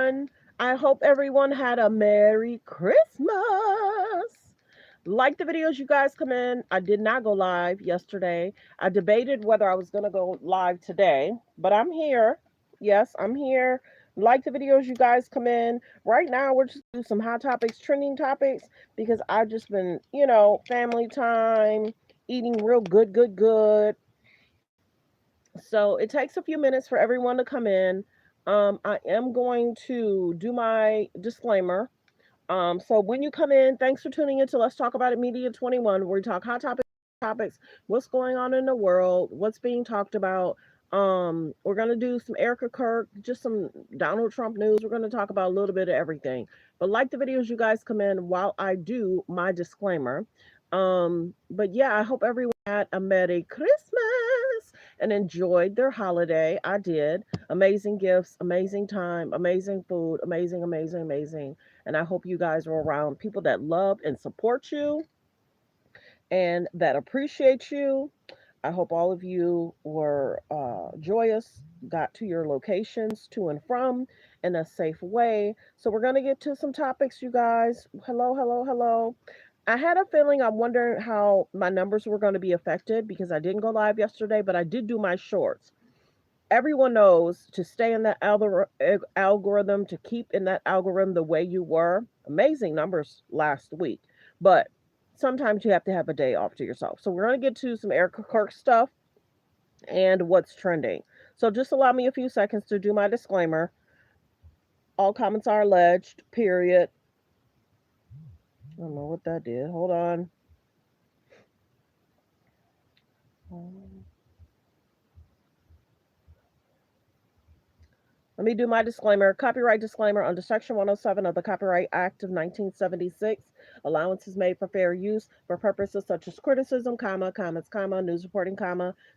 everyone. I hope everyone had a Merry Christmas. Like the videos you guys come in. I did not go live yesterday. I debated whether I was going to go live today, but I'm here. Yes, I'm here. Like the videos you guys come in. Right now, we're just do some hot topics, trending topics, because I've just been, family time, eating real good, good, good. So it takes a few minutes for everyone to come in. I am going to do my disclaimer. So when you come in, thanks for tuning in to Let's Talk About It Media 21, where we talk hot topics, what's going on in the world, what's being talked about. We're gonna do some Erica Kirk, just some Donald Trump news. We're gonna talk about a little bit of everything. But like the videos you guys come in while I do my disclaimer. But yeah, I hope everyone had a Merry Christmas and enjoyed their holiday. I did. Amazing gifts, amazing time, amazing food, amazing, amazing, amazing. And I hope you guys are around people that love and support you and that appreciate you. I hope all of you were joyous, got to your locations to and from in a safe way. So, we're going to get to some topics, you guys. Hello, hello, hello. I had a feeling, I'm wondering how my numbers were going to be affected because I didn't go live yesterday, but I did do my shorts. Everyone knows to stay in that algorithm, to keep in that algorithm the way you were. Amazing numbers last week, but sometimes you have to have a day off to yourself. So we're going to get to some Erica Kirk stuff and what's trending. So just allow me a few seconds to do my disclaimer. All comments are alleged, period. I don't know what that did. Hold on. Let me do my disclaimer. Copyright disclaimer under Section 107 of the Copyright Act of 1976. Allowance is made for fair use for purposes such as criticism, comments, news reporting,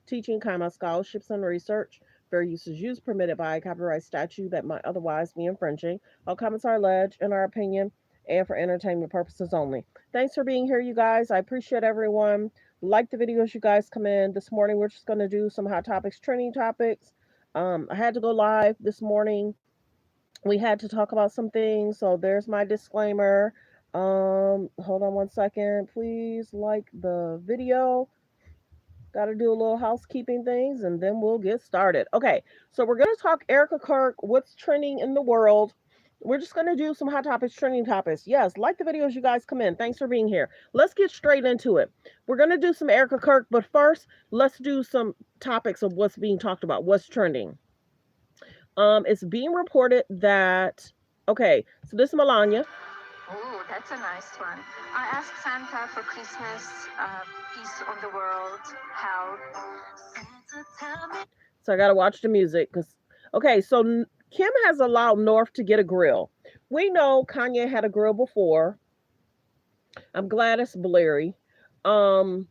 teaching, scholarships and research. Fair use is used permitted by a copyright statute that might otherwise be infringing. All comments are alleged in our opinion and for entertainment purposes only. Thanks for being here, you guys. I appreciate everyone. Like the videos you guys come in. This morning, we're just going to do some hot topics, trending topics. I had to go live this morning. We had to talk about some things, so there's my disclaimer. Hold on one second, please. Like the video. Got to do a little housekeeping things, and then we'll get started. Okay, so we're gonna talk Erica Kirk. What's trending in the world? We're just gonna do some hot topics, trending topics. Yes, like the videos you guys come in. Thanks for being here. Let's get straight into it. We're gonna do some Erica Kirk, but first, let's do some topics of what's being talked about, what's trending. It's being reported that okay, so this is Melania. Oh, that's a nice one. I asked Santa for Christmas, peace on the world, health. Santa, tell me. So I gotta watch the music because okay, so Kim has allowed North to get a grill. We know Kanye had a grill before. I'm glad it's Blairy. Um,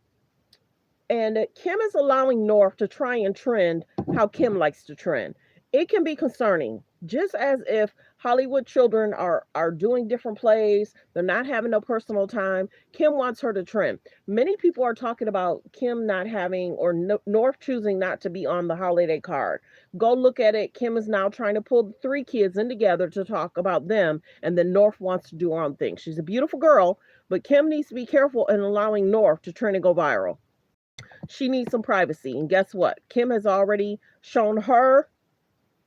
and Kim is allowing North to try and trend how Kim likes to trend. It can be concerning, just as if Hollywood children are doing different plays, they're not having no personal time. Kim wants her to trend. Many people are talking about Kim not having or North choosing not to be on the holiday card. Go look at it. Kim is now trying to pull the three kids in together to talk about them, and then North wants to do her own thing. She's a beautiful girl, but Kim needs to be careful in allowing North to trend and go viral. She needs some privacy. And guess what? Kim has already shown her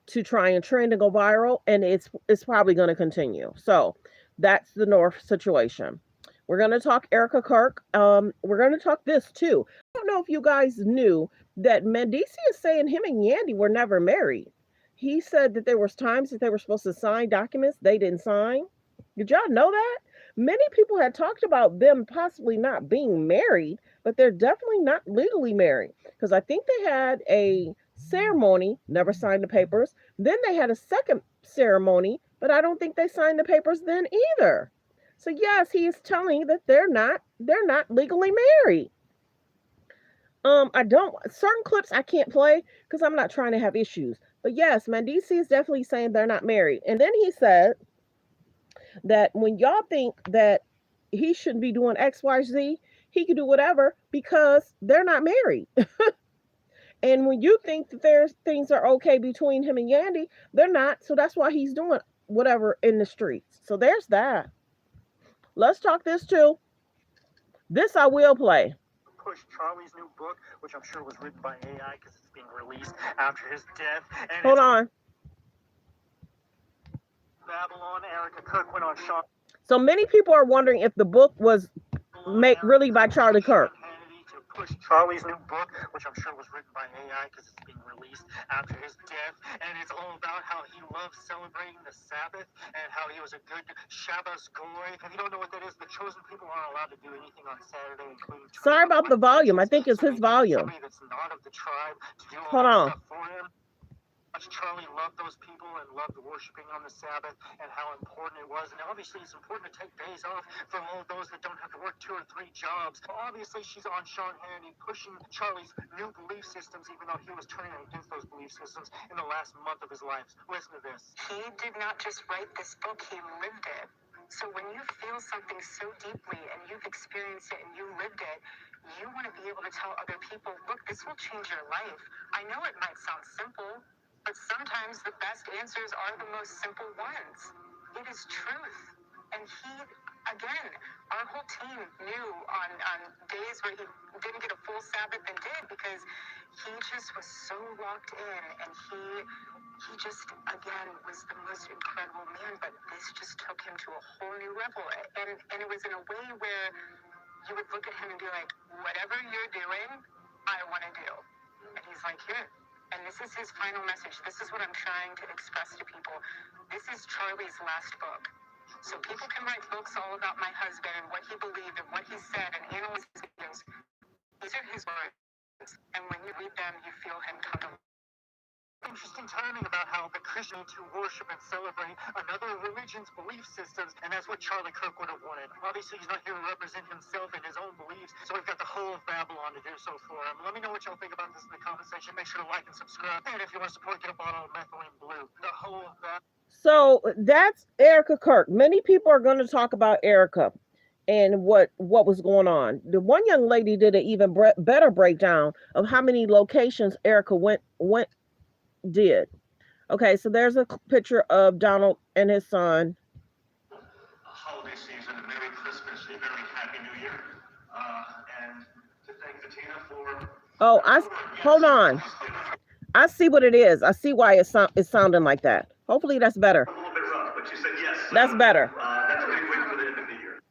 to try and trend and go viral, and it's probably going to continue. So that's the North situation. We're going to talk Erica Kirk. We're going to talk this too. I don't know if you guys knew that Mendici is saying him and Yandy were never married. He said that there was times that they were supposed to sign documents they didn't sign. Did y'all know that? Many people had talked about them possibly not being married, but they're definitely not legally married because I think they had a ceremony, never signed the papers. Then they had a second ceremony, but I don't think they signed the papers then either. So yes, he is telling that they're not legally married. I don't certain clips I can't play because I'm not trying to have issues. But yes, Mendici is definitely saying they're not married. And then he said that when y'all think that he shouldn't be doing XYZ, he can do whatever because they're not married. And when you think that there's things are okay between him and Yandy, they're not. So that's why he's doing whatever in the streets. So there's that. Let's talk this too. This I will play. Push Charlie's new book, which I'm sure was written by AI because it's being released after his death. And Hold on. Babylon, ERIKA KIRK went on Sean. So many people are wondering if the book was made really by Charlie Kirk. To push Charlie's new book, which I'm sure was written by AI because it's being released after his death, and it's all about how he loves celebrating the Sabbath and how he was a good Shabbos goy. If you don't know what that is, the chosen people aren't allowed to do anything on Saturday, including. Sorry about the volume. I think it's his volume. Somebody that's not of the tribe to do all Hold that on. stuff for him. Charlie loved those people and loved worshiping on the Sabbath and how important it was. And obviously, it's important to take days off for all of those that don't have to work 2 or 3 jobs. Obviously, she's on Sean Hannity pushing Charlie's new belief systems, even though he was turning against those belief systems in the last month of his life. Listen to this. He did not just write this book, he lived it. So when you feel something so deeply and you've experienced it and you lived it, you want to be able to tell other people, look, this will change your life. I know it might sound simple, but sometimes the best answers are the most simple ones. It is truth. And he, again, our whole team knew on days where he didn't get a full Sabbath and did, because he just was so locked in, and he just, again, was the most incredible man, but this just took him to a whole new level. And it was in a way where you would look at him and be like, whatever you're doing, I want to do. And he's like, here. And this is his final message. This is what I'm trying to express to people. This is Charlie's last book. So people can write books all about my husband and what he believed and what he said and analyze his videos. These are his words. And when you read them, you feel him come to life. Interesting timing about how the Christians who worship and celebrate another religion's belief systems, and that's what Charlie Kirk would have wanted. Obviously, he's not here to represent himself and his own beliefs, so we've got the whole of Babylon to do so for him. Let me know what y'all think about this in the comment section. Make sure to like and subscribe, and if you want to support, get a bottle of methylene blue. The whole of that. So that's ERIKA KIRK. Many people are going to talk about ERIKA and what was going on. The one young lady did an even better breakdown of how many locations ERIKA did. Okay, so there's a picture of Donald and his son. Holiday season, a Merry Christmas, a very Happy New Year, and to thank Tina for. Oh, hold on. I see what it is. I see why it's sounding like that. Hopefully that's better. A little bit rough, but you said yes. That's better. That's a big win for the end of the year.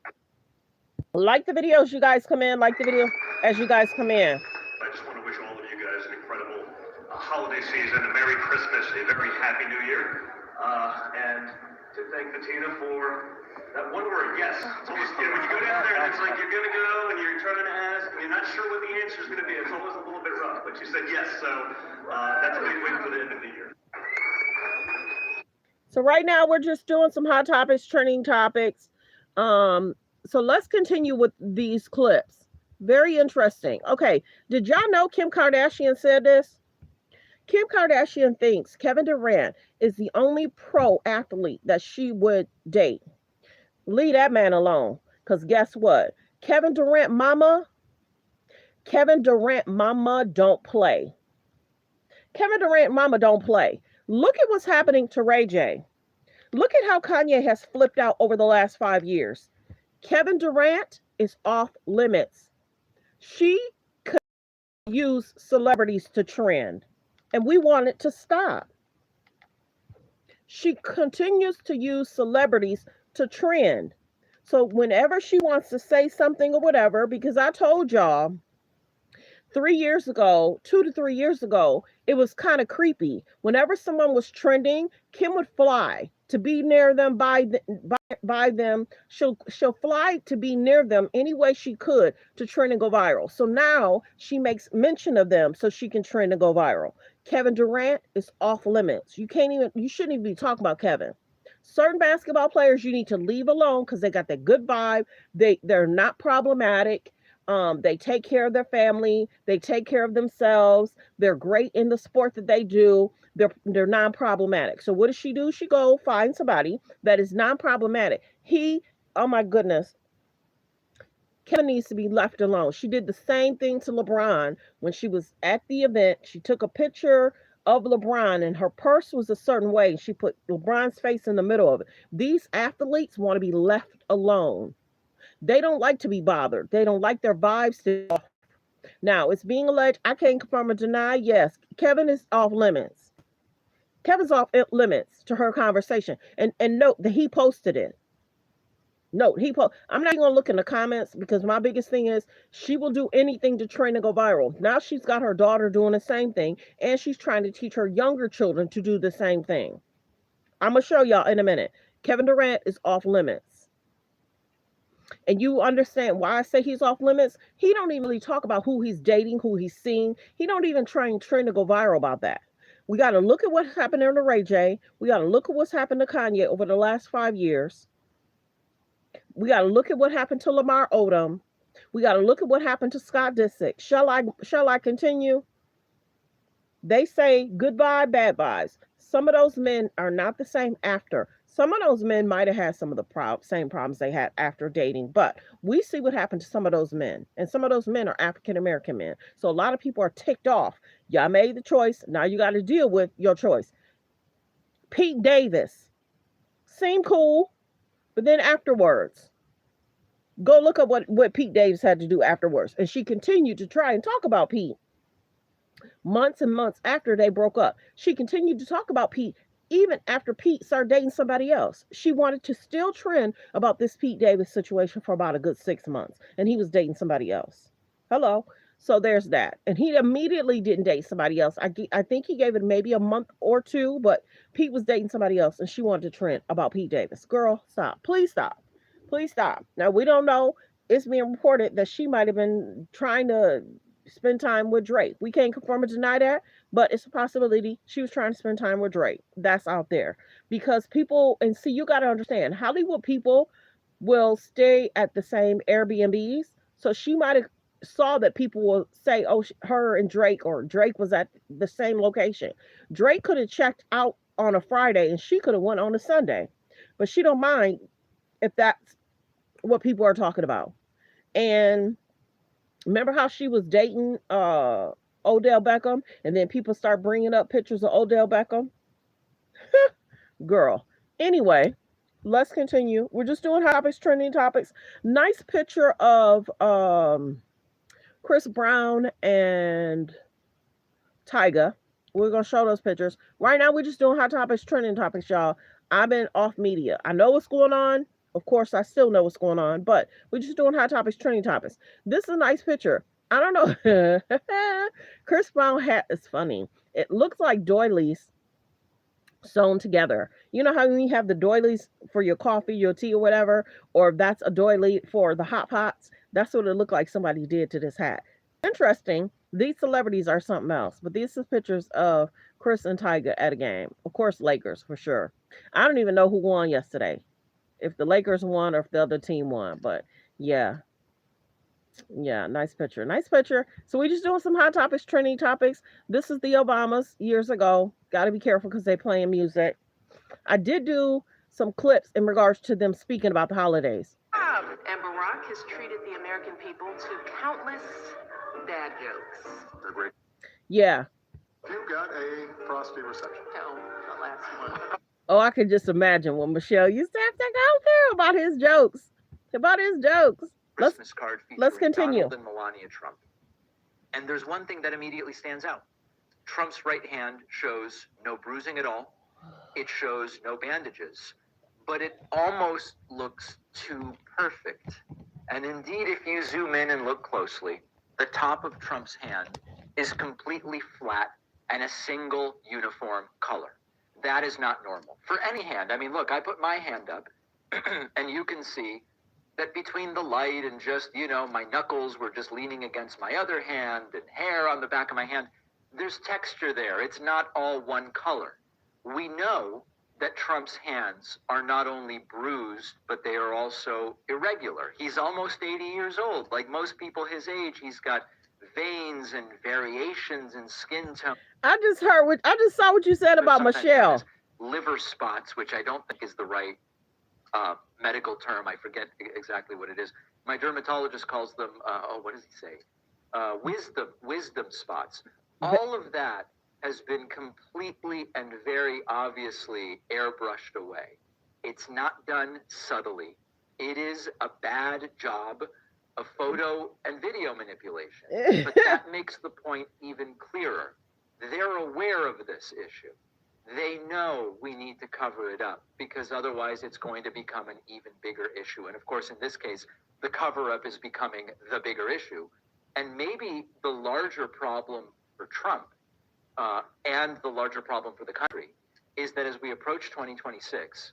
Like the video as you guys come in. Like the video as you guys come in. I just want to wish all of you guys an incredible holiday season, a Merry Christmas, a very Happy New Year, and to thank Tina for that one word, yes. It's always, when you go down there and it's like you're going to go and you're trying to ask and you're not sure what the answer is going to be, it's always a little bit rough, but you said yes, so that's a big win for the end of the year. So right now we're just doing some hot topics, trending topics. So let's continue with these clips. Very interesting. Okay, did y'all know Kim Kardashian said this? Kim Kardashian thinks Kevin Durant is the only pro athlete that she would date. Leave that man alone, because guess what? Kevin Durant mama don't play. Kevin Durant mama don't play. Look at what's happening to Ray J. Look at how Kanye has flipped out over the last 5 years. Kevin Durant is off limits. She could use celebrities to trend, and we want it to stop. She continues to use celebrities to trend. So whenever she wants to say something or whatever, because I told y'all 3 years ago, 2 to 3 years ago, it was kind of creepy. Whenever someone was trending, Kim would fly to be near them, by them. She'll fly to be near them any way she could to trend and go viral. So now she makes mention of them so she can trend and go viral. Kevin Durant is off limits. You shouldn't even be talking about Kevin. Certain basketball players you need to leave alone because they got that good vibe. They're not problematic. They take care of their family. They take care of themselves. They're great in the sport that they do. They're non-problematic. So what does she do? She go find somebody that is non-problematic. Oh my goodness. Kevin needs to be left alone. She did the same thing to LeBron when she was at the event. She took a picture of LeBron, and her purse was a certain way. She put LeBron's face in the middle of it. These athletes want to be left alone. They don't like to be bothered. They don't like their vibes to. Now, it's being alleged. I can't confirm or deny. Yes, Kevin is off limits. Kevin's off limits to her conversation. And note that he posted it. Note he post. I'm not even gonna look in the comments because my biggest thing is she will do anything to train and go viral. Now she's got her daughter doing the same thing, and she's trying to teach her younger children to do the same thing. I'm gonna show y'all in a minute. Kevin Durant is off limits. And you understand why I say he's off limits? He don't even really talk about who he's dating, who he's seeing. He don't even train to go viral about that. We got to look at what happened to Ray J. We got to look at what's happened to Kanye over the last 5 years. We got to look at what happened to Lamar Odom. We got to look at what happened to Scott Disick. Shall I continue? They say goodbye, bad vibes. Some of those men are not the same after. Some of those men might have had some of the same problems they had after dating, but we see what happened to some of those men. And some of those men are African American men. So a lot of people are ticked off. Y'all made the choice. Now you got to deal with your choice. Pete Davis seemed cool, but then afterwards, go look up what Pete Davis had to do afterwards. And she continued to try and talk about Pete. Months and months after they broke up, she continued to talk about Pete even after Pete started dating somebody else. She wanted to still trend about this Pete Davis situation for about a good 6 months, and he was dating somebody else. Hello. So there's that. And he immediately didn't date somebody else. I think he gave it maybe a month or two, but Pete was dating somebody else, and she wanted to trend about Pete Davis. Girl, stop. Please stop. Please stop. Now, we don't know. It's being reported that she might have been trying to spend time with Drake. We can't confirm or deny that, but it's a possibility she was trying to spend time with Drake. That's out there. Because people, and see, you got to understand, Hollywood people will stay at the same Airbnbs. So she might have saw that people will say, oh, her and Drake, or Drake was at the same location. Drake could have checked out on a Friday and she could have went on a Sunday. But she don't mind if that's what people are talking about. And remember how she was dating Odell Beckham, and then people start bringing up pictures of Odell Beckham? Girl. Anyway, let's continue. We're just doing topics, trending topics. Nice picture of Chris Brown and Tyga. We're going to show those pictures. Right now, we're just doing hot topics, trending topics, y'all. I've been off media. I know what's going on. Of course, I still know what's going on, but we're just doing hot topics, trending topics. This is a nice picture. I don't know. Chris Brown hat is funny. It looks like doilies sewn together. You know how you have the doilies for your coffee, your tea, or whatever, or that's a doily for the hot pots? That's what it looked like somebody did to this hat. Interesting. These celebrities are something else, but these are pictures of Chris and Tyga at a game. Of course, Lakers for sure. I don't even know who won yesterday. If the Lakers won or if the other team won, but yeah. Yeah, nice picture. Nice picture. So we just doing some hot topics, trending topics. This is the Obamas years ago. Got to be careful because they playing music. I did do some clips in regards to them speaking about the holidays. And Barack has treated the American people to countless bad jokes. They're great. Yeah. You got a frosty reception. No, the last one. Oh, I could just imagine what Michelle used to have to go through about his jokes. About his jokes. Christmas card let's featuring continue. Donald and Melania Trump. And there's one thing that immediately stands out. Trump's right hand shows no bruising at all. It shows no bandages. But it almost looks too perfect. And indeed, if you zoom in and look closely, the top of Trump's hand is completely flat and a single uniform color. That is not normal for any hand. I mean, look, I put my hand up and you can see that between the light and just, my knuckles were just leaning against my other hand and hair on the back of my hand, there's texture there. It's not all one color. We know that Trump's hands are not only bruised, but they are also irregular. He's almost 80 years old. Like most people his age, he's got veins and variations in skin tone. I just saw what you said about Michelle. Liver spots, which I don't think is the right medical term. I forget exactly what it is. My dermatologist calls them, what does he say? Wisdom spots. All of that has been completely and very obviously airbrushed away. It's not done subtly. It is a bad job of photo and video manipulation. But that makes the point even clearer. They're aware of this issue. They know we need to cover it up because otherwise it's going to become an even bigger issue. And of course, in this case, the cover-up is becoming the bigger issue. And maybe the larger problem for Trump and the larger problem for the country is that as we approach 2026,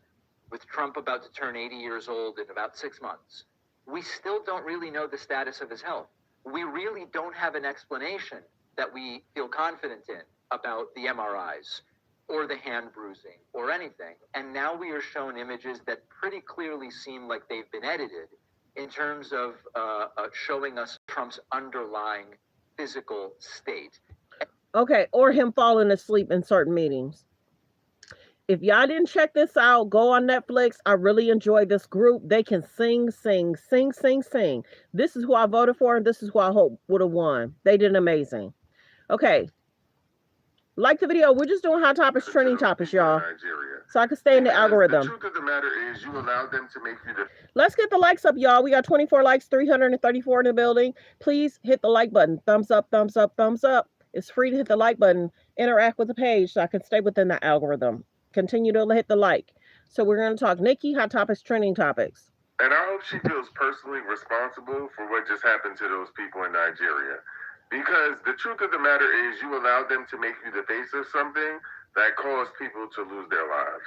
with Trump about to turn 80 years old in about 6 months, we still don't really know the status of his health. We really don't have an explanation that we feel confident in about the MRIs or the hand bruising or anything. And now we are shown images that pretty clearly seem like they've been edited in terms of showing us Trump's underlying physical state. Okay, or him falling asleep in certain meetings. If y'all didn't check this out, go on Netflix. I really enjoy this group. They can sing. This is who I voted for, and this is who I hope would have won. They did amazing. Okay. Like the video. We're just doing hot topics, trending topics, y'all. So I can stay in the algorithm. The truth of the matter is you allowed them to make you the... Let's get the likes up, y'all. We got 24 likes, 334 in the building. Please hit the like button. Thumbs up, thumbs up, thumbs up. It's free to hit the like button. Interact with the page so I can stay within the algorithm. Continue to hit the like. So we're going to talk Nicki, hot topics, trending topics. And I hope she feels personally responsible for what just happened to those people in Nigeria. Because the truth of the matter is you allowed them to make you the face of something that caused people to lose their lives.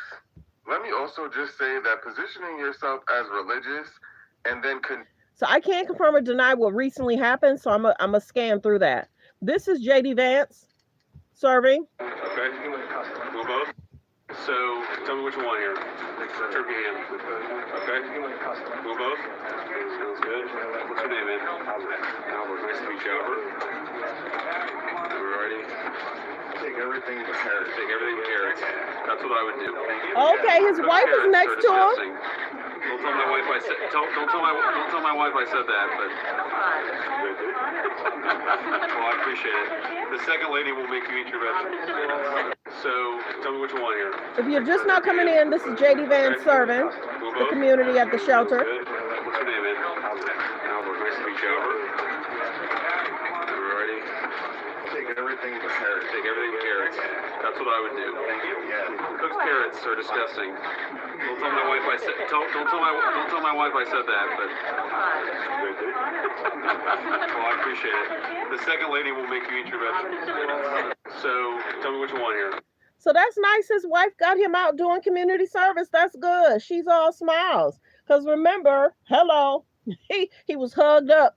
Let me also just say that positioning yourself as religious and then... So I can't confirm or deny what recently happened, so I'm a scan through that. This is J.D. Vance serving. Okay, we'll vote. So, tell me what you want here. Turn your hand. Okay? We'll vote. Sounds good. What's your name, man? Albert. Nice to meet you, Albert. We're ready. Take everything to carrots. Take everything to carrots. That's what I would do. Okay, his wife is next to him. Don't tell my wife I said. Don't tell my wife I said that. But well, I appreciate it. The second lady will make you eat your vegetables. So tell me what you want here. If you're just not coming in, this is J.D. Vance serving the community at the shelter. What's your name, man? Albert. Nice to meet you, Albert. We're ready. Take everything to carrots. Take everything to carrots. That's what I would do. Cooked carrots are disgusting. Don't tell my wife I said. Don't tell my wife I said that. But well, I appreciate it. The second lady will make you eat your vegetables. So tell me what you want here. So that's nice. His wife got him out doing community service. That's good. She's all smiles. Because remember, hello, he was hugged up.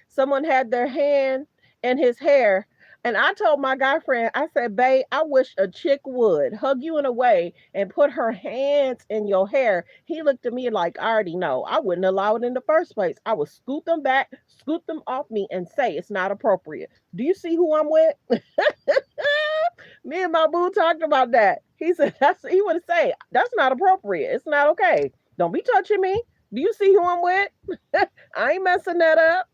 Someone had their hand in his hair. And I told my guy friend, I said, babe, I wish a chick would hug you in a way and put her hands in your hair. He looked at me like, I already know. I wouldn't allow it in the first place. I would scoot them back, scoot them off me and say it's not appropriate. Do you see who I'm with? Me and my boo talked about that. He said, he would say, that's not appropriate. It's not okay. Don't be touching me. Do you see who I'm with? I ain't messing that up.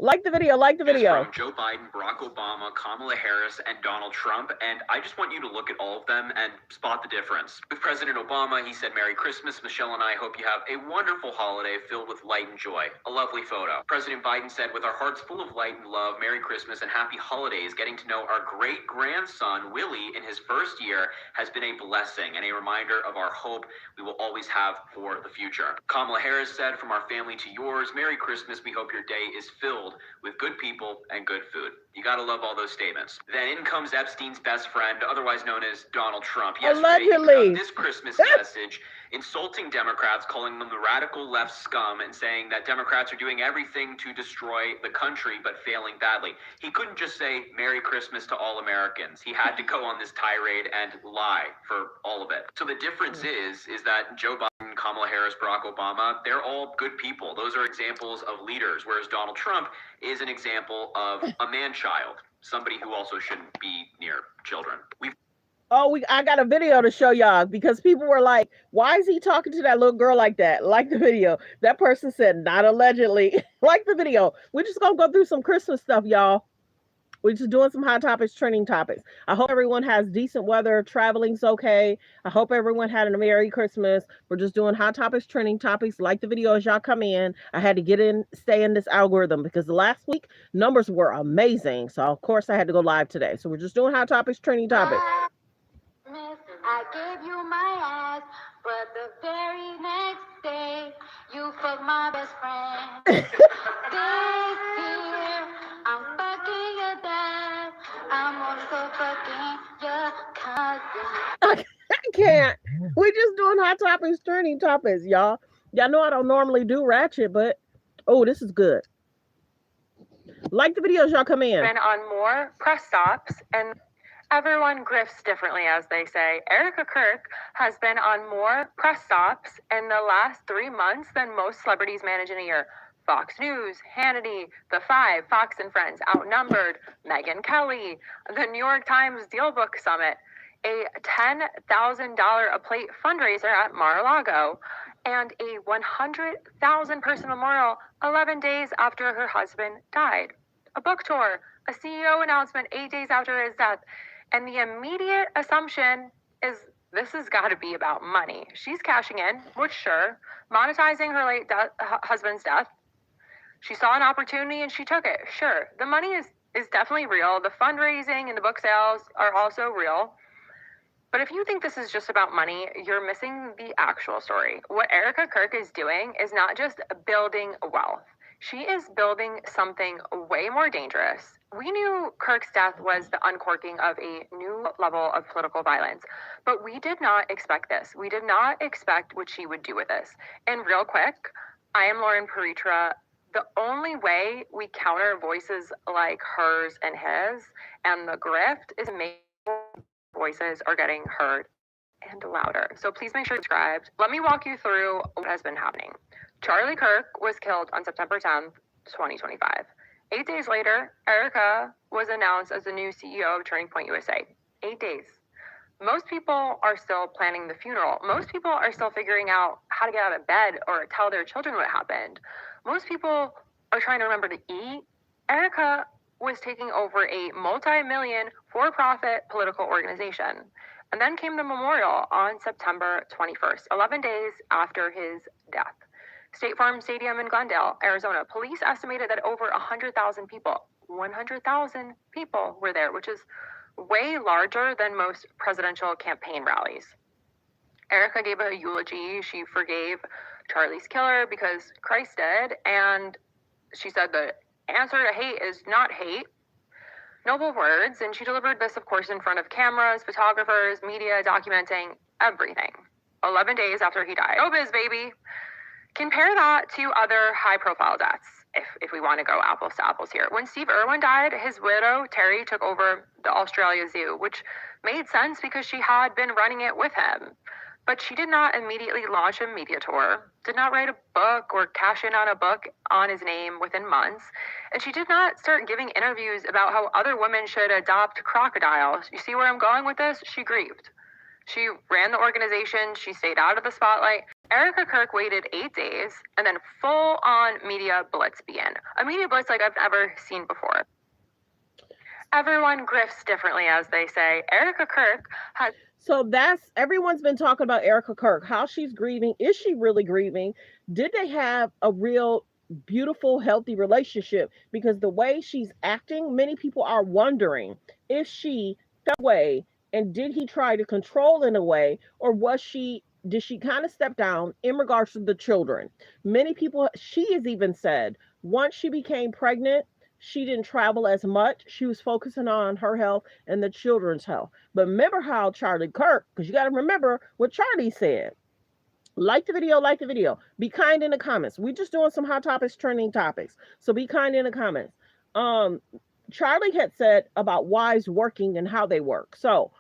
Like the video, like the video. From Joe Biden, Barack Obama, Kamala Harris, and Donald Trump, and I just want you to look at all of them and spot the difference. With President Obama, he said, Merry Christmas, Michelle and I hope you have a wonderful holiday filled with light and joy. A lovely photo. President Biden said, with our hearts full of light and love, Merry Christmas and happy holidays. Getting to know our great-grandson, Willie, in his first year has been a blessing and a reminder of our hope we will always have for the future. Kamala Harris said, from our family to yours, Merry Christmas, we hope your day is filled with good people and good food. You gotta love all those statements. Then in comes Epstein's best friend, otherwise known as Donald Trump. Yesterday, he put out this Christmas message insulting Democrats, calling them the radical left scum, and saying that Democrats are doing everything to destroy the country, but failing badly. He couldn't just say Merry Christmas to all Americans. He had to go on this tirade and lie for all of it. So the difference is that Joe Biden, Kamala Harris, Barack Obama, they're all good people. Those are examples of leaders, whereas Donald Trump is an example of a man-child, somebody who also shouldn't be near children. I got a video to show y'all because people were like, why is he talking to that little girl like that? Like the video. That person said, not allegedly. Like the video. We're just going to go through some Christmas stuff, y'all. We're just doing some hot topics, trending topics. I hope everyone has decent weather. Traveling's okay. I hope everyone had a Merry Christmas. We're just doing hot topics, trending topics. Like the video as y'all come in. I had to stay in this algorithm because the last week numbers were amazing. So of course I had to go live today. So we're just doing hot topics, trending topics. I gave you my ass, but the very next day you fucked my best friend. This year I'm fucking your dad. I'm also fucking your cousin. I can't. We just doing hot topics, trending topics, y'all. Y'all know I don't normally do ratchet, but oh, this is good. Like the videos, y'all come in. Been on more press stops, and everyone grifts differently, as they say. ERIKA KIRK has been on more press stops in the last 3 months than most celebrities manage in a year. Fox News, Hannity, The Five, Fox and Friends, Outnumbered, Megyn Kelly, the New York Times Dealbook Summit, a $10,000 a plate fundraiser at Mar-a-Lago, and a 100,000 person memorial 11 days after her husband died. A book tour, a CEO announcement 8 days after his death. And the immediate assumption is this has got to be about money. She's cashing in, which sure, monetizing her late husband's death. She saw an opportunity and she took it. Sure, the money is definitely real. The fundraising and the book sales are also real. But if you think this is just about money, you're missing the actual story. What ERIKA KIRK is doing is not just building wealth. She is building something way more dangerous. We knew KIRK's death was the uncorking of a new level of political violence, but we did not expect this. We did not expect what she would do with this. And real quick, I am Lauren Paritra. The only way we counter voices like hers and his and the grift is make voices are getting heard and louder. So please make sure you're subscribed. Let me walk you through what has been happening. Charlie KIRK was killed on September 10th, 2025. 8 days later, ERIKA was announced as the new CEO of Turning Point USA. 8 days. Most people are still planning the funeral. Most people are still figuring out how to get out of bed or tell their children what happened. Most people are trying to remember to eat. ERIKA was taking over a multi-million for-profit political organization. And then came the memorial on September 21st, 11 days after his death. State Farm Stadium in Glendale, Arizona. Police estimated that over 100,000 people were there, which is way larger than most presidential campaign rallies. ERIKA gave a eulogy. She forgave Charlie's killer because Christ did, and she said the answer to hate is not hate. Noble words, and she delivered this, of course, in front of cameras, photographers, media, documenting everything. 11 days after he died. Oh, biz, baby. Compare that to other high-profile deaths, if we want to go apples to apples here. When Steve Irwin died, his widow, Terry, took over the Australia Zoo, which made sense because she had been running it with him. But she did not immediately launch a media tour, did not write a book or cash in on a book on his name within months, and she did not start giving interviews about how other women should adopt crocodiles. You see where I'm going with this? She grieved. She ran the organization. She stayed out of the spotlight. ERIKA KIRK waited 8 days, and then full-on media blitz began. A media blitz like I've never seen before. Everyone grifts differently, as they say. ERIKA KIRK has... So that's, everyone's been talking about ERIKA KIRK, how she's grieving. Is she really grieving? Did they have a real beautiful, healthy relationship? Because the way she's acting, many people are wondering if she fell away, and did he try to control in a way, or did she kind of step down in regards to the children? Many people, she has even said, once she became pregnant, she didn't travel as much. She was focusing on her health and the children's health. But remember how Charlie KIRK, because you got to remember what Charlie said. Like the video, like the video. Be kind in the comments. We're just doing some hot topics, trending topics. So be kind in the comments. Charlie had said about wives working and how they work. So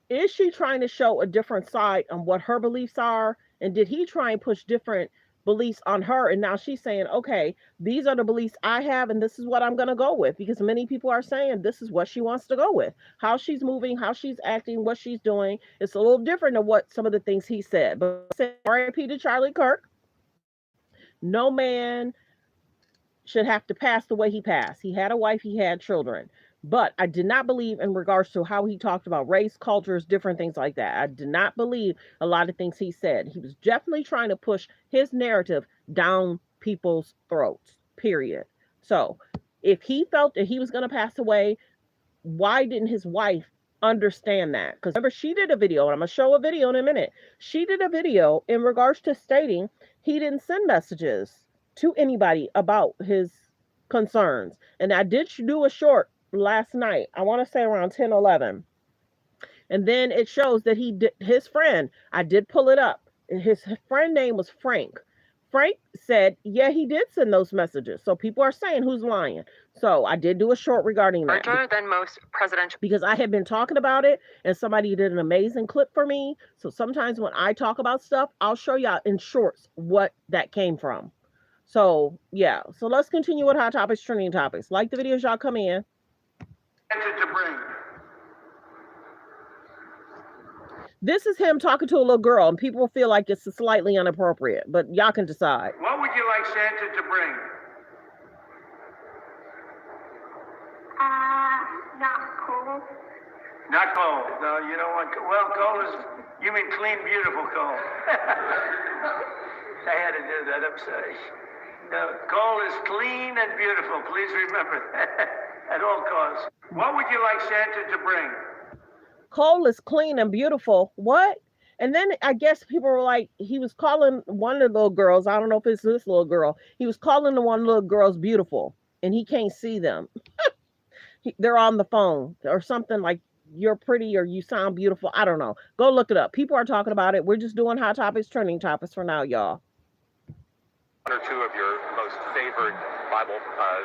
is she trying to show a different side on what her beliefs are? And did he try and push different beliefs on her? And now she's saying, okay, these are the beliefs I have, and this is what I'm going to go with. Because many people are saying this is what she wants to go with. How she's moving, how she's acting, what she's doing. It's a little different than what some of the things he said. But R.I.P. to Charlie KIRK. No man should have to pass the way he passed. He had a wife, he had children. But I did not believe in regards to how he talked about race, cultures, different things like that. I did not believe a lot of things he said. He was definitely trying to push his narrative down people's throats, period. So if he felt that he was going to pass away, why didn't his wife understand that? Because remember, she did a video, and I'm going to show a video in a minute. She did a video in regards to stating he didn't send messages to anybody about his concerns. And I did do a short last night, I want to say around 10, 11. And then it shows that he did, his friend, I did pull it up. His friend name was Frank. Frank said, yeah, he did send those messages. So people are saying who's lying. So I did do a short regarding that. Larger than most presidential. Because I had been talking about it and somebody did an amazing clip for me. So sometimes when I talk about stuff, I'll show y'all in shorts what that came from. So yeah, so let's continue with hot topics, trending topics. Like the videos, y'all come in. This is him talking to a little girl, and people feel like it's slightly inappropriate, but y'all can decide. What would you like Santa to bring? Not cool. Not coal. No, you don't want coal. Well, coal is, you mean clean, beautiful coal. I had to do that, I'm sorry. No, coal is clean and beautiful. Please remember that at all costs. What would you like Santa to bring? Coal is clean and beautiful. What? And then I guess people were like, he was calling one of the little girls, I don't know if it's this little girl, he was calling the one little girls beautiful, and he can't see them. They're on the phone or something like, you're pretty or you sound beautiful. I don't know. Go look it up. People are talking about it. We're just doing hot topics, trending topics for now, y'all. One or two of your most favorite Bible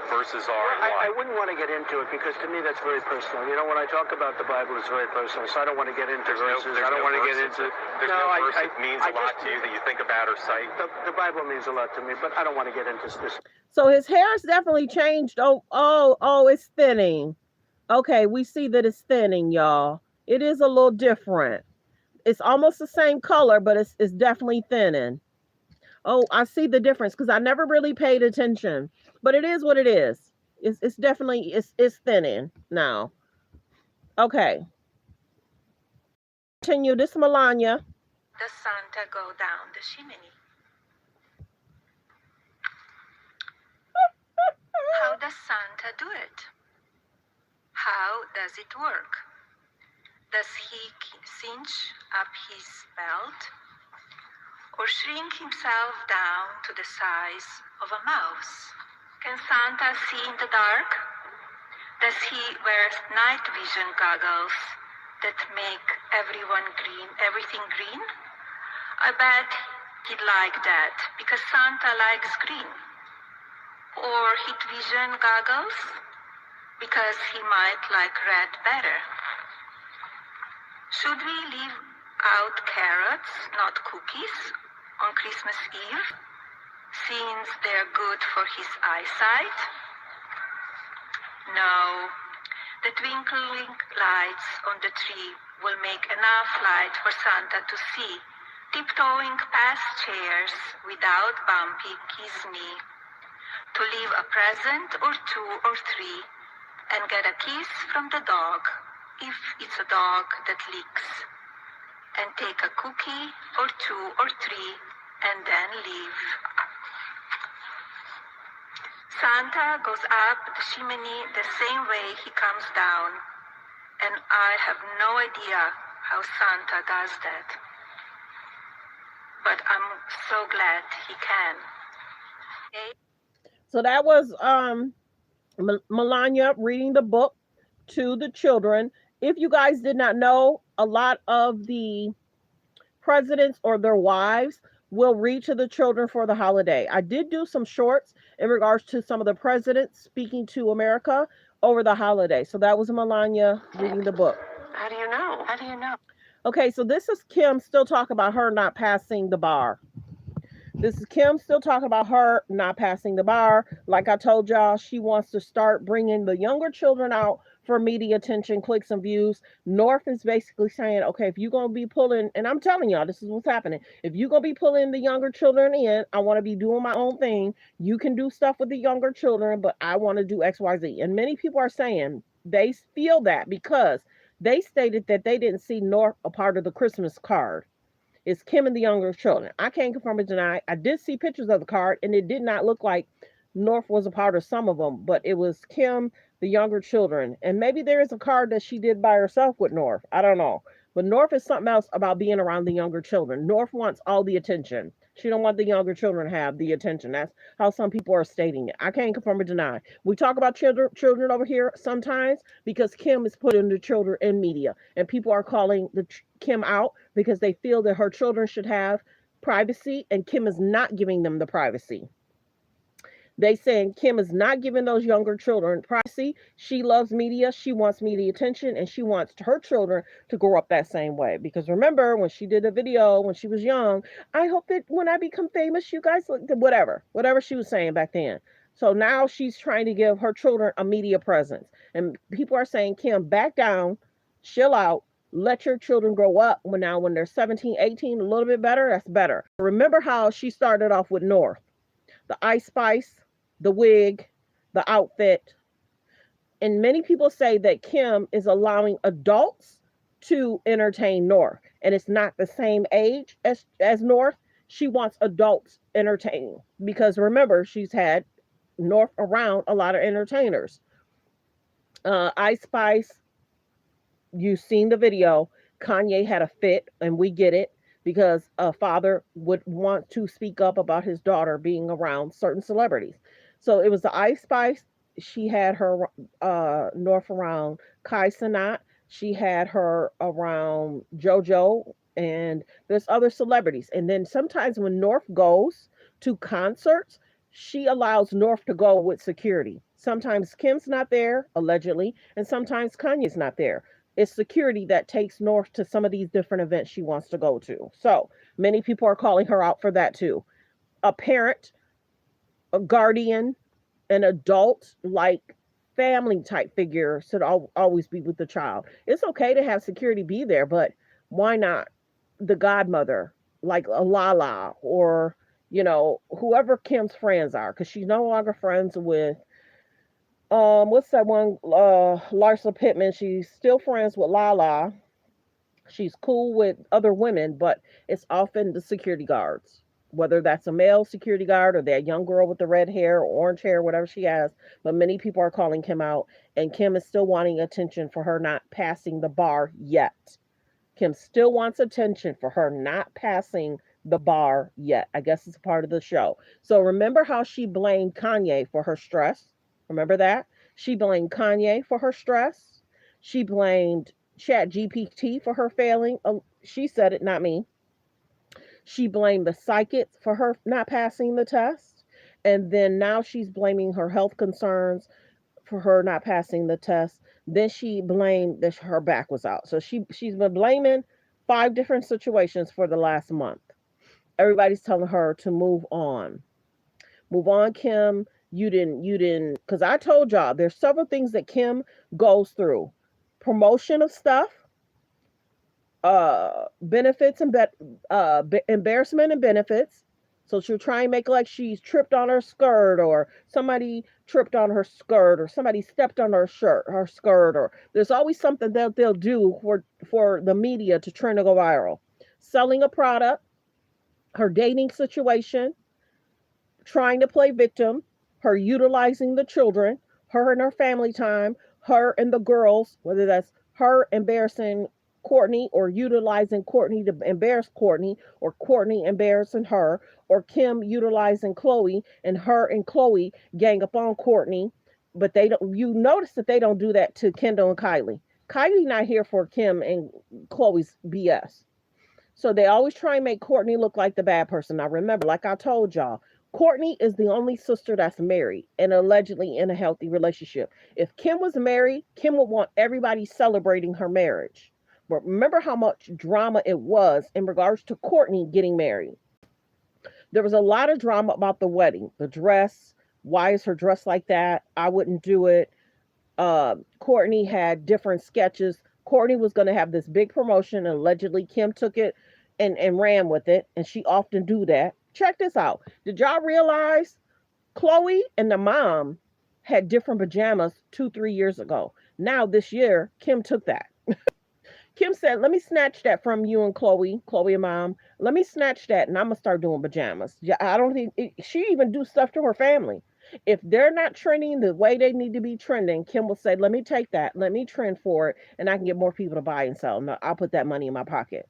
verses are? I wouldn't want to get into it because to me that's very personal. You know, when I talk about the Bible, it's very personal, so I don't want to get into verses. I don't want to get into. There's no verse that means a lot to you that you think about or cite. The Bible means a lot to me, but I don't want to get into this. So his hair has definitely changed. Oh, it's thinning. Okay, we see that it's thinning, y'all. It is a little different. It's almost the same color, but it's definitely thinning. Oh, I see the difference because I never really paid attention. But it is what it is. It's definitely it's thinning now. Okay. Continue. This is Melania. Does Santa go down the chimney? How does Santa do it? How does it work? Does he cinch up his belt or shrink himself down to the size of a mouse? Can Santa see in the dark? Does he wear night vision goggles that make everything green? I bet he'd like that because Santa likes green. Or heat vision goggles because he might like red better. Should we leave out carrots, not cookies, on Christmas Eve, since they're good for his eyesight? No, the twinkling lights on the tree will make enough light for Santa to see, tiptoeing past chairs without bumping his knee, to leave a present or two or three and get a kiss from the dog, if it's a dog that licks, and take a cookie or two or three and then leave. Santa goes up the chimney the same way he comes down, and I have no idea how Santa does that. But I'm so glad he can. Okay? So that was Melania reading the book to the children. If you guys did not know, a lot of the presidents or their wives will read to the children for the holiday. I did do some shorts in regards to some of the presidents speaking to America over the holiday. So that was Melania reading the book. How do you know? How do you know? Okay, so this is Kim still talking about her not passing the bar. This is Kim still talking about her not passing the bar. Like I told y'all, she wants to start bringing the younger children out for media attention, clicks, and views. North is basically saying, okay, if you're going to be pulling, and I'm telling y'all, this is what's happening. If you're going to be pulling the younger children in, I want to be doing my own thing. You can do stuff with the younger children, but I want to do X, Y, Z. And many people are saying They feel that because they stated that they didn't see North a part of the Christmas card. It's Kim and the younger children. I can't confirm or deny. I did see pictures of the card, and it did not look like North was a part of some of them, but it was Kim, the younger children. And maybe there is a card that she did by herself with North. I don't know. But North is something else about being around the younger children. North wants all the attention. She don't want the younger children to have the attention. That's how some people are stating it. I can't confirm or deny. We talk about children over here sometimes because Kim is putting the children in media, and people are calling Kim out because they feel that her children should have privacy, and Kim is not giving them the privacy. They saying Kim is not giving those younger children privacy. She loves media. She wants media attention, and she wants her children to grow up that same way. Because remember when she did a video when she was young, I hope that when I become famous, you guys look whatever she was saying back then. So now she's trying to give her children a media presence, and people are saying, Kim, back down, chill out. Let your children grow up when they're 17, 18, a little bit better, that's better. Remember how she started off with North, the Ice Spice, the wig, the outfit. And many people say that Kim is allowing adults to entertain North. And it's not the same age as North. She wants adults entertaining. Because remember, she's had North around a lot of entertainers. Ice Spice, you've seen the video. Kanye had a fit, and we get it. Because a father would want to speak up about his daughter being around certain celebrities. So it was the Ice Spice. She had her North around Kai Cenat. She had her around JoJo, and there's other celebrities. And then sometimes when North goes to concerts, she allows North to go with security. Sometimes Kim's not there, allegedly, and sometimes Kanye's not there. It's security that takes North to some of these different events she wants to go to. So many people are calling her out for that too. A parent, a guardian, an adult, like family type figure should always be with the child. It's okay to have security be there, but why not the godmother, like a Lala, or whoever Kim's friends are, because she's no longer friends with what's that one, Larsa Pittman. She's still friends with Lala. She's cool with other women, but it's often the security guards, whether that's a male security guard or that young girl with the red hair or orange hair, whatever she has. But many people are calling Kim out, and Kim is still wanting attention for her not passing the bar yet. Kim still wants attention for her not passing the bar yet. I guess it's a part of the show. So remember how she blamed Kanye for her stress? Remember that? She blamed Kanye for her stress. She blamed ChatGPT for her failing. She said it, not me. She blamed the psychics for her not passing the test. And then now she's blaming her health concerns for her not passing the test. Then she blamed that her back was out. So she's been blaming 5 different situations for the last month. Everybody's telling her to move on. Move on, Kim. You didn't, because I told y'all there's several things that Kim goes through. Promotion of stuff, benefits and embarrassment and benefits. So she'll try and make it like she's tripped on her skirt, or somebody tripped on her skirt, or somebody stepped on her skirt, or there's always something that they'll do for the media to try to go viral. Selling a product, her dating situation, trying to play victim, her utilizing the children, her and her family time, her and the girls, whether that's her embarrassing Courtney or utilizing Courtney to embarrass Courtney, or Courtney embarrassing her, or Kim utilizing Chloe and her and Chloe gang up on Courtney. But you notice that they don't do that to Kendall and Kylie. Kylie not here for Kim and Chloe's BS. So they always try and make Courtney look like the bad person. Now remember, like I told y'all, Courtney is the only sister that's married and allegedly in a healthy relationship. If Kim was married, Kim would want everybody celebrating her marriage. But remember how much drama it was in regards to Courtney getting married. There was a lot of drama about the wedding, the dress. Why is her dress like that? I wouldn't do it. Courtney had different sketches. Courtney was going to have this big promotion, and allegedly Kim took it and ran with it. And she often do that. Check this out. Did y'all realize Chloe and the mom had different pajamas 2-3 years ago? Now this year, Kim took that. Kim said, "Let me snatch that from you and Chloe and Mom. Let me snatch that, and I'm gonna start doing pajamas." Yeah, I don't think she even do stuff to her family. If they're not trending the way they need to be trending, Kim will say, "Let me take that. Let me trend for it, and I can get more people to buy and sell. No, I'll put that money in my pocket."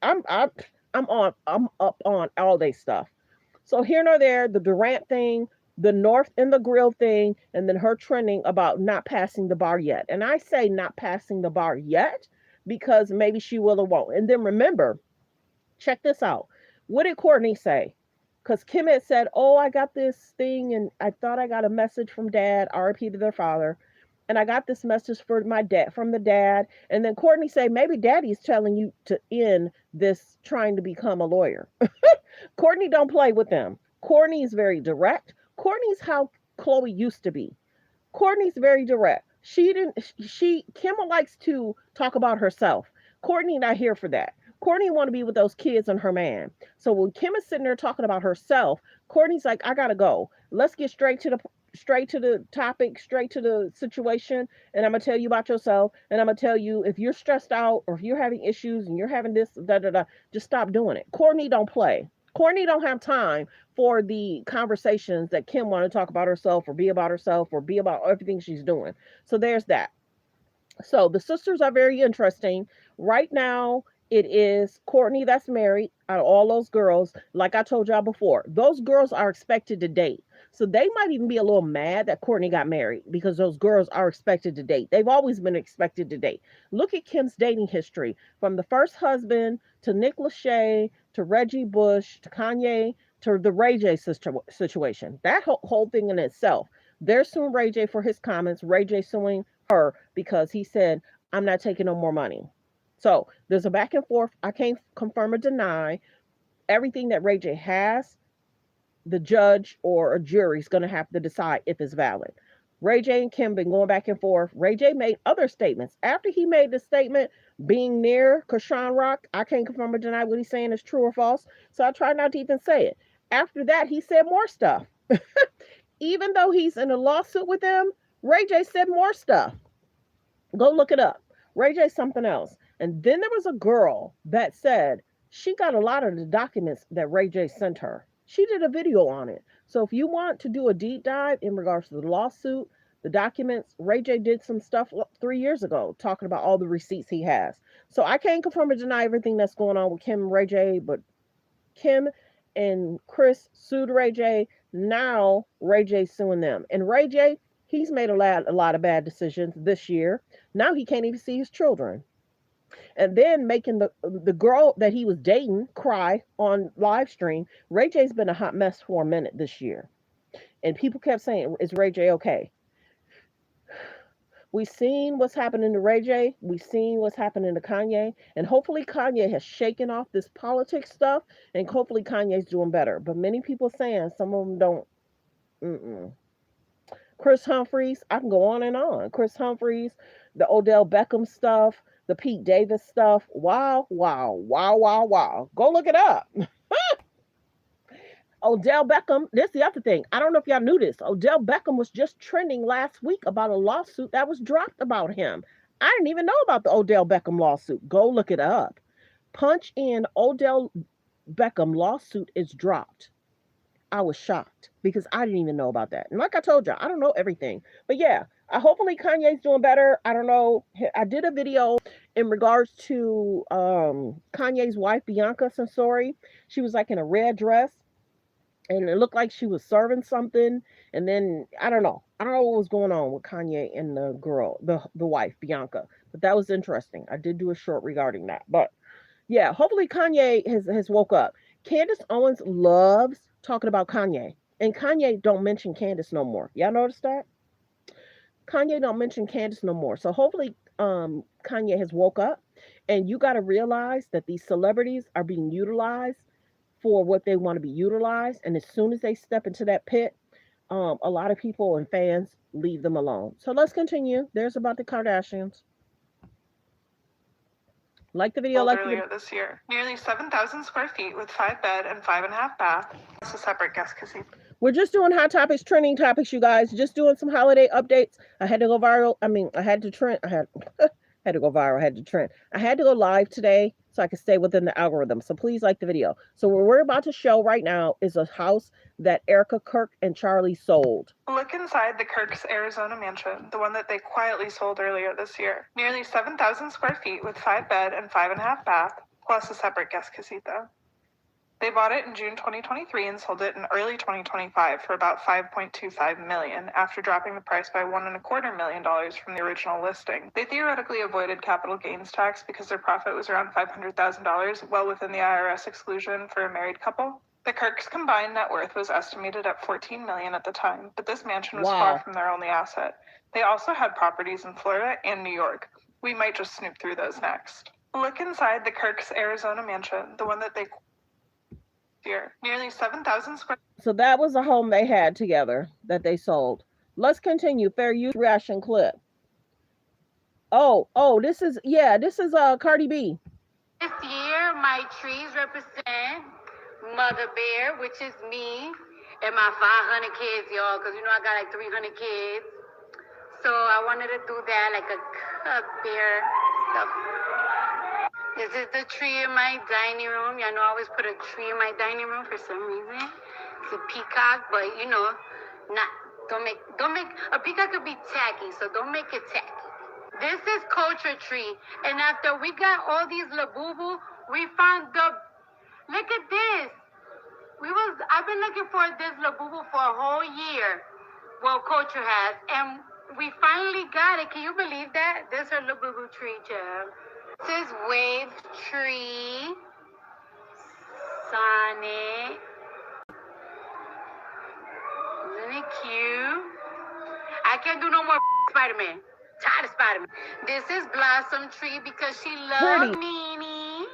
I'm up on all day stuff. So here nor there, the Durant thing, the North in the Grill thing, and then her trending about not passing the bar yet. And I say not passing the bar yet because maybe she will or won't. And then remember, check this out. What did Courtney say? Because Kim had said, "Oh, I got this thing, and I thought I got a message from dad, RIP to their father. And I got this message for my dad from the dad." And then Courtney said, "Maybe daddy's telling you to end this trying to become a lawyer." Courtney don't play with them. Courtney is very direct. Courtney's how Chloe used to be. Courtney's very direct. Kim likes to talk about herself. Courtney not here for that. Courtney want to be with those kids and her man. So when Kim is sitting there talking about herself, Courtney's like, "I gotta go. Let's get straight to the topic, straight to the situation, and I'm gonna tell you about yourself, and I'm gonna tell you if you're stressed out or if you're having issues and you're having this, da da da, just stop doing it." Courtney don't play. Courtney don't have time for the conversations that Kim want to talk about herself or be about everything she's doing. So there's that. So the sisters are very interesting. Right now, it is Courtney that's married out of all those girls. Like I told y'all before, those girls are expected to date. So they might even be a little mad that Courtney got married because those girls are expected to date. They've always been expected to date. Look at Kim's dating history from the first husband to Nick Lachey to Reggie Bush to Kanye to the Ray J situation. That whole thing in itself. They're suing Ray J for his comments. Ray J suing her because he said, "I'm not taking no more money." So there's a back and forth. I can't confirm or deny everything that Ray J has. The judge or a jury is going to have to decide if it's valid. Ray J and Kim been going back and forth. Ray J made other statements. After he made the statement, being near Krishan Rock, I can't confirm or deny what he's saying is true or false. So I try not to even say it. After that, he said more stuff. Even though he's in a lawsuit with them, Ray J said more stuff. Go look it up. Ray J something else. And then there was a girl that said she got a lot of the documents that Ray J sent her. She did a video on it. So if you want to do a deep dive in regards to the lawsuit, the documents, Ray J did some stuff 3 years ago talking about all the receipts he has. So I can't confirm or deny everything that's going on with Kim and Ray J, but Kim and Chris sued Ray J. Now Ray J's suing them. And Ray J, he's made a lot of bad decisions this year. Now he can't even see his children. And then making the girl that he was dating cry on live stream. Ray J's been a hot mess for a minute this year. And people kept saying, "Is Ray J okay?" We've seen what's happening to Ray J. We've seen what's happening to Kanye. And hopefully Kanye has shaken off this politics stuff. And hopefully Kanye's doing better. But many people saying some of them don't. Mm-mm. Chris Humphries, I can go on and on. Chris Humphries, the Odell Beckham stuff, the Pete Davis stuff. Wow, wow, wow, wow, wow. Go look it up. Odell Beckham, this is the other thing. I don't know if y'all knew this. Odell Beckham was just trending last week about a lawsuit that was dropped about him. I didn't even know about the Odell Beckham lawsuit. Go look it up. Punch in Odell Beckham lawsuit is dropped. I was shocked because I didn't even know about that. And like I told you, I don't know everything. But yeah, hopefully Kanye's doing better. I don't know. I did a video in regards to Kanye's wife, Bianca Sensori. She was like in a red dress and it looked like she was serving something. And then I don't know. I don't know what was going on with Kanye and the girl, the wife, Bianca. But that was interesting. I did do a short regarding that. But yeah, hopefully Kanye has woke up. Candace Owens loves talking about Kanye. And Kanye don't mention Candace no more. Y'all notice that? Kanye don't mention Candace no more. So hopefully Kanye has woke up. And you got to realize that these celebrities are being utilized for what they want to be utilized. And as soon as they step into that pit, a lot of people and fans leave them alone. So let's continue. There's about the Kardashians. Like the video, like earlier this year. Nearly 7,000 square feet with 5 bed and 5.5 bath. It's a separate guest casino. We're just doing hot topics, trending topics, you guys. Just doing some holiday updates. I had to go viral. I mean, I had to trend. I had had to go viral. I had to trend. I had to go live today so I could stay within the algorithm. So please like the video. So what we're about to show right now is a house that ERIKA, KIRK, and Charlie sold. Look inside the KIRK's Arizona mansion, the one that they quietly sold earlier this year. Nearly 7,000 square feet with 5-bed and 5.5 bath, plus a separate guest casita. They bought it in June 2023 and sold it in early 2025 for about $5.25 million after dropping the price by $1.25 million from the original listing. They theoretically avoided capital gains tax because their profit was around $500,000, well within the IRS exclusion for a married couple. The KIRK's combined net worth was estimated at $14 million at the time, but this mansion was far from their only asset. They also had properties in Florida and New York. We might just snoop through those next. Look inside the KIRK's Arizona mansion, the one that they nearly 7,000 square. So that was a home they had together that they sold. Let's continue. Fair use reaction clip. Oh, this is Cardi B. This year, my trees represent Mother Bear, which is me, and my 500 kids, y'all, because you know I got like 300 kids. So I wanted to do that, like a bear stuff. This is the tree in my dining room. Y'all know I always put a tree in my dining room for some reason. It's a peacock, but you know, don't make a peacock could be tacky, so don't make it tacky. This is culture tree, and after we got all these labubu, we found look at this. I've been looking for this labubu for a whole year. Well, culture has, and we finally got it. Can you believe that? This is a labubu tree, child. This is wave tree, Sonic. Isn't it cute? I can't do no more Spider-Man. Tired of Spider-Man. This is Blossom Tree because she loves Meanie.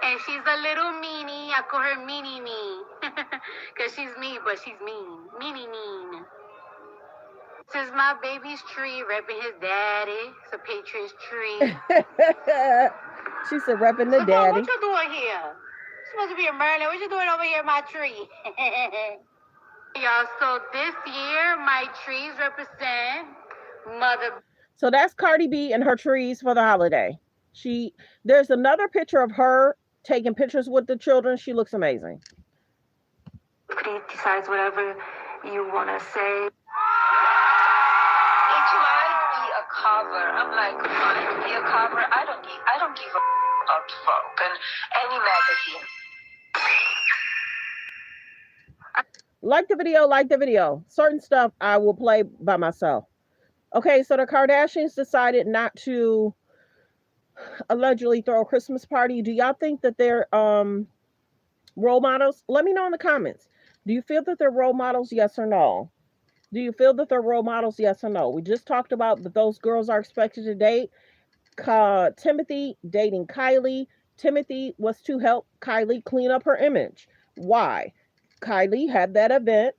And she's a little meanie. I call her Meanie Me. Because she's me, but she's mean. Meanie mean. This is my baby's tree, repping his daddy. It's a Patriots tree. She said repping the daddy. What you doing here? You're supposed to be a Merlin. What you doing over here in my tree? Y'all, so this year, my trees represent Mother. So that's Cardi B and her trees for the holiday. There's another picture of her taking pictures with the children. She looks amazing. He decides whatever you want to say. It might be a cover. I'm like, might be a cover. I don't give a about Vogue and any magazine. Like the video. Certain stuff I will play by myself. Okay, so the Kardashians decided not to allegedly throw a Christmas party. Do y'all think that they're role models? Let me know in the comments. Do you feel that they're role models? Yes or no? Do you feel that they're role models? Yes or no? We just talked about that those girls are expected to date. Timothy dating Kylie. Timothy was to help Kylie clean up her image. Why? Kylie had that event,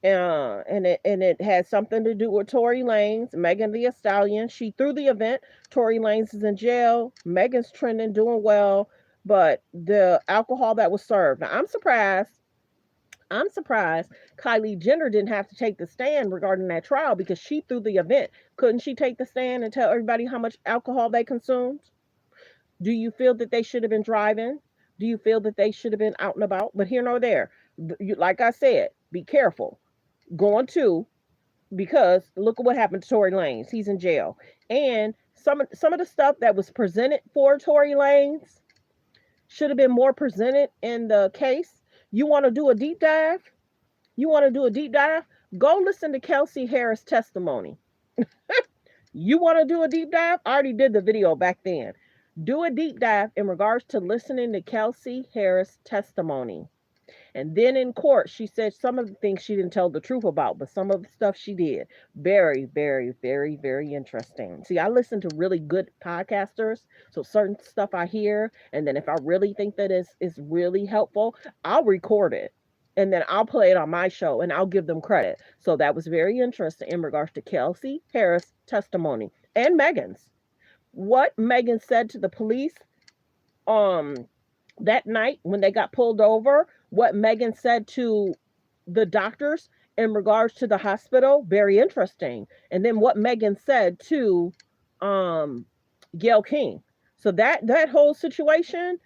and it had something to do with Tory Lanez, Megan Thee Stallion. She threw the event. Tory Lanez is in jail. Megan's trending, doing well, but the alcohol that was served. Now I'm surprised Kylie Jenner didn't have to take the stand regarding that trial because she threw the event. Couldn't she take the stand and tell everybody how much alcohol they consumed? Do you feel that they should have been driving? Do you feel that they should have been out and about? But here nor there. Like I said, be careful going to, because look at what happened to Tory Lanez. He's in jail. And some of the stuff that was presented for Tory Lanez should have been more presented in the case. You want to do a deep dive? Go listen to Kelsey Harris' testimony. You want to do a deep dive? I already did the video back then. Do a deep dive in regards to listening to Kelsey Harris' testimony. And then in court, she said some of the things she didn't tell the truth about, but some of the stuff she did. Very, very, very, very interesting. See, I listen to really good podcasters. So certain stuff I hear, and then if I really think that is really helpful, I'll record it. And then I'll play it on my show and I'll give them credit. So that was very interesting in regards to Kelsey Harris' testimony and Megan's. What Megan said to the police that night when they got pulled over, what Megan said to the doctors in regards to the hospital, very interesting. And then what Megan said to um Gail King. So that whole situation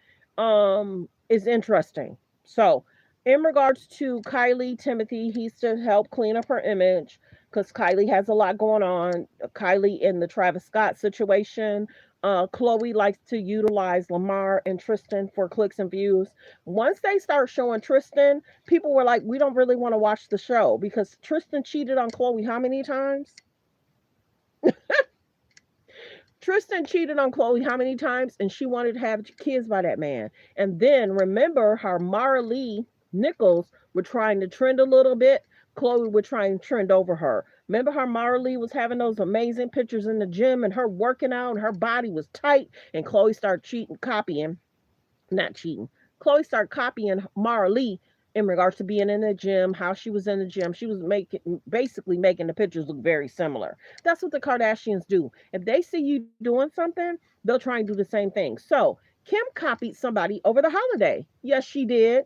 is interesting. So in regards to Kylie Timothy, he's to help clean up her image because Kylie has a lot going on. Kylie in the Travis Scott situation. Chloe likes to utilize Lamar and Tristan for clicks and views. Once they start showing Tristan, people were like, we don't really want to watch the show because Tristan cheated on Chloe how many times? Tristan cheated on Chloe how many times? And she wanted to have kids by that man. And then remember how Mara Lee Nichols were trying to trend a little bit? Chloe would try and trend over her. Remember how Mara Lee was having those amazing pictures in the gym and her working out and her body was tight and Chloe started cheating, copying, not cheating. Chloe started copying Mara Lee in regards to being in the gym, how she was in the gym. She was basically making the pictures look very similar. That's what the Kardashians do. If they see you doing something, they'll try and do the same thing. So Kim copied somebody over the holiday. Yes, she did.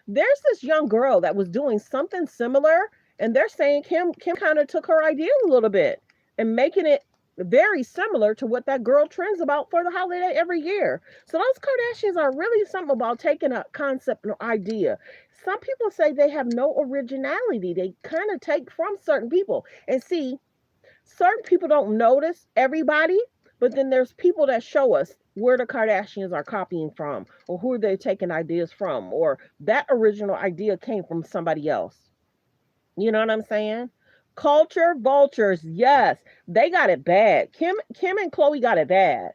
There's this young girl that was doing something similar, and they're saying Kim kind of took her idea a little bit and making it very similar to what that girl trends about for the holiday every year. So those Kardashians are really something about taking a concept or idea. Some people say they have no originality. They kind of take from certain people. And see, certain people don't notice everybody, but then there's people that show us where the Kardashians are copying from or who they're taking ideas from or that original idea came from somebody else. You know what I'm saying? Culture vultures, yes, they got it bad. Kim and Chloe got it bad.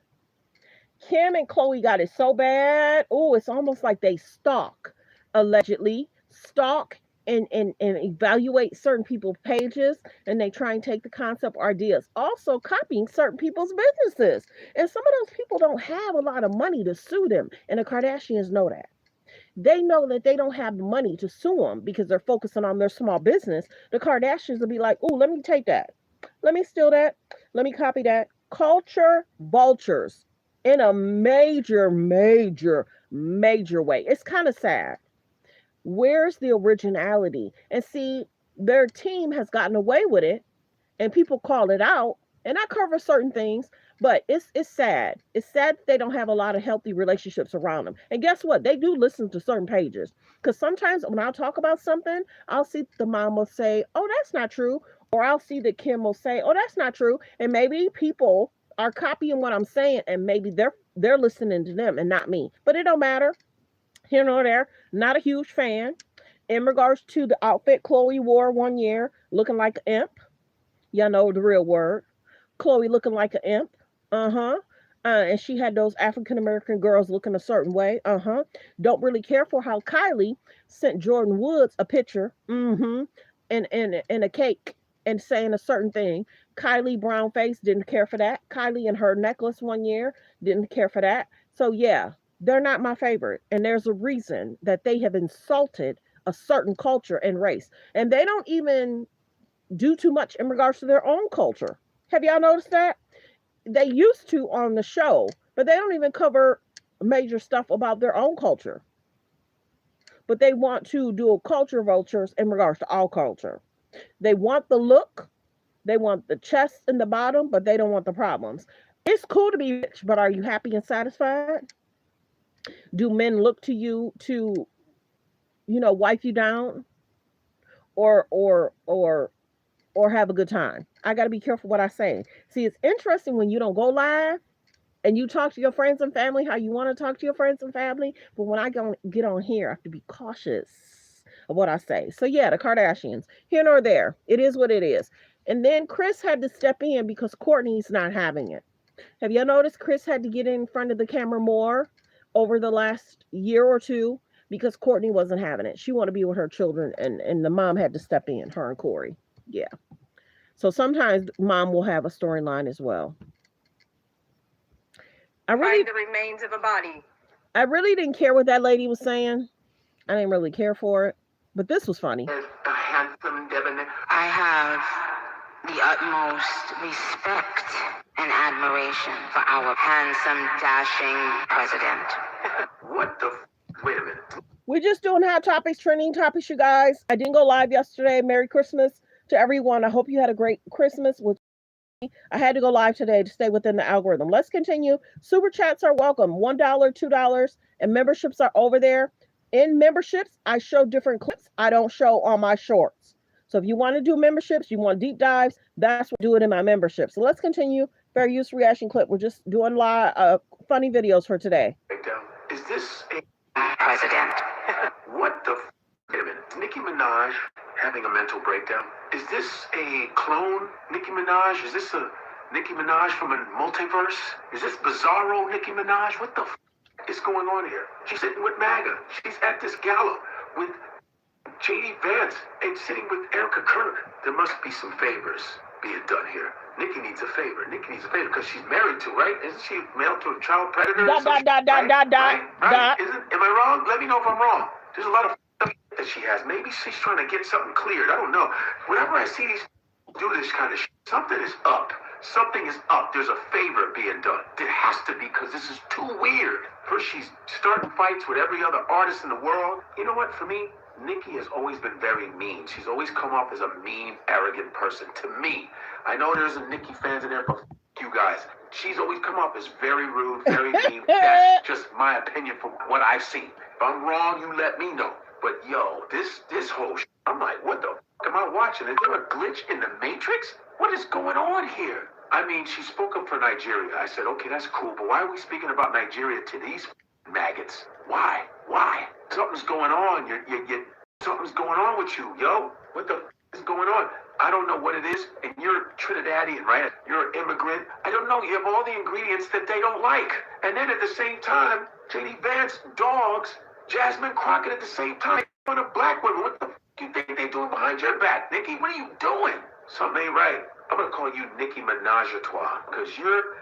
Kim and Chloe got it so bad. Oh, it's almost like they stalk, allegedly stalk and evaluate certain people's pages, and they try and take the concept or ideas. Also copying certain people's businesses. And some of those people don't have a lot of money to sue them, and the Kardashians know that. They know that they don't have the money to sue them because they're focusing on their small business. The Kardashians will be like, oh, let me take that. Let me steal that. Let me copy that. Culture vultures in a major, major, major way. It's kind of sad. Where's the originality? And see, their team has gotten away with it and people call it out. And I cover certain things, but it's sad. It's sad that they don't have a lot of healthy relationships around them. And guess what? They do listen to certain pages. Because sometimes when I talk about something, I'll see the mom will say, oh, that's not true. Or I'll see that Kim will say, oh, that's not true. And maybe people are copying what I'm saying and maybe they're listening to them and not me. But it don't matter. Here nor there. Not a huge fan. In regards to the outfit Chloe wore one year, looking like an imp. Y'all know the real word. Chloe looking like an imp. Uh-huh. And she had those African American girls looking a certain way. Uh-huh. Don't really care for how Kylie sent Jordan Woods a picture. Mm-hmm. And a cake and saying a certain thing. Kylie brown face didn't care for that. Kylie and her necklace one year didn't care for that. So yeah, they're not my favorite. And there's a reason that they have insulted a certain culture and race. And they don't even do too much in regards to their own culture. Have y'all noticed that? They used to on the show, but they don't even cover major stuff about their own culture. But they want to do a culture vultures in regards to all culture. They want the look, they want the chest and the bottom, but they don't want the problems. It's cool to be rich, but are you happy and satisfied? Do men look to you to, wife you down or have a good time? I got to be careful what I say. See, it's interesting when you don't go live and you talk to your friends and family how you want to talk to your friends and family, but when I get on here, I have to be cautious of what I say. So yeah, the Kardashians, here nor there. It is what it is. And then Chris had to step in because Kourtney's not having it. Have you noticed Chris had to get in front of the camera more over the last year or two because Kourtney wasn't having it. She wanted to be with her children, and the mom had to step in, her and Corey. Yeah. So sometimes mom will have a storyline as well. Find the remains of a body. I really didn't care what that lady was saying. I didn't really care for it. But this was funny. A handsome debonair. I have the utmost respect and admiration for our handsome, dashing president. What the? Wait a minute. We're just doing hot topics, trending topics, you guys. I didn't go live yesterday. Merry Christmas to everyone. I hope you had a great Christmas with me. I had to go live today to stay within the algorithm. Let's continue. Super chats are welcome. $1, $2, and memberships are over there. In memberships, I show different clips I don't show on my shorts. So if you want to do memberships, you want deep dives, that's what I do it in my membership. So let's continue. Fair use reaction clip. We're just doing live funny videos for today. Is this a president? What the wait a minute. Nicki Minaj having a mental breakdown? Is this a clone Nicki Minaj? Is this a Nicki Minaj from a multiverse? Is this Bizarro Nicki Minaj? What the is going on here? She's sitting with MAGA. She's at this gala with J.D. Vance and sitting with ERIKA KIRK. There must be some favors being done here. Nicki needs a favor. Nicki needs a favor because she's married to, right? Isn't she married to a child predator? Right? Am I wrong? Let me know if I'm wrong. There's a lot of stuff that she has. Maybe she's trying to get something cleared. I don't know. Whenever I see these do this kind of shit, something is up. Something is up. There's a favor being done. There has to be because this is too weird. First, she's starting fights with every other artist in the world. You know what? For me, Nicki has always been very mean. She's always come off as a mean, arrogant person to me. I know there's some Nicki fans in there, but you guys. She's always come off as very rude, very mean. That's just my opinion from what I've seen. If I'm wrong, you let me know. But yo, this whole shit, I'm like, what the f am I watching? Is there a glitch in the Matrix? What is going on here? I mean, she spoke up for Nigeria. I said, okay, that's cool, but why are we speaking about Nigeria to these maggots? Why? Why? Something's going on. Something's going on with you, yo. What the f is going on? I don't know what it is, and you're Trinidadian, right? You're an immigrant. I don't know. You have all the ingredients that they don't like. And then at the same time, J.D. Vance, dogs, Jasmine Crockett at the same time, on a black woman. What the f you think they're doing behind your back, Nicki? What are you doing? Something ain't right. I'm going to call you Nicki Minaj-a-Trois, because you're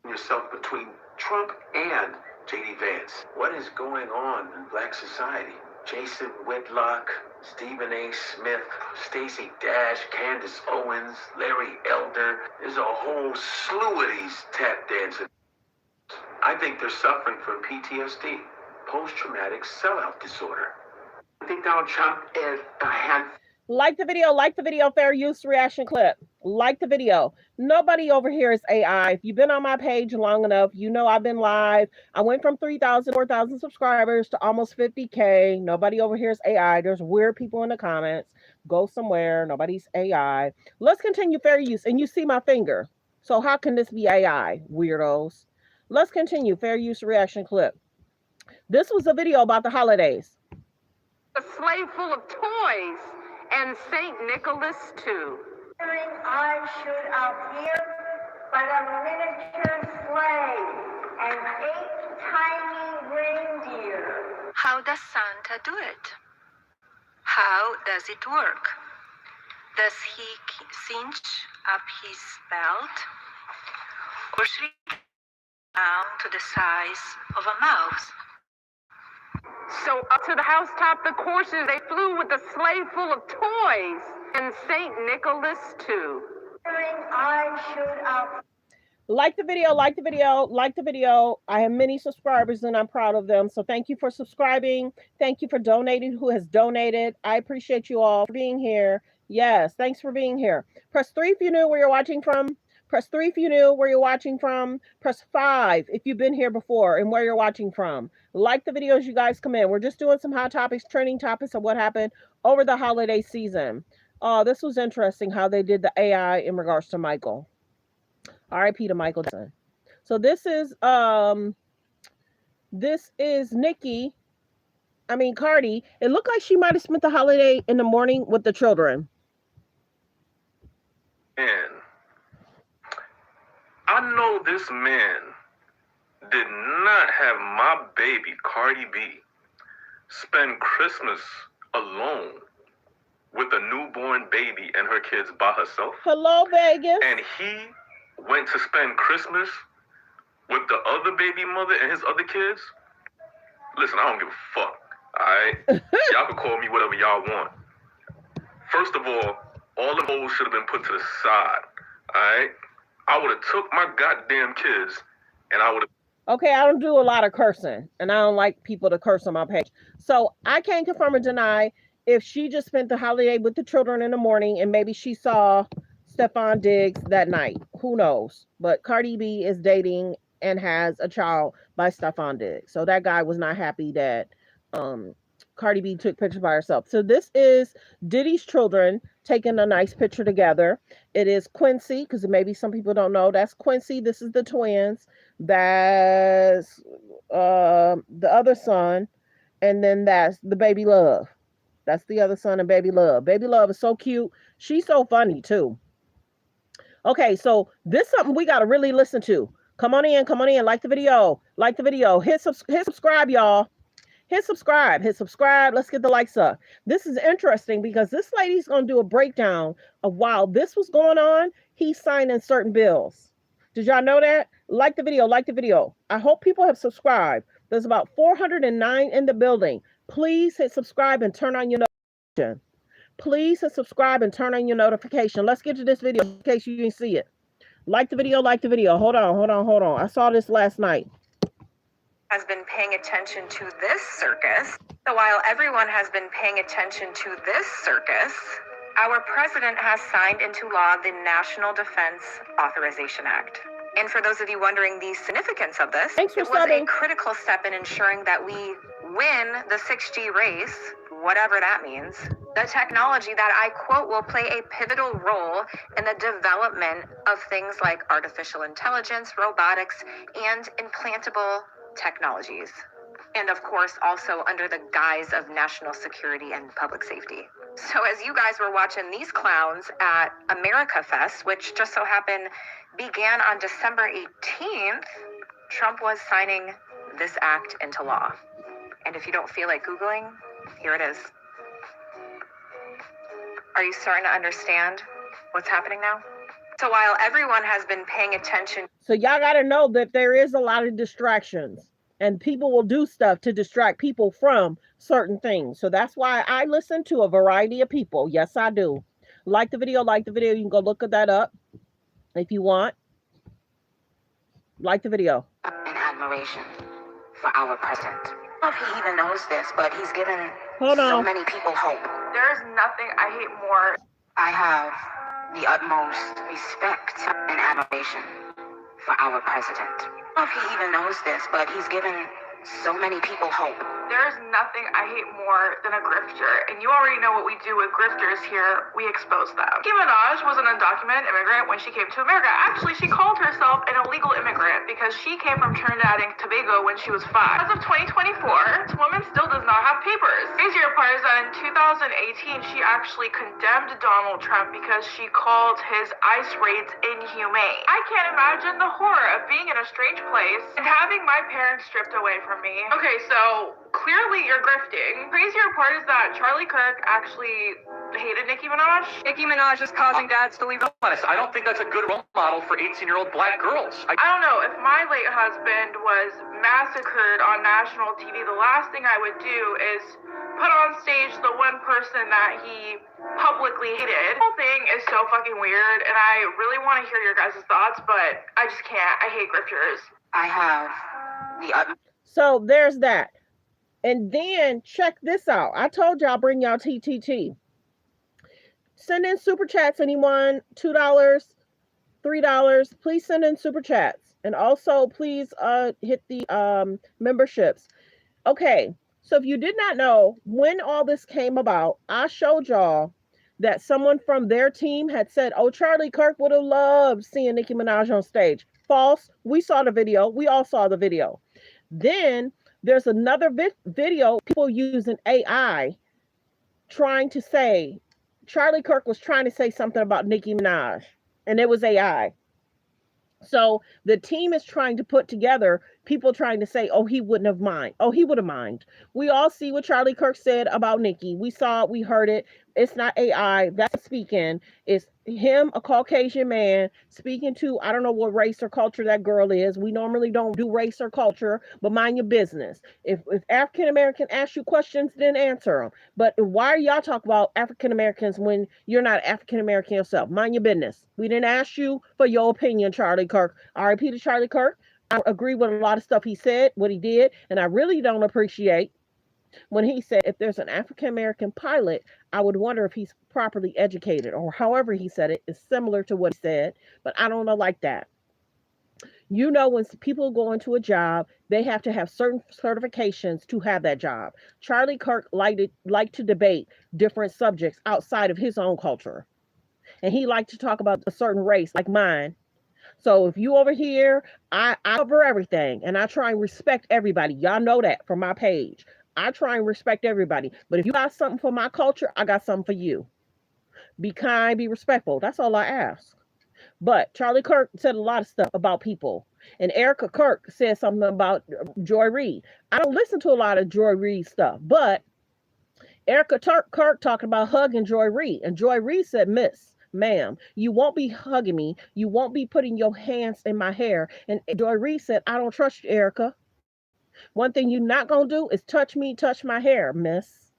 yourself between Trump and J.D. Vance. What is going on in black society? Jason Whitlock, Stephen A. Smith, Stacey Dash, Candace Owens, Larry Elder. There's a whole slew of these tap dancing. I think they're suffering from PTSD, post-traumatic sellout disorder. I think Donald Trump is a handful. Like the video, fair use reaction clip. Like the video. Nobody over here is AI. If you've been on my page long enough, you know I've been live. I went from 3,000, 4,000 subscribers to almost 50K. Nobody over here is AI. There's weird people in the comments. Go somewhere. Nobody's AI. Let's continue fair use. And you see my finger. So how can this be AI, weirdos? Let's continue fair use reaction clip. This was a video about the holidays. A sleigh full of toys. And St. Nicholas, too. I should appear but a miniature sleigh and 8 tiny reindeer. How does Santa do it? How does it work? Does he cinch up his belt or shrink down to the size of a mouse? So up to the housetop the coursers they flew with a sleigh full of toys, and St. Nicholas too. I should like the video. I have many subscribers and I'm proud of them. So thank you for subscribing. Thank you for donating who has donated. I appreciate you all for being here. Yes, thanks for being here. Press 3 if you knew where you're watching from. Press 3 if you knew where you're watching from. Press 5 if you've been here before and where you're watching from. Like the videos you guys come in. We're just doing some hot topics, trending topics of what happened over the holiday season. This was interesting how they did the AI in regards to Michael. R.I.P. to Michael Jackson. So this is Nicki. Cardi. It looked like she might have spent the holiday in the morning with the children. Man, I know this man did not have my baby, Cardi B, spend Christmas alone with a newborn baby and her kids by herself. Hello, Vegas. And he went to spend Christmas with the other baby mother and his other kids. Listen, I don't give a fuck, all right? Y'all can call me whatever y'all want. First of all the hoes should have been put to the side, all right? I would have took my goddamn kids and I would have Okay, I don't do a lot of cursing, and I don't like people to curse on my page. So I can't confirm or deny if she just spent the holiday with the children in the morning and maybe she saw Stefan Diggs that night. Who knows? But Cardi B is dating and has a child by Stefan Diggs. So that guy was not happy that um, Cardi B took pictures by herself. So this is Diddy's children taking a nice picture together. It is Quincy, because maybe some people don't know. That's Quincy. This is the twins. That's the other son, and then that's the baby love. That's the other son and baby love. Baby love is so cute. She's so funny too. Okay, so this is something we got to really listen to. Come on in, come on in. Like the video, like the video. Hit subscribe, y'all. Hit subscribe, hit subscribe. Let's get the likes up. This is interesting because this lady's going to do a breakdown of while this was going on, he's signing certain bills. Did y'all know that? Like the video, like the video. I hope people have subscribed. There's about 409 in the building. Please hit subscribe and turn on your notification. Please hit subscribe and turn on your notification. Let's get to this video in case you didn't see it. Like the video, like the video. Hold on, hold on, hold on. I saw this last night. Has been paying attention to this circus. So while everyone has been paying attention to this circus, our president has signed into law the National Defense Authorization Act. And for those of you wondering the significance of this, it was a critical step in ensuring that we win the 6G race, whatever that means. The technology that I quote will play a pivotal role in the development of things like artificial intelligence, robotics, and implantable technologies. And of course, also under the guise of national security and public safety. So as you guys were watching these clowns at America Fest, which just so happened began on December 18th, Trump was signing this act into law. And if you don't feel like Googling, here it is. Are you starting to understand what's happening now? So while everyone has been paying attention. So y'all got to know that there is a lot of distractions and people will do stuff to distract people from certain things. So that's why I listen to a variety of people. Yes, I do. Like the video, like the video. You can go look at that up if you want. Like the video. And admiration for our president. I don't know if he even knows this, but he's given so many people hope. There's nothing I hate more. I have the utmost respect and admiration for our president. I don't know if he even knows this, but he's given so many people hope. There's nothing I hate more than a grifter, and you already know what we do with grifters here. We expose them. Nicki Minaj was an undocumented immigrant when she came to America. Actually, she called herself an illegal immigrant because she came from Trinidad and Tobago when she was 5. As of 2024, this woman still does not have papers. Crazier part is that in 2018, she actually condemned Donald Trump because she called his ICE raids inhumane. I can't imagine the horror of being in a strange place and having my parents stripped away from me. Okay, so clearly you're grifting. Crazier part is that Charlie Kirk actually hated Nicki Minaj. Nicki Minaj is causing dads to leave. Honest, I don't think that's a good role model for 18-year-old black girls. I don't know. If my late husband was massacred on national TV, the last thing I would do is put on stage the one person that he publicly hated. The whole thing is so fucking weird, and I really want to hear your guys' thoughts, but I just can't. I hate grifters. I have the So there's that. And then check this out. I told y'all bring y'all TTT. Send in super chats, anyone. $2, $3. Please send in super chats. And also please hit the memberships. Okay. So if you did not know, when all this came about, I showed y'all that someone from their team had said, oh, Charlie Kirk would have loved seeing Nicki Minaj on stage. False. We saw the video. We all saw the video. Then there's another video, people using AI trying to say, Charlie Kirk was trying to say something about Nicki Minaj, and it was AI. So the team is trying to put together people trying to say, oh, he wouldn't have mind. Oh, he would have mind. We all see what Charlie Kirk said about Nicki. We saw it. We heard it. It's not AI. That's speaking. It's him, a Caucasian man, speaking to, I don't know what race or culture that girl is. We normally don't do race or culture, but mind your business. If African American ask you questions, then answer them. But why are y'all talking about African Americans when you're not African American yourself? Mind your business. We didn't ask you for your opinion, Charlie Kirk. RIP to Charlie Kirk. I don't agree with a lot of stuff he said, what he did, and I really don't appreciate when he said if there's an African American pilot, I would wonder if he's properly educated, or however he said it is similar to what he said, but I don't know like that. You know, when people go into a job, they have to have certain certifications to have that job. Charlie Kirk liked to debate different subjects outside of his own culture, and he liked to talk about a certain race like mine. So if you over here, I cover everything and I try and respect everybody. Y'all know that from my page. I try and respect everybody. But if you got something for my culture, I got something for you. Be kind, be respectful. That's all I ask. But Charlie Kirk said a lot of stuff about people. And ERIKA Kirk said something about Joy Reid. I don't listen to a lot of Joy Reid stuff, but Kirk talking about hugging Joy Reid. And Joy Reid said, Miss, ma'am, you won't be hugging me. You won't be putting your hands in my hair. And Joy Reid said, I don't trust you, ERIKA. One thing you're not going to do is touch me, touch my hair, miss.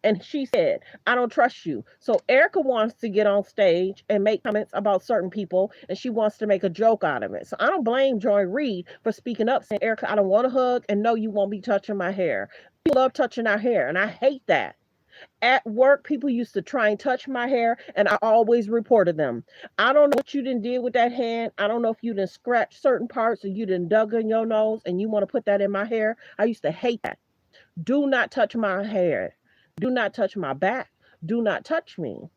And she said, I don't trust you. So ERIKA wants to get on stage and make comments about certain people, and she wants to make a joke out of it. So I don't blame Joy Reid for speaking up, saying, ERIKA, I don't want to hug, and no, you won't be touching my hair. People love touching our hair, and I hate that. At work, people used to try and touch my hair, and I always reported them. I don't know what you done did with that hand. I don't know if you done scratched certain parts or you done dug in your nose and you want to put that in my hair. I used to hate that. Do not touch my hair. Do not touch my back. Do not touch me.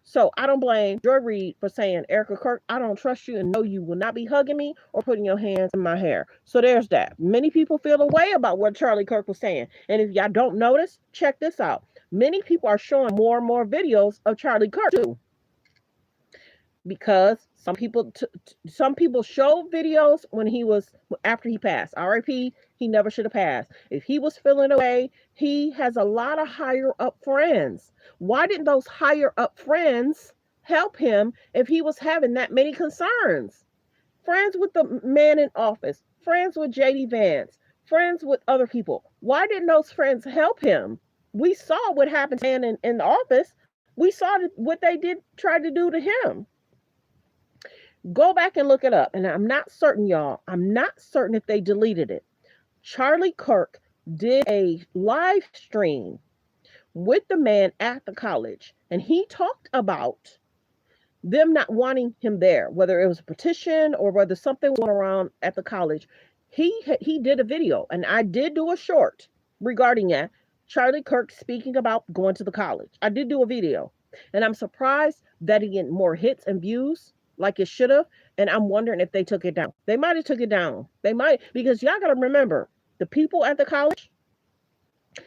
So I don't blame Joy Reid for saying, ERIKA Kirk, I don't trust you and no, you will not be hugging me or putting your hands in my hair. So there's that. Many people feel a way about what Charlie Kirk was saying. And if y'all don't notice, check this out. Many people are showing more and more videos of Charlie Kirk too. Because some people show videos when he was after he passed. RIP, he never should have passed. If he was feeling away, he has a lot of higher up friends. Why didn't those higher up friends help him if he was having that many concerns? Friends with the man in office, friends with JD Vance, friends with other people. Why didn't those friends help him? We saw what happened to him in the office. We saw what they tried to do to him. Go back and look it up. And I'm not certain, y'all. I'm not certain if they deleted it. Charlie Kirk did a live stream with the man at the college. And he talked about them not wanting him there, whether it was a petition or whether something went around at the college. He did a video. And I did do a short regarding that. Charlie Kirk speaking about going to the college. I did do a video. And I'm surprised that he get more hits and views like it should have, and I'm wondering if they took it down. They might have took it down. They might, because y'all got to remember, the people at the college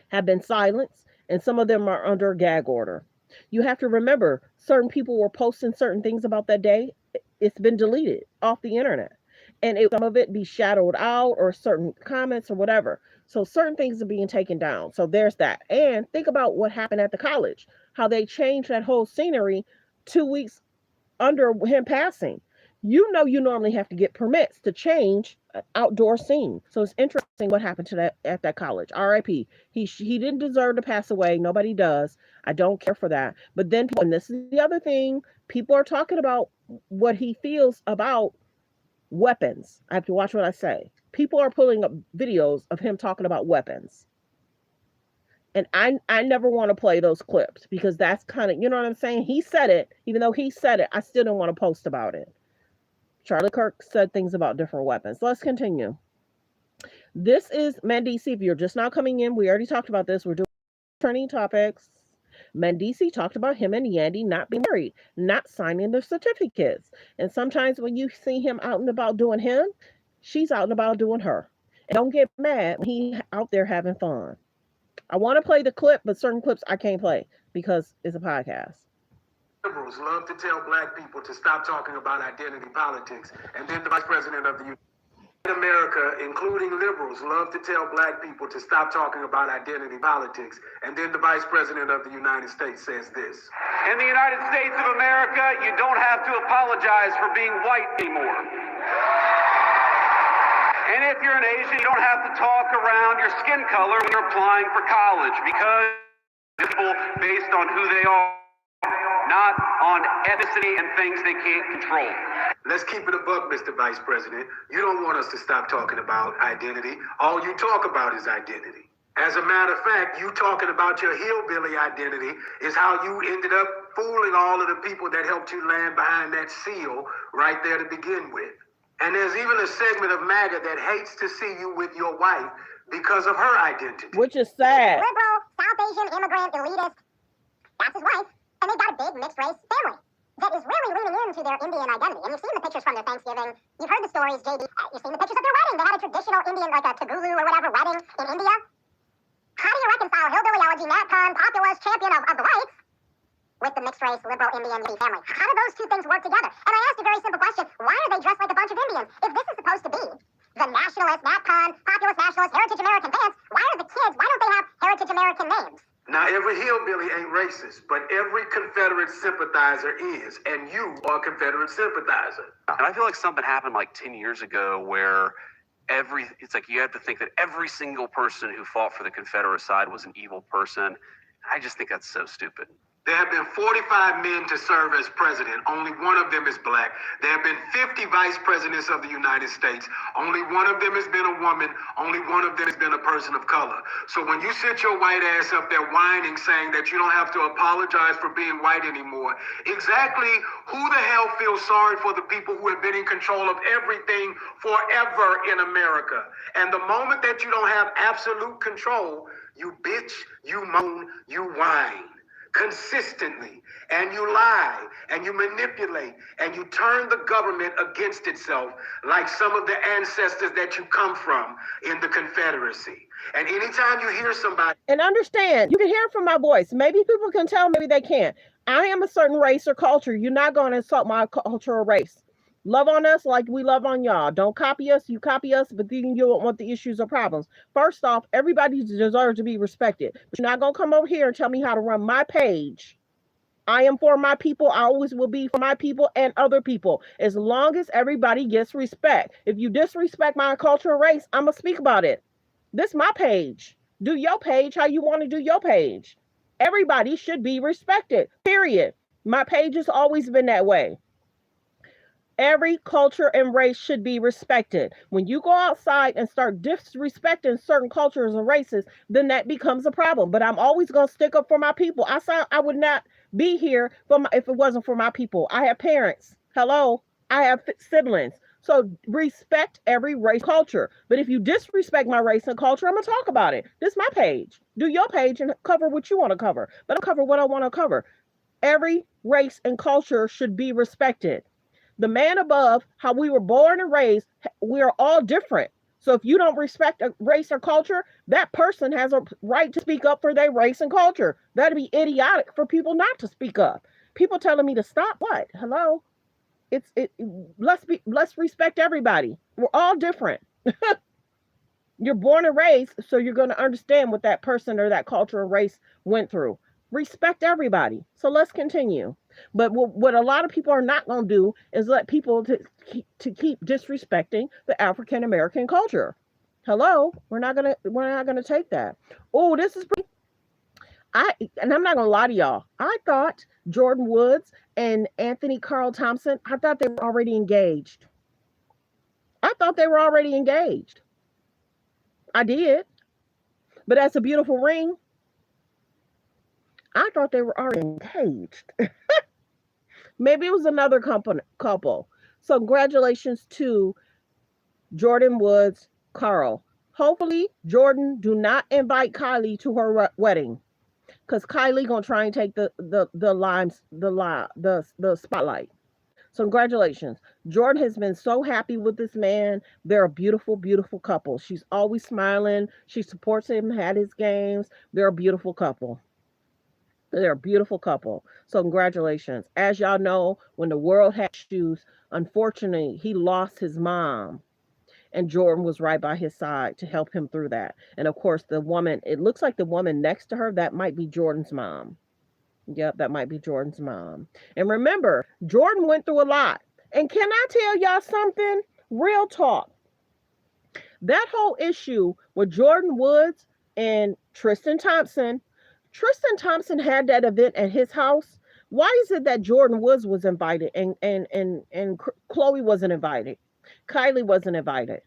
have been silenced, and some of them are under a gag order. You have to remember, certain people were posting certain things about that day. It's been deleted off the internet, and some of it be shadowed out or certain comments or whatever. So certain things are being taken down. So there's that. And think about what happened at the college, how they changed that whole scenery 2 weeks under him passing. You know, you normally have to get permits to change an outdoor scene. So it's interesting what happened to that at that college. RIP. He didn't deserve to pass away. Nobody does. I don't care for that. But then, and this is the other thing, people are talking about what he feels about weapons. I have to watch what I say. People are pulling up videos of him talking about weapons. And I never want to play those clips because that's kind of, you know what I'm saying? He said it. Even though he said it, I still don't want to post about it. Charlie Kirk said things about different weapons. Let's continue. This is Mandisi. If you're just now coming in, we already talked about this. We're doing trending topics. Mandisi talked about him and Yandy not being married, not signing their certificates. And sometimes when you see him out and about doing him, she's out and about doing her. And don't get mad when he's out there having fun. I want to play the clip, but certain clips I can't play because it's a podcast. Liberals love to tell black people to stop talking about identity politics, and then the vice president of the United America, including liberals, love to tell black people to stop talking about identity politics, and then the vice president of the United States says this. In the United States of America, you don't have to apologize for being white anymore. And if you're an Asian, you don't have to talk around your skin color when you're applying for college because people based on who they are. not on ethnicity and things they can't control. Let's keep it a buck, Mr. Vice President. You don't want us to stop talking about identity. All you talk about is identity. As a matter of fact, you talking about your hillbilly identity is how you ended up fooling all of the people that helped you land behind that seal right there to begin with. And there's even a segment of MAGA that hates to see you with your wife because of her identity. Which is sad. Liberal, South Asian, immigrant, elitist. That's his wife. And they got a big mixed race family that is really leaning into their Indian identity. And you've seen the pictures from their Thanksgiving. You've heard the stories, JD. You've seen the pictures of their wedding. They had a traditional Indian, like a Tagulu or whatever, wedding in India. How do you reconcile hillbillyology, NatCon, populist, champion of the whites, with the mixed race, liberal Indian family? How do those two things work together? And I asked a very simple question. Why are they dressed like a bunch of Indians? If this is supposed to be the nationalist, NatCon, populist, nationalist, heritage American pants, why are the kids, why don't they have heritage American names? Now, every hillbilly ain't racist, but every Confederate sympathizer is, and you are a Confederate sympathizer. And I feel like something happened like 10 years ago where it's like you have to think that every single person who fought for the Confederate side was an evil person. I just think that's so stupid. There have been 45 men to serve as president. Only one of them is black. There have been 50 vice presidents of the United States. Only one of them has been a woman. Only one of them has been a person of color. So when you sit your white ass up there whining, saying that you don't have to apologize for being white anymore, exactly who the hell feels sorry for the people who have been in control of everything forever in America? And the moment that you don't have absolute control, you bitch, you moan, you whine. Consistently, and you lie, and you manipulate, and you turn the government against itself, like some of the ancestors that you come from in the Confederacy. And anytime you hear somebody... And understand, you can hear it from my voice. Maybe people can tell, maybe they can't. I am a certain race or culture. You're not going to insult my culture or race. Love on us like we love on y'all. Don't copy us. You copy us, but then you don't want the issues or problems. First off, everybody deserves to be respected. But you're not going to come over here and tell me how to run my page. I am for my people. I always will be for my people and other people. As long as everybody gets respect. If you disrespect my culture or race, I'm going to speak about it. This is my page. Do your page how you want to do your page. Everybody should be respected. Period. My page has always been that way. Every culture and race should be respected. When you go outside and start disrespecting certain cultures and races, then that becomes a problem. But I'm always going to stick up for my people. I would not be here if it wasn't for my people. I have parents. Hello. I have siblings. So respect every race culture. But if you disrespect my race and culture, I'm going to talk about it. This is my page. Do your page and cover what you want to cover. But I'll cover what I want to cover. Every race and culture should be respected. The man above, how we were born and raised, we are all different. So if you don't respect a race or culture, that person has a right to speak up for their race and culture. That'd be idiotic for people not to speak up. People telling me to stop what? Hello? Let's respect everybody. We're all different. You're born and raised, so you're going to understand what that person or that culture or race went through. Respect everybody. So let's continue. But what a lot of people are not going to do is let people to keep disrespecting the African American culture. Hello, we're not gonna take that. Oh, this is pretty. And I'm not gonna lie to y'all. I thought Jordan Woods and Anthony Carl Thompson. I thought they were already engaged. I did. But that's a beautiful ring. I thought they were already engaged. Maybe it was another couple. So congratulations to Jordan Woods, Carl. Hopefully Jordan do not invite Kylie to her wedding, because Kylie gonna try and take the spotlight. So congratulations. Jordan has been so happy with this man. They're a beautiful, beautiful couple. She's always smiling. She supports him at his games. They're a beautiful couple. They're a beautiful couple. So congratulations. As y'all know, when the world had shoes, unfortunately, he lost his mom. And Jordan was right by his side to help him through that. And of course, the woman, it looks like the woman next to her, that might be Jordan's mom. Yep, that might be Jordan's mom. And remember, Jordan went through a lot. And can I tell y'all something? Real talk. That whole issue with Jordan Woods and Tristan Thompson had that event at his house Why is it that Jordan Woods was invited and Chloe wasn't invited? Kylie wasn't invited.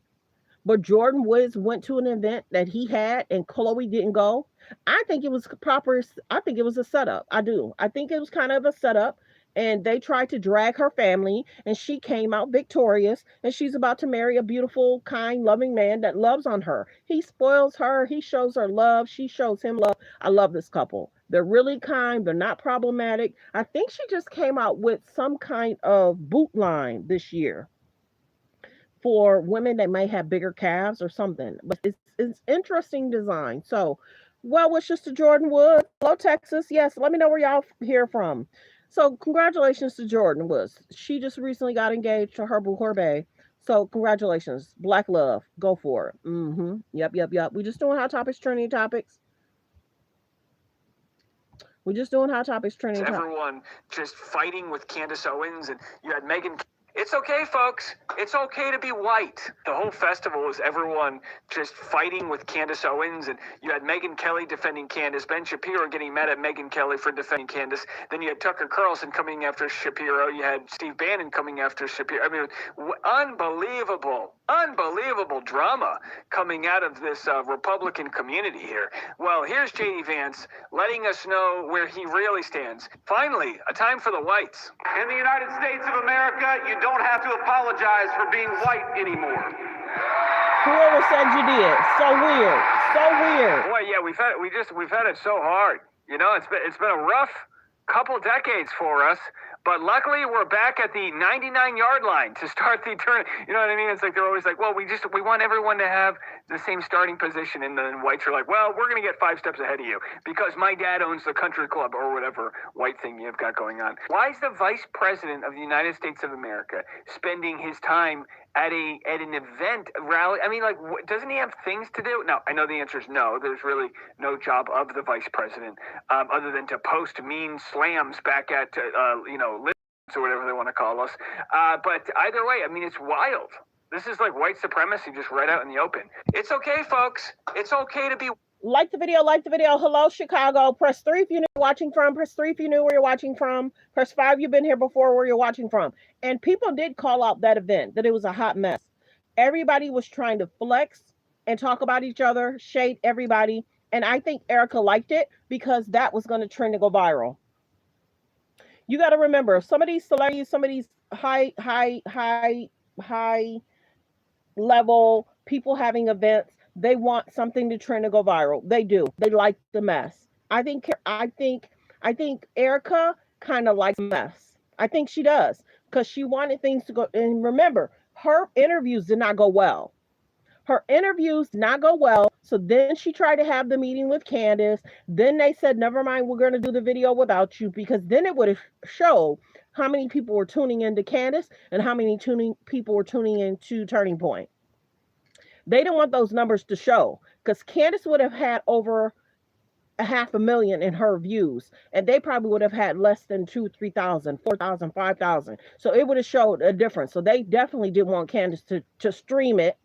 But Jordan Woods went to an event that he had and Chloe didn't go. I think it was proper. I think it was a setup. I do. I think it was kind of a setup. And they tried to drag her family, and she came out victorious. And she's about to marry a beautiful, kind, loving man that loves on her. He spoils her. He shows her love. She shows him love. I love this couple. They're really kind. They're not problematic. I think she just came out with some kind of boot line this year for women that may have bigger calves or something. But it's interesting design. So, well wishes to Jordan Woods. Hello, Texas. Yes, let me know where y'all hear from. So, congratulations to Jordan Woods. She just recently got engaged to Herbu Horbe. So, congratulations. Black love. Go for it. Yep. We just doing hot topics, trending topics. We're just doing hot topics, trending topics. Everyone just fighting with Candace Owens, and you had Megan. It's okay, folks. It's okay to be white. The whole festival was everyone just fighting with Candace Owens, and you had Megyn Kelly defending Candace, Ben Shapiro getting mad at Megyn Kelly for defending Candace. Then you had Tucker Carlson coming after Shapiro. You had Steve Bannon coming after Shapiro. I mean, unbelievable drama coming out of this Republican community here. Well, here's J.D. Vance letting us know where he really stands. Finally, a time for the whites. In the United States of America, you don't have to apologize for being white anymore. Whoever said you did. So weird. So weird. Boy, yeah, we've had it so hard. You know, it's been a rough couple decades for us. But luckily, we're back at the 99-yard line to start the turn. You know what I mean? It's like they're always like, well, we want everyone to have the same starting position. And then whites are like, well, we're going to get 5 steps ahead of you because my dad owns the country club or whatever white thing you've got going on. Why is the vice president of the United States of America spending his time at an event rally? I mean, like, doesn't he have things to do? No, I know the answer is no. There's really no job of the vice president other than to post mean slams back at, or whatever they want to call us. But either way, I mean, it's wild. This is like white supremacy just right out in the open. It's okay, folks. It's okay to be. Like the video. Hello, Chicago. Press 3 if you know where you're watching from. Press 3 if you knew where you're watching from. Press 5 you've been here before where you're watching from. And people did call out that event, that it was a hot mess. Everybody was trying to flex and talk about each other, shade everybody. And I think ERIKA liked it because that was going to trend and go viral. You got to remember, some of these celebrities, some of these high level people having events, they want something to trend and go viral. They do. They like the mess. I think ERIKA kind of likes the mess. I think she does because she wanted things to go. And remember, her interviews did not go well. So then she tried to have the meeting with Candace. Then they said, never mind, we're going to do the video without you, because then it would have showed how many people were tuning into Candace and how many people were tuning into Turning Point. They didn't want those numbers to show because Candace would have had over 500,000 in her views, and they probably would have had less than 2,000, 3,000, 4,000, 5,000. So it would have showed a difference. So they definitely didn't want Candace to stream it,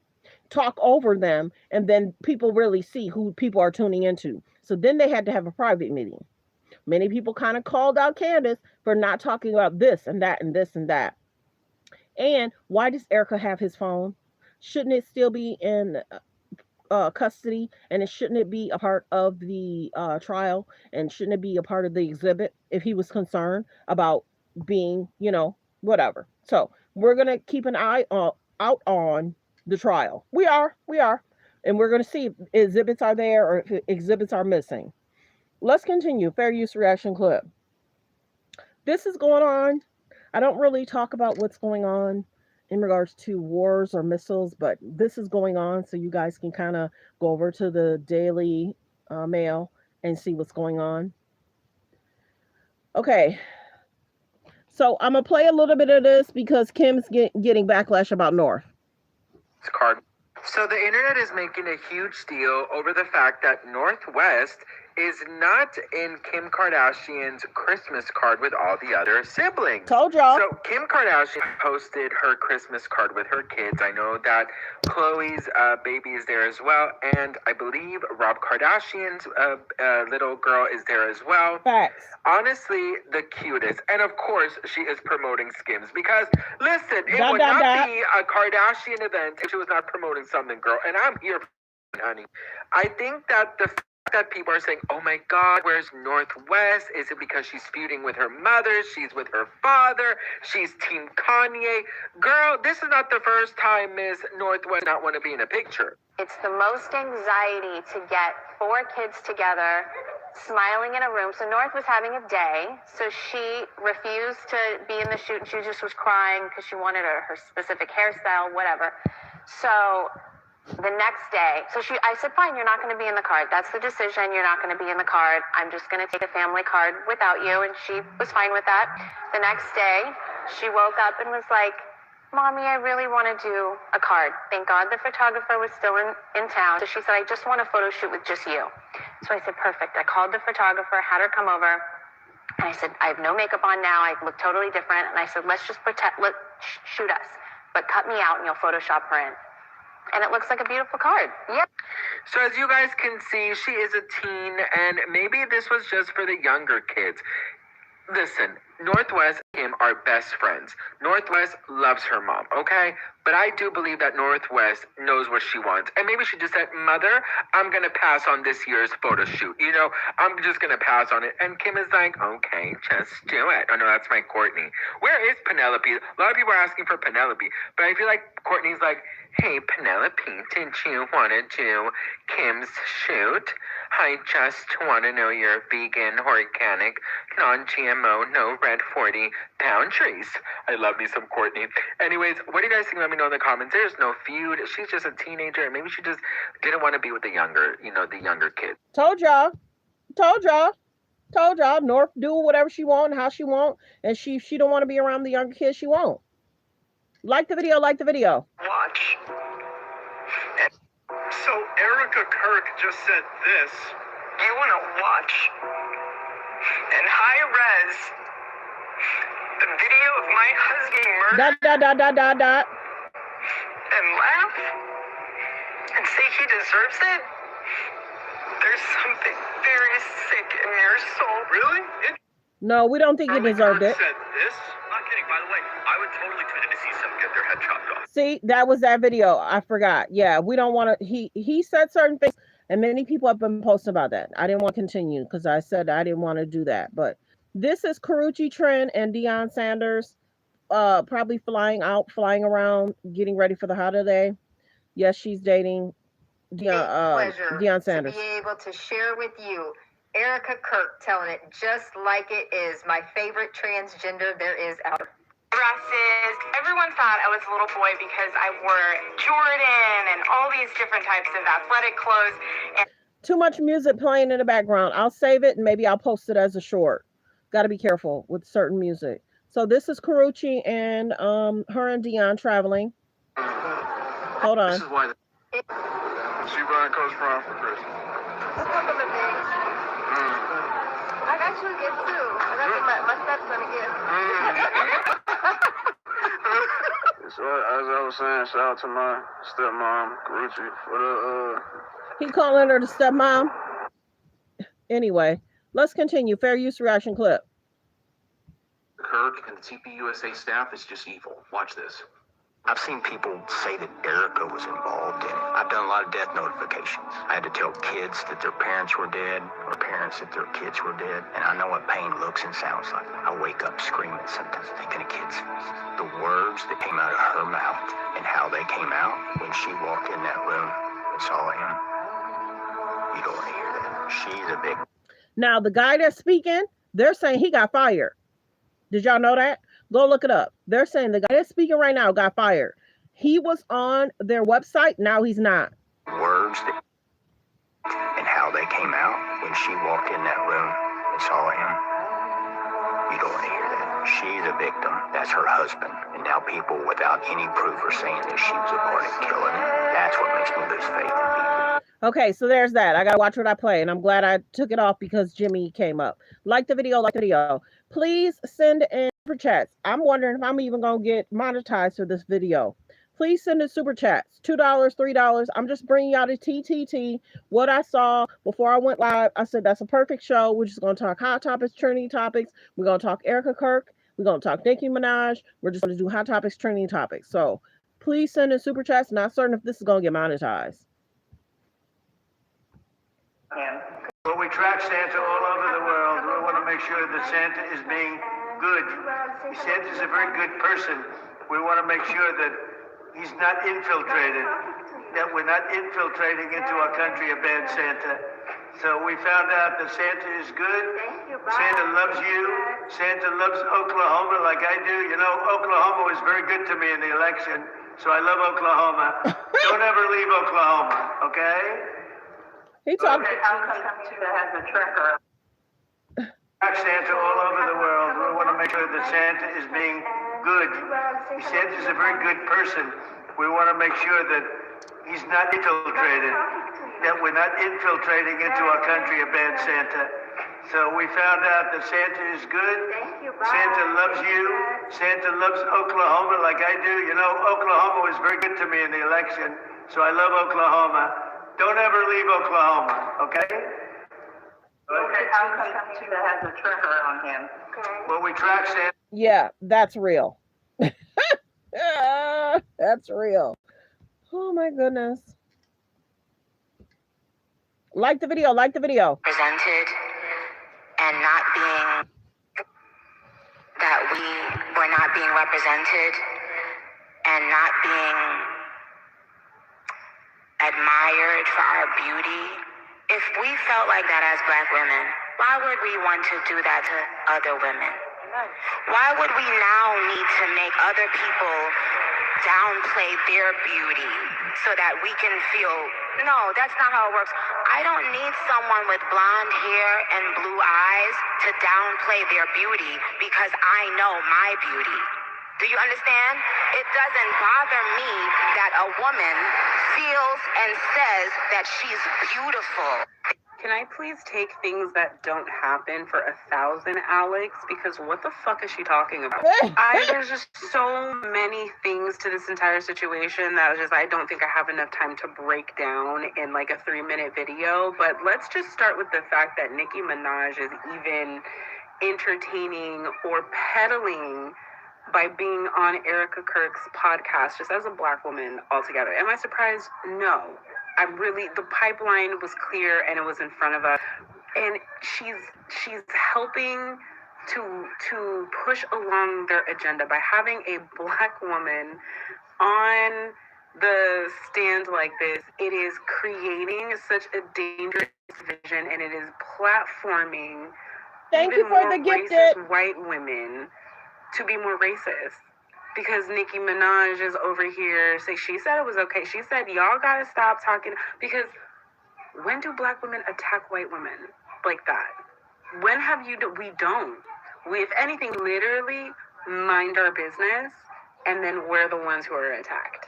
talk over them, and then people really see who people are tuning into. So then they had to have a private meeting. Many people kind of called out Candace for not talking about this and that and this and that. And why does ERIKA have his phone? Shouldn't it still be in custody? And shouldn't it be a part of the trial? And shouldn't it be a part of the exhibit if he was concerned about being, whatever? So we're going to keep an eye out on the trial. We are. And we're going to see if exhibits are there or if exhibits are missing. Let's continue. Fair use reaction clip. This is going on. I don't really talk about what's going on in regards to wars or missiles, but this is going on, so you guys can kind of go over to the Daily Mail and see what's going on. Okay. So I'm going to play a little bit of this because Kim's getting backlash about North. Card. So the internet is making a huge deal over the fact that Northwest is not in Kim Kardashian's Christmas card with all the other siblings. Told y'all. So Kim Kardashian posted her Christmas card with her kids. I know that Khloe's baby is there as well, and I believe Rob Kardashian's little girl is there as well. Facts. Honestly, the cutest. And of course, she is promoting Skims because, listen, it would not be a Kardashian event if she was not promoting something, girl. And I'm here for it, honey. I think that the fact that people are saying, oh my God, where's Northwest? Is it because she's feuding with her mother? She's with her father? She's Team Kanye? Girl, this is not the first time Miss Northwest not want to be in a picture. It's the most anxiety to get 4 kids together, smiling in a room. So North was having a day, so she refused to be in the shoot. She just was crying because she wanted her specific hairstyle, whatever. So the next day, I said, fine, you're not going to be in the card. That's the decision. You're not going to be in the card. I'm just going to take a family card without you. And she was fine with that. The next day, she woke up and was like, Mommy, I really want to do a card. Thank God the photographer was still in town. So she said, I just want a photo shoot with just you. So I said, perfect. I called the photographer, had her come over. And I said, I have no makeup on now. I look totally different. And I said, let's just shoot us. But cut me out and you'll Photoshop her in. And it looks like a beautiful card. Yep. So as you guys can see, she is a teen, and maybe this was just for the younger kids. Listen, Northwest and Kim are best friends. Northwest loves her mom, okay? But I do believe that Northwest knows what she wants. And maybe she just said, Mother, I'm going to pass on this year's photo shoot. You know, I'm just going to pass on it. And Kim is like, okay, just do it. Oh, no, that's my Courtney. Where is Penelope? A lot of people are asking for Penelope. But I feel like Courtney's like, hey, Penelope, did you want to do Kim's shoot? I just want to know you're vegan, organic, non-GMO, no red 40 boundaries. I love me some Courtney. Anyways, what do you guys think? Let me know in the comments. There's no feud. She's just a teenager. And maybe she just didn't want to be with the younger kids. Told y'all. North do whatever she want, how she want. And she don't want to be around the younger kids, she won't. Like the video. Watch. So ERIKA KIRK just said this. You want to watch in high res the video of my husband murdered and laugh and say he deserves it? There's something very sick in your soul. Really? No, we don't think he deserved it. Said this? Not kidding. By the way, I would totally tune in to see someone get their head chopped off. See, that was that video. I forgot. Yeah, we don't want to. He said certain things, and many people have been posting about that. I didn't want to continue because I said I didn't want to do that. But this is Karrueche Trin and Deion Sanders, probably flying around, getting ready for the holiday. Yes, she's dating Deion Sanders. To be able to share with you ERIKA KIRK telling it just like it is. My favorite transgender there is out there. Dresses. Everyone thought I was a little boy because I wore Jordan and all these different types of athletic clothes. And too much music playing in the background. I'll save it and maybe I'll post it as a short. Got to be careful with certain music. So this is Karrueche and her and Deion traveling. Hold on. This is why she buying Coach Prime for Christmas. A couple of things. I got you a gift too. I got my stepson a gift. So as I was saying, shout out to my stepmom, Karrueche, for the He calling her the stepmom. Anyway, let's continue. Fair use reaction clip. KIRK and the TPUSA staff is just evil. Watch this. I've seen people say that ERIKA was involved in it. I've done a lot of death notifications. I had to tell kids that their parents were dead, or parents that their kids were dead, and I know what pain looks and sounds like. I wake up screaming sometimes, thinking of kids. The words that came out of her mouth and how they came out when she walked in that room and saw him, you don't want to hear that. She's a big... Now, the guy that's speaking, they're saying he got fired. Did y'all know that? Go look it up. They're saying the guy that's speaking right now got fired. He was on their website. Now he's not. Words that, and how they came out when she walked in that room and saw him. You don't want to hear that. She's a victim. That's her husband. And now people without any proof are saying that she was a part of killing him. That's what makes me lose faith in people. Okay, so there's that. I gotta watch what I play, and I'm glad I took it off because Jimmy came up. Like the video, like the video. Please send in super chats. I'm wondering if I'm even gonna get monetized for this video. Please send in super chats. $2, $3. I'm just bringing y'all to TTT. What I saw before I went live, I said that's a perfect show. We're just gonna talk hot topics, trending topics. We're gonna talk ERIKA KIRK. We're gonna talk Nicki Minaj. We're just gonna do hot topics, trending topics. So please send in super chats. Not certain if this is gonna get monetized. Well, we track Santa all over the world. We want to make sure that Santa is being good. Santa's a very good person. We want to make sure that he's not infiltrated, that we're not infiltrating into our country a bad Santa. So we found out that Santa is good. Santa loves you. Santa loves Oklahoma like I do. You know, Oklahoma was very good to me in the election, so I love Oklahoma. Don't ever leave Oklahoma, okay? He talked. Okay, how come Santa has a tracker? Track Santa all over the world. We want to make sure that Santa is being good. Santa's a very good person. We want to make sure that he's not infiltrated, that we're not infiltrating into our country a bad Santa. So we found out that Santa is good. Santa loves you. Santa loves Oklahoma like I do. You know, Oklahoma was very good to me in the election, so I love Oklahoma. Don't ever leave Oklahoma, okay? Okay, how come Santa has a tracker on him? Well, we track Santa. Yeah, that's real. That's real. Oh my goodness. Like the video, like the video. Presented and not being, that we're not being represented and not being admired for our beauty. If we felt like that as Black women, why would we want to do that to other women? Why would we now need to make other people downplay their beauty so that we can feel, no, that's not how it works. I don't need someone with blonde hair and blue eyes to downplay their beauty because I know my beauty. Do you understand? It doesn't bother me that a woman feels and says that she's beautiful. Can I please take things that don't happen for 1,000, Alex? Because what the fuck is she talking about? There's just so many things to this entire situation that I don't think I have enough time to break down in like a 3-minute video. But let's just start with the fact that Nicki Minaj is even entertaining or peddling by being on ERIKA KIRK's podcast just as a Black woman altogether. Am I surprised? No. The pipeline was clear and it was in front of us. And she's helping to push along their agenda by having a Black woman on the stand like this. It is creating such a dangerous vision, and it is platforming even more racist white women to be more racist. Because Nicki Minaj is over here saying, she said it was okay. She said, y'all gotta stop talking. Because when do Black women attack white women like that? When have you, we don't. We, if anything, literally mind our business, and then we're the ones who are attacked.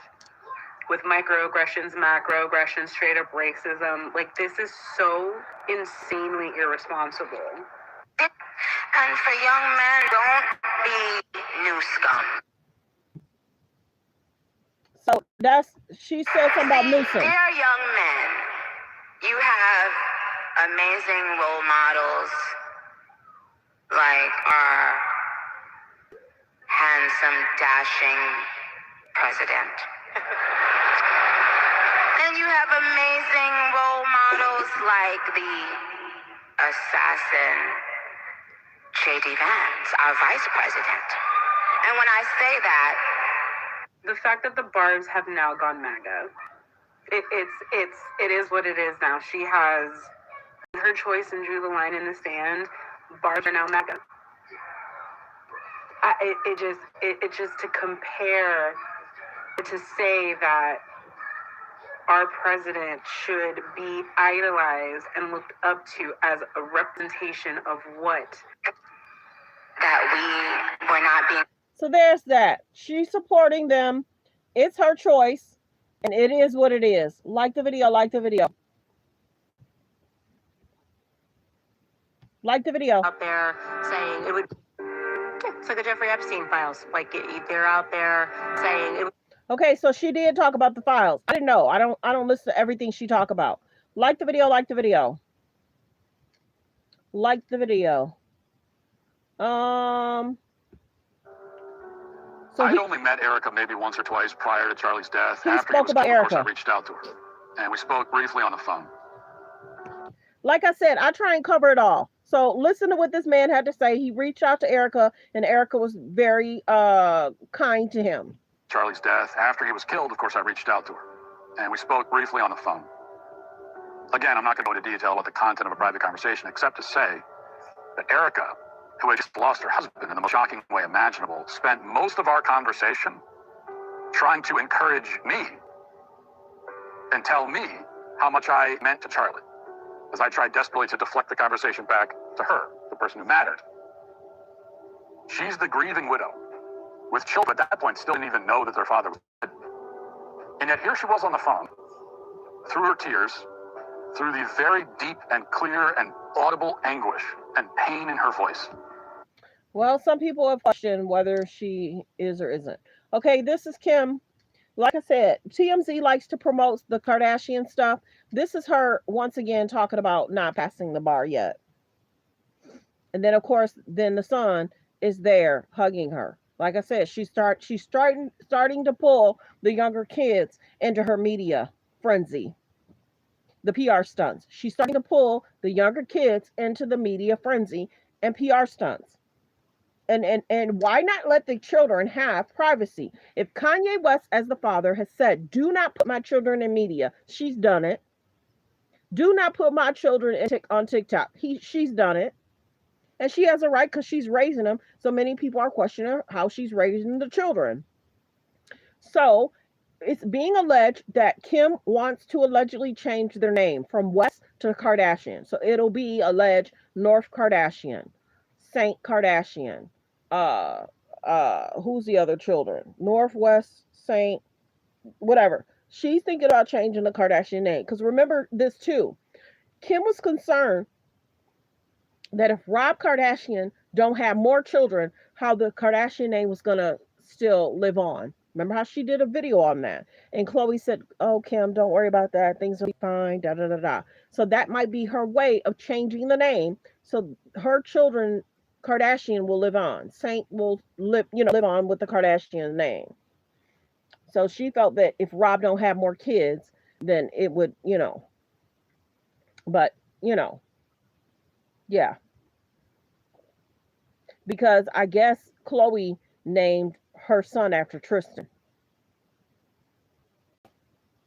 With microaggressions, macroaggressions, straight up racism. Like, this is so insanely irresponsible. And for young men, don't be new scum. So she said something about Newsom. Dear young men, you have amazing role models like our handsome, dashing president. And you have amazing role models like the assassin J.D. Vance, our vice president. And when I say that, the fact that the barbs have now gone MAGA, it is what it is now. She has her choice and drew the line in the sand. Barbs are now MAGA. It just to compare, to say that our president should be idolized and looked up to as a representation of what? That we're not being. So there's that. She's supporting them. It's her choice. And it is what it is. Like the video, like the video. Like the video. Out there saying it would. It's like the Jeffrey Epstein files. Like they're out there saying it. Okay, so she did talk about the files. I didn't know. I don't listen to everything she talk about. Like the video. Like the video. Like the video. So I'd only met ERIKA maybe once or twice prior to Charlie's death. He After spoke he was about killed, of course, ERIKA. I reached out to her, and we spoke briefly on the phone. Like I said, I try and cover it all. So listen to what this man had to say. He reached out to ERIKA, and ERIKA was very kind to him. Charlie's death. After he was killed, of course, I reached out to her, and we spoke briefly on the phone. Again, I'm not going to go into detail about the content of a private conversation, except to say that ERIKA, who had just lost her husband in the most shocking way imaginable, spent most of our conversation trying to encourage me and tell me how much I meant to Charlie, as I tried desperately to deflect the conversation back to her, the person who mattered. She's the grieving widow, with children at that point still didn't even know that their father was dead. And yet here she was on the phone, through her tears, through the very deep and clear and audible anguish and pain in her voice. Well, some people have questioned whether she is or isn't. Okay, this is Kim. Like I said, TMZ likes to promote the Kardashian stuff. This is her once again talking about not passing the bar yet. And then, of course, then the son is there hugging her. Like I said, she's starting to pull the younger kids into her media frenzy. The PR stunts. She's starting to pull the younger kids into the media frenzy and PR stunts. And why not let the children have privacy? If Kanye West, as the father, has said, do not put my children in media, she's done it. Do not put my children on TikTok. She's done it. And she has a right because she's raising them. So many people are questioning how she's raising the children. So it's being alleged that Kim wants to allegedly change their name from West to Kardashian. So it'll be alleged North Kardashian, Saint Kardashian. Who's the other children? Northwest, Saint, whatever. She's thinking about changing the Kardashian name. Because remember this too. Kim was concerned that if Rob Kardashian don't have more children, how the Kardashian name was going to still live on. Remember how she did a video on that? And Khloe said, oh, Kim, don't worry about that. Things will be fine, da, da, da, da. So that might be her way of changing the name. So her children, Kardashian, will live on. Saint will live on with the Kardashian name. So she felt that if Rob don't have more kids, then it would, but, yeah. Because I guess Khloe named her son after Tristan.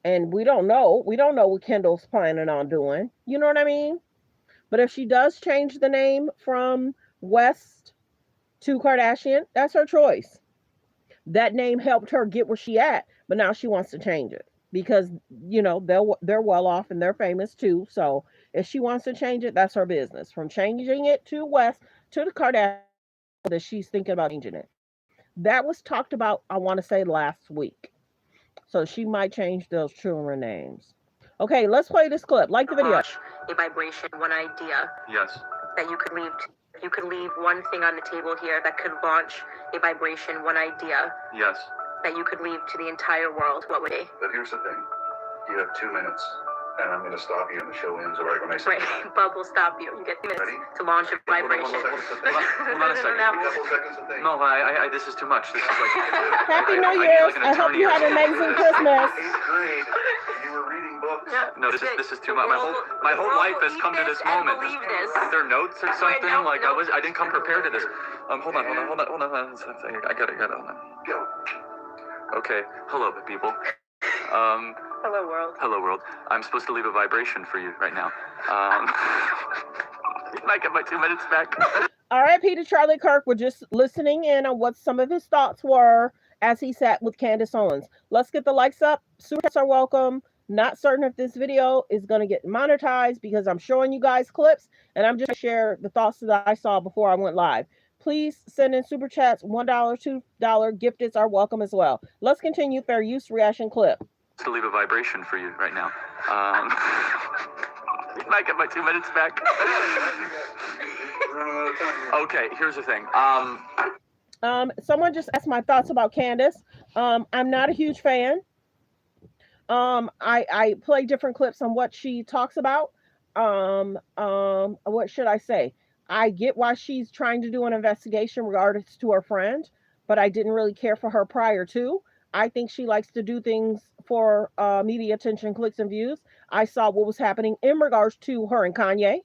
And we don't know. We don't know what Kendall's planning on doing. You know what I mean? But if she does change the name from West to Kardashian, that's her choice. That name helped her get where she at, but now she wants to change it because, they're well off and they're famous too. So if she wants to change it, that's her business. From changing it to West to the Kardashian, that she's thinking about changing it. That was talked about, I want to say, last week. So she might change those children names. Okay, let's play this clip. Like the video. A vibration, one idea. Yes. That you could leave. You could leave one thing on the table here that could launch a vibration, one idea. Yes. That you could leave to the entire world. What would it be? But here's the thing. You have 2 minutes. And I'm going to stop you and the show ends right when I say right. Bub will stop you. You get 2 minutes to launch a vibration. Hold on a second. A couple seconds to think. No, this is too much. This is like... Happy New Year's. I hope you had an amazing Christmas. 8th grade, you were reading books. Yeah. No, this is too much. My whole life has come to this moment. Is there notes or something? I didn't come prepared to this. Hold on. I got it. Hold on. Go. Okay. Hello, people. Hello, world. Hello, world. I'm supposed to leave a vibration for you right now. Can I get my 2 minutes back? R.I.P. to Charlie Kirk. We're just listening in on what some of his thoughts were as he sat with Candace Owens. Let's get the likes up. Super chats are welcome. Not certain if this video is going to get monetized because I'm showing you guys clips and I'm just going to share the thoughts that I saw before I went live. Please send in super chats. $1, $2 gifteds are welcome as well. Let's continue. Fair use reaction clip. To leave a vibration for you right now. Can I get my 2 minutes back? Okay, here's the thing. Someone just asked my thoughts about Candace. I'm not a huge fan. I play different clips on what she talks about. What should I say? I get why she's trying to do an investigation regards to her friend, but I didn't really care for her prior to. I think she likes to do things for media attention, clicks, and views. I saw what was happening in regards to her and Kanye.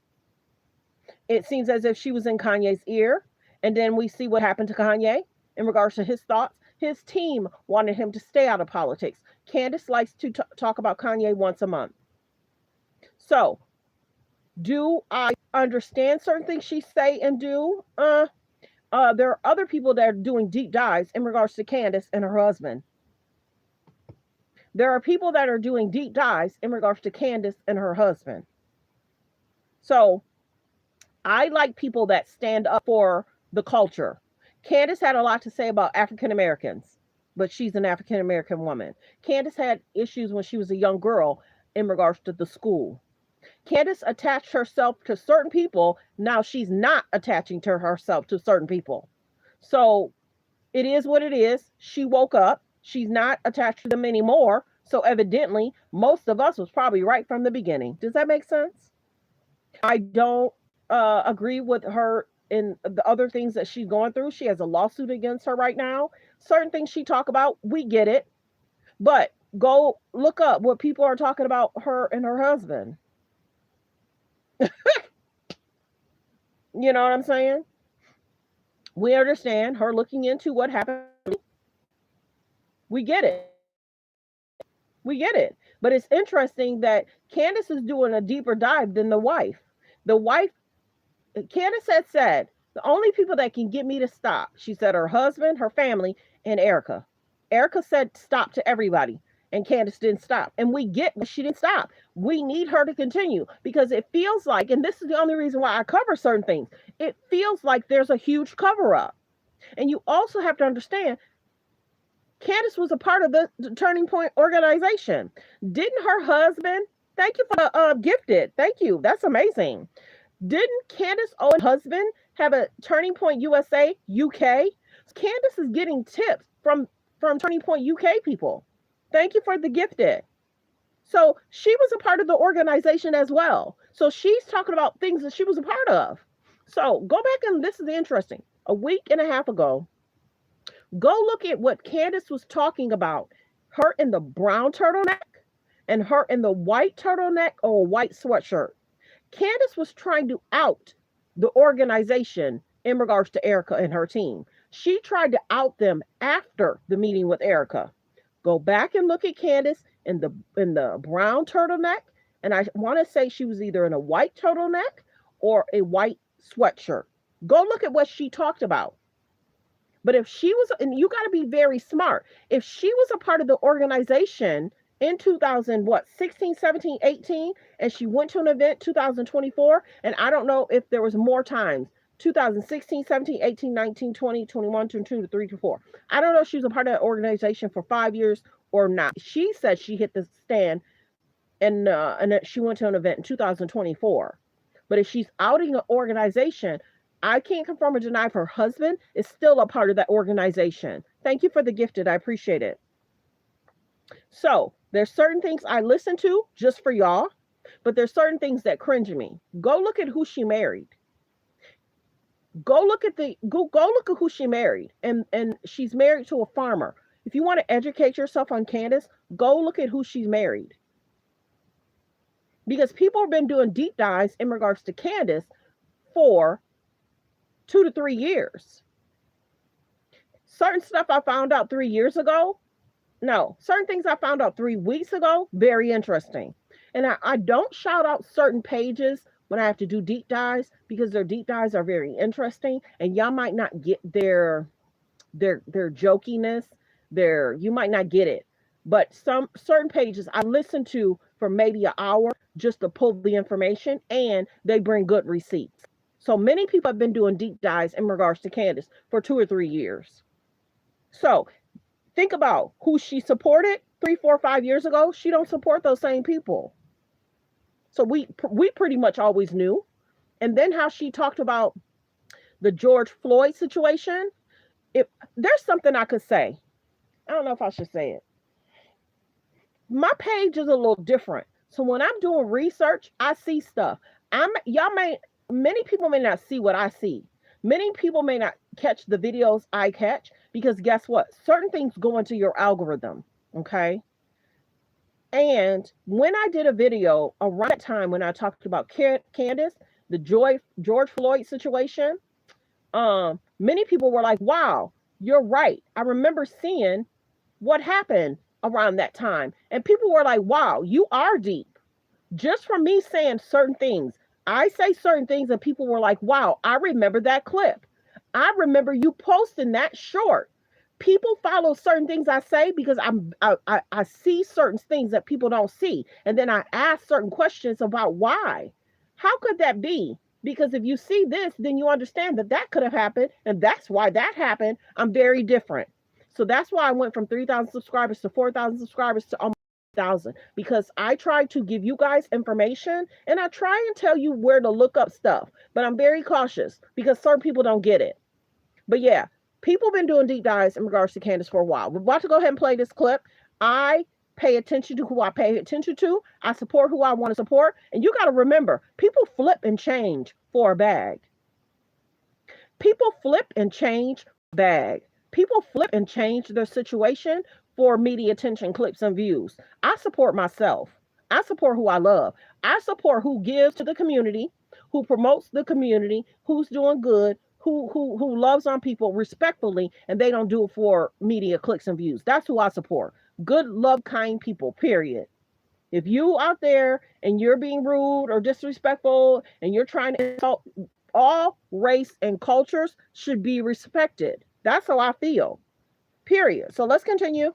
It seems as if she was in Kanye's ear, and then we see what happened to Kanye in regards to his thoughts. His team wanted him to stay out of politics. Candace likes to talk about Kanye once a month. So, do I understand certain things she say and do? There are other people that are doing deep dives in regards to Candace and her husband. There are people that are doing deep dives in regards to Candace and her husband. So, I like people that stand up for the culture. Candace had a lot to say about African Americans, but she's an African American woman. Candace had issues when she was a young girl in regards to the school. Candace attached herself to certain people. Now she's not attaching to herself to certain people. So it is what it is. She woke up. She's not attached to them anymore. So evidently, most of us was probably right from the beginning. Does that make sense? I don't agree with her in the other things that she's going through. She has a lawsuit against her right now. Certain things she talk about, we get it. But go look up what people are talking about her and her husband. You know what I'm saying? We understand her looking into what happened. We get it. We get it. But it's interesting that Candace is doing a deeper dive than the wife. The wife, Candace had said, the only people that can get me to stop, she said her husband, her family, and ERIKA. ERIKA said stop to everybody, and Candace didn't stop. And we get that she didn't stop. We need her to continue because it feels like, and this is the only reason why I cover certain things, it feels like there's a huge cover up. And you also have to understand, Candace was a part of the Turning Point organization. Didn't her husband, thank you for the gifted, thank you, that's amazing. Didn't Candace Owen's husband have a Turning Point USA UK? Candace is getting tips from Turning Point UK people. Thank you for the gifted. So she was a part of the organization as well. So she's talking about things that she was a part of. So go back and this is interesting. A week and a half ago, go look at what Candace was talking about. Her in the brown turtleneck and her in the white turtleneck or white sweatshirt. Candace was trying to out the organization in regards to ERIKA and her team. She tried to out them after the meeting with ERIKA. Go back and look at Candace in the brown turtleneck, and I want to say she was either in a white turtleneck or a white sweatshirt. Go look at what she talked about. But if she was, and you got to be very smart, if she was a part of the organization in 16, 17, 18, and she went to an event 2024, and I don't know if there was more times, 2016, 17, 18, 19, 20, 21, 22, 3 to 4. I don't know if she was a part of that organization for 5 years or not. She said she hit the stand and that she went to an event in 2024. But if she's outing an organization, I can't confirm or deny if her husband is still a part of that organization. Thank you for the gifted. I appreciate it. So there's certain things I listen to just for y'all, but there's certain things that cringe me. Go look at who she married. Go look at who she married. And she's married to a farmer. If you want to educate yourself on Candace, go look at who she's married. Because people have been doing deep dives in regards to Candace for 2 to 3 years. Certain stuff I found out 3 years ago. No, certain things I found out 3 weeks ago, very interesting. And I don't shout out certain pages when I have to do deep dives because their deep dives are very interesting and y'all might not get their jokiness, you might not get it. But some certain pages I listen to for maybe an hour just to pull the information and they bring good receipts. So many people have been doing deep dives in regards to Candace for 2 or 3 years. So think about who she supported 3, 4, 5 years ago. She don't support those same people. So we pretty much always knew. And then how she talked about the George Floyd situation. If there's something I could say, I don't know if I should say it. My page is a little different. So when I'm doing research, I see stuff. Many people may not see what I see. Many people may not catch the videos I catch because guess what? Certain things go into your algorithm. Okay. And when I did a video around that time when I talked about Candace, the George Floyd situation, many people were like, wow, you're right. I remember seeing what happened around that time. And people were like, wow, you are deep. Just from me saying certain things. I say certain things and people were like, wow, I remember that clip. I remember you posting that short. People follow certain things I say because I see certain things that people don't see. And then I ask certain questions about why. How could that be? Because if you see this, then you understand that that could have happened. And that's why that happened. I'm very different. So that's why I went from 3,000 subscribers to 4,000 subscribers to almost 1,000. Because I try to give you guys information and I try and tell you where to look up stuff. But I'm very cautious because certain people don't get it. But yeah, people been doing deep dives in regards to Candace for a while. We're about to go ahead and play this clip. I pay attention to who I pay attention to. I support who I want to support. And you got to remember, people flip and change for a bag. People flip and change bag. People flip and change their situation for media attention, clicks, and views. I support myself. I support who I love. I support who gives to the community, who promotes the community, who's doing good, who loves on people respectfully, and they don't do it for media clicks and views. That's who I support. Good, love, kind people, period. If you out there and you're being rude or disrespectful and you're trying to insult, all race and cultures should be respected. That's how I feel. Period. So let's continue.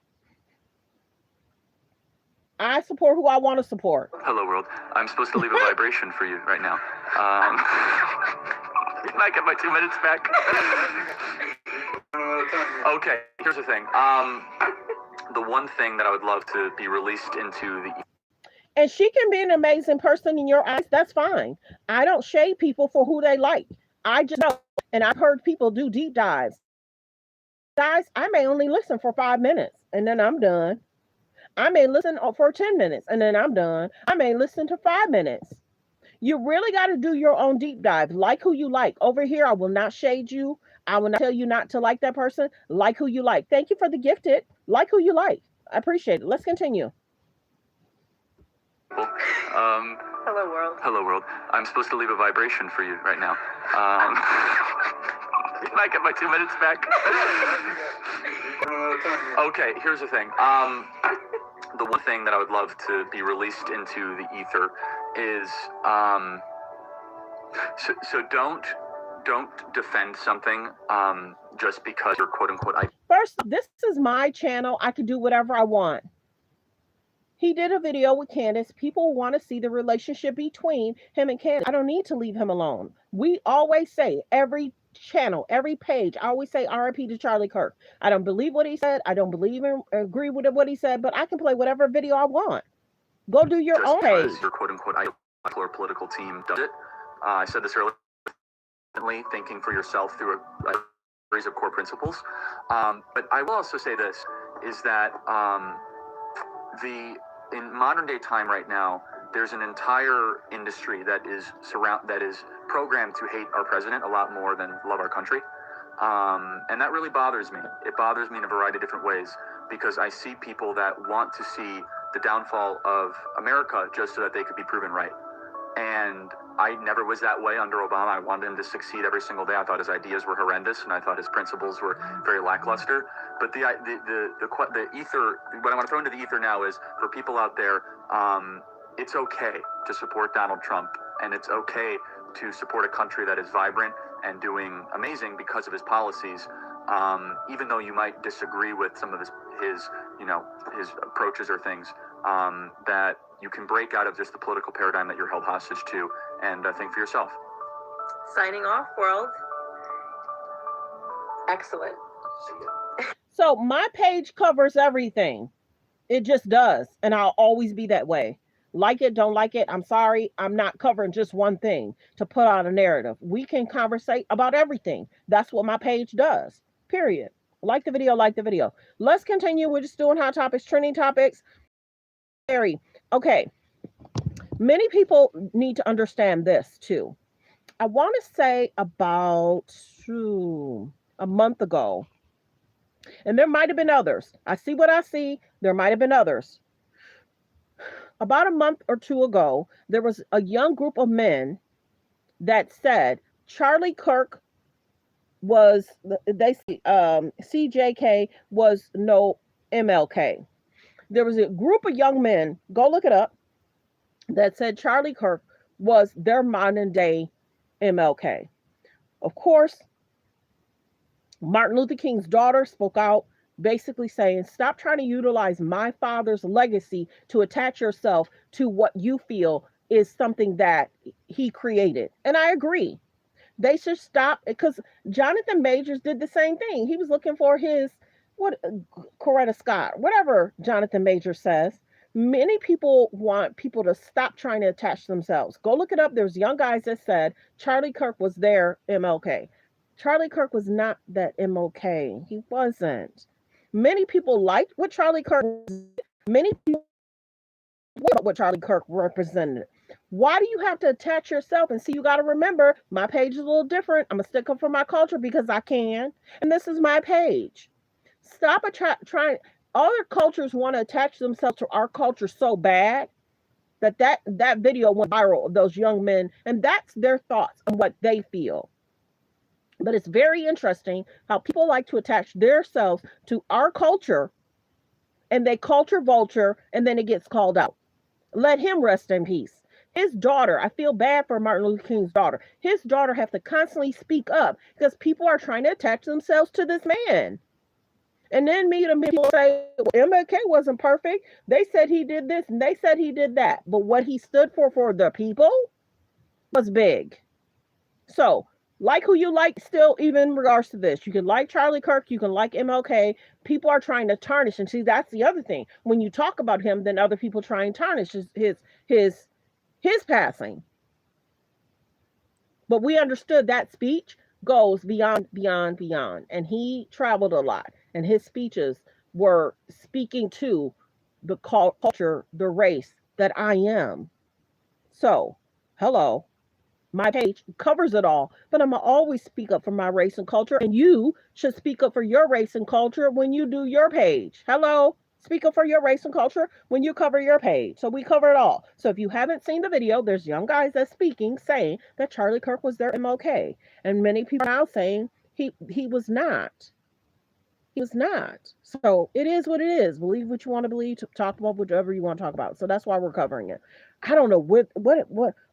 I support who I want to support. Hello, world. I'm supposed to leave a vibration for you right now. Can I get my 2 minutes back? Okay, here's the thing. The one thing that I would love to be released into the... And she can be an amazing person in your eyes. That's fine. I don't shade people for who they like. I just know, and I've heard people do deep dives. Guys, I may only listen for 5 minutes and then I'm done. I may listen for 10 minutes and then I'm done. I may listen to 5 minutes. You really got to do your own deep dive. Like who you like. Over here, I will not shade you. I will not tell you not to like that person. Like who you like. Thank you for the gifted. Like who you like. I appreciate it. Let's continue. Hello, world. Hello, world. I'm supposed to leave a vibration for you right now. Can I get my 2 minutes back? Okay, here's the thing. The one thing that I would love to be released into the ether is so don't defend something just because you're quote unquote. First, this is my channel. I can do whatever I want. He did a video with Candace. People want to see the relationship between him and Candace. I don't need to leave him alone. We always say, every channel, every page, I always say RIP to Charlie Kirk. I don't believe what he said. I don't believe and agree with what he said, but I can play whatever video I want. Go do your own page. Your quote unquote or political team does it. I said this earlier, thinking for yourself through a series of core principles. But I will also say this, is that in modern day time right now, there's an entire industry that is programmed to hate our president a lot more than love our country. And that really bothers me. It bothers me in a variety of different ways because I see people that want to see the downfall of America just so that they could be proven right. And I never was that way under Obama. I wanted him to succeed every single day. I thought his ideas were horrendous, and I thought his principles were very lackluster. But the ether, what I want to throw into the ether now is for people out there, it's okay to support Donald Trump, and it's okay to support a country that is vibrant and doing amazing because of his policies. Even though you might disagree with some of his approaches or things, that you can break out of just the political paradigm that you're held hostage to and think for yourself. Signing off, world. Excellent. So my page covers everything. It just does. And I'll always be that way. Like it, don't like it. I'm sorry. I'm not covering just one thing to put out a narrative. We can conversate about everything. That's what my page does. Period. Like the video, like the video. Let's continue. We're just doing hot topics, trending topics. Okay. Many people need to understand this too. I want to say about a month ago, and there might have been others. I see what I see. There might have been others. About a month or two ago, there was a young group of men that said Charlie Kirk was CJK was no MLK. There was a group of young men, go look it up, that said Charlie Kirk was their modern day MLK. Of course, Martin Luther King's daughter spoke out, basically saying, stop trying to utilize my father's legacy to attach yourself to what you feel is something that he created. And I agree. They should stop, because Jonathan Majors did the same thing. He was looking for his, Coretta Scott, whatever Jonathan Majors says. Many people want people to stop trying to attach themselves. Go look it up. There's young guys that said Charlie Kirk was their MLK. Charlie Kirk was not that MLK. He wasn't. Many people liked what Charlie Kirk was. Many people what Charlie Kirk represented. Why do you have to attach yourself? And see, you got to remember, my page is a little different. I'm going to stick up for my culture because I can. And this is my page. Stop trying. Other cultures want to attach themselves to our culture so bad that video went viral of those young men. And that's their thoughts on what they feel. But it's very interesting how people like to attach themselves to our culture, and they culture vulture, and then it gets called out. Let him rest in peace. His daughter, I feel bad for Martin Luther King's daughter. His daughter has to constantly speak up because people are trying to attach themselves to this man. And then people say, well, MLK wasn't perfect. They said he did this and they said he did that. But what he stood for the people was big. So, like who you like still, even in regards to this. You can like Charlie Kirk, you can like MLK. People are trying to tarnish. And see, that's the other thing. When you talk about him, then other people try and tarnish his passing. But we understood that speech goes beyond. And he traveled a lot. And his speeches were speaking to the culture, the race that I am. So, hello. My page covers it all, but I'm going to always speak up for my race and culture. And you should speak up for your race and culture when you do your page. Hello? Speak up for your race and culture when you cover your page. So we cover it all. So if you haven't seen the video, there's young guys that's speaking, saying that Charlie Kirk was their MLK. And many people are now saying he was not. He was not. So it is what it is. Believe what you want to believe. Talk about whatever you want to talk about. So that's why we're covering it. I don't know what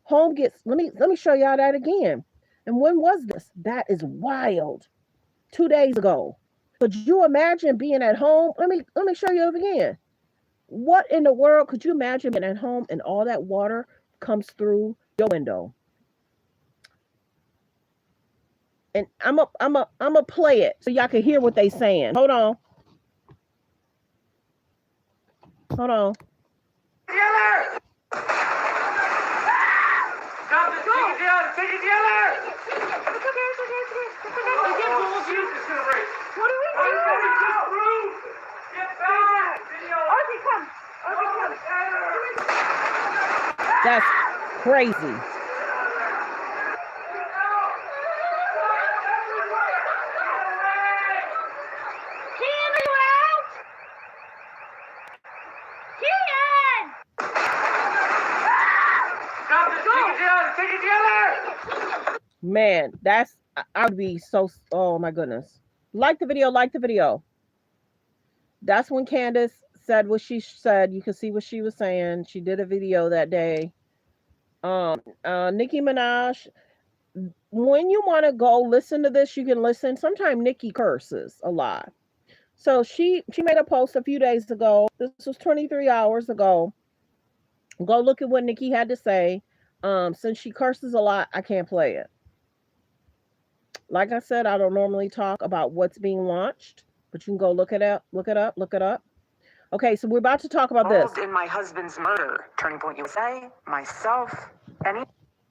home gets. Let me show y'all that again. And when was this? That is wild. 2 days ago. Could you imagine being at home? Let me show you again. What in the world could you imagine being at home and all that water comes through your window? And I'm a play it so y'all can hear what they saying. Hold on. Yellow! Stop it! Take it down! Take it down! It's okay. What are we doing? Get back! Okay, come. That's crazy. Man, I would be so, oh my goodness. Like the video. That's when Candace said what she said. You can see what she was saying. She did a video that day. Nicki Minaj, when you want to go listen to this, you can listen. Sometimes Nicki curses a lot. So she made a post a few days ago. This was 23 hours ago. Go look at what Nicki had to say. Since she curses a lot, I can't play it. Like I said, I don't normally talk about what's being launched, but you can go look it up. Okay, so we're about to talk about this. Involved in my husband's murder. Turning Point USA, myself,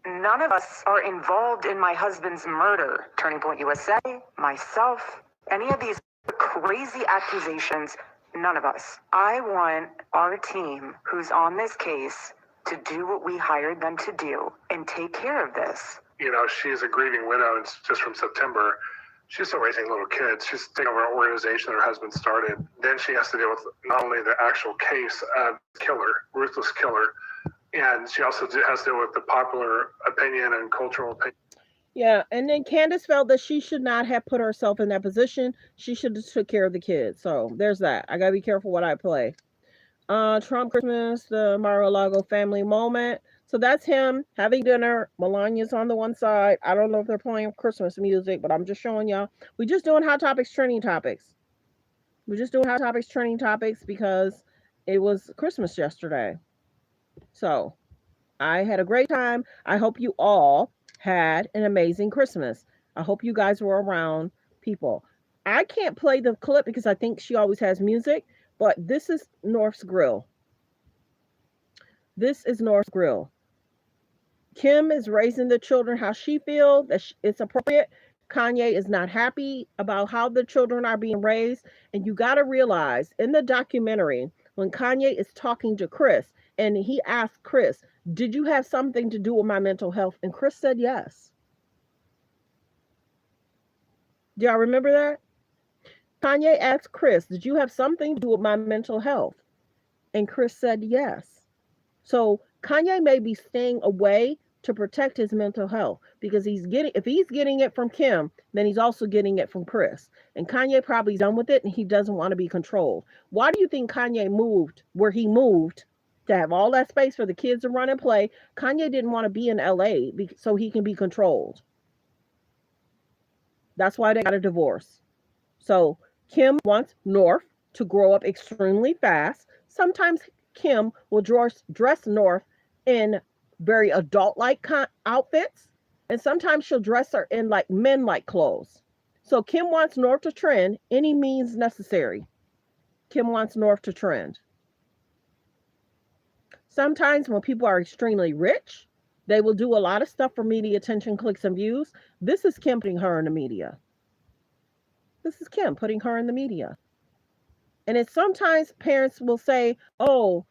none of us are involved in my husband's murder. Turning Point USA, myself, any of these crazy accusations, none of us. I want our team who's on this case to do what we hired them to do and take care of this. You know, she's a grieving widow. It's just from September. She's still raising little kids. She's taking over an organization that her husband started. Then she has to deal with not only the actual case of killer, ruthless killer, and she also has to deal with the popular opinion and cultural opinion. Yeah, and then Candace felt that she should not have put herself in that position. She should have took care of the kids. So there's that. I gotta be careful what I play. Trump Christmas, the Mar-a-Lago family moment. So that's him having dinner. Melania's on the one side. I don't know if they're playing Christmas music, but I'm just showing y'all. We're just doing hot topics, trending topics. We're just doing hot topics, trending topics because it was Christmas yesterday. So I had a great time. I hope you all had an amazing Christmas. I hope you guys were around people. I can't play the clip because I think she always has music, but this is North's Grill. This is North's Grill. Kim is raising the children how she feels that it's appropriate. Kanye is not happy about how the children are being raised. And you got to realize in the documentary, when Kanye is talking to Chris and he asked Chris, did you have something to do with my mental health? And Chris said yes. Do y'all remember that? Kanye asked Chris, did you have something to do with my mental health? And Chris said yes. So Kanye may be staying away to protect his mental health because if he's getting it from Kim, then he's also getting it from Chris. And Kanye probably done with it and he doesn't want to be controlled. Why do you think Kanye moved where he moved to have all that space for the kids to run and play? Kanye didn't want to be in LA so he can be controlled. That's why they got a divorce. So Kim wants North to grow up extremely fast. Sometimes Kim will dress North in very adult-like outfits, and sometimes she'll dress her in like men-like clothes. So Kim wants North to trend any means necessary. Kim wants North to trend. Sometimes when people are extremely rich, they will do a lot of stuff for media attention, clicks, and views. This is Kim putting her in the media. This is Kim putting her in the media. And it's sometimes parents will say, oh,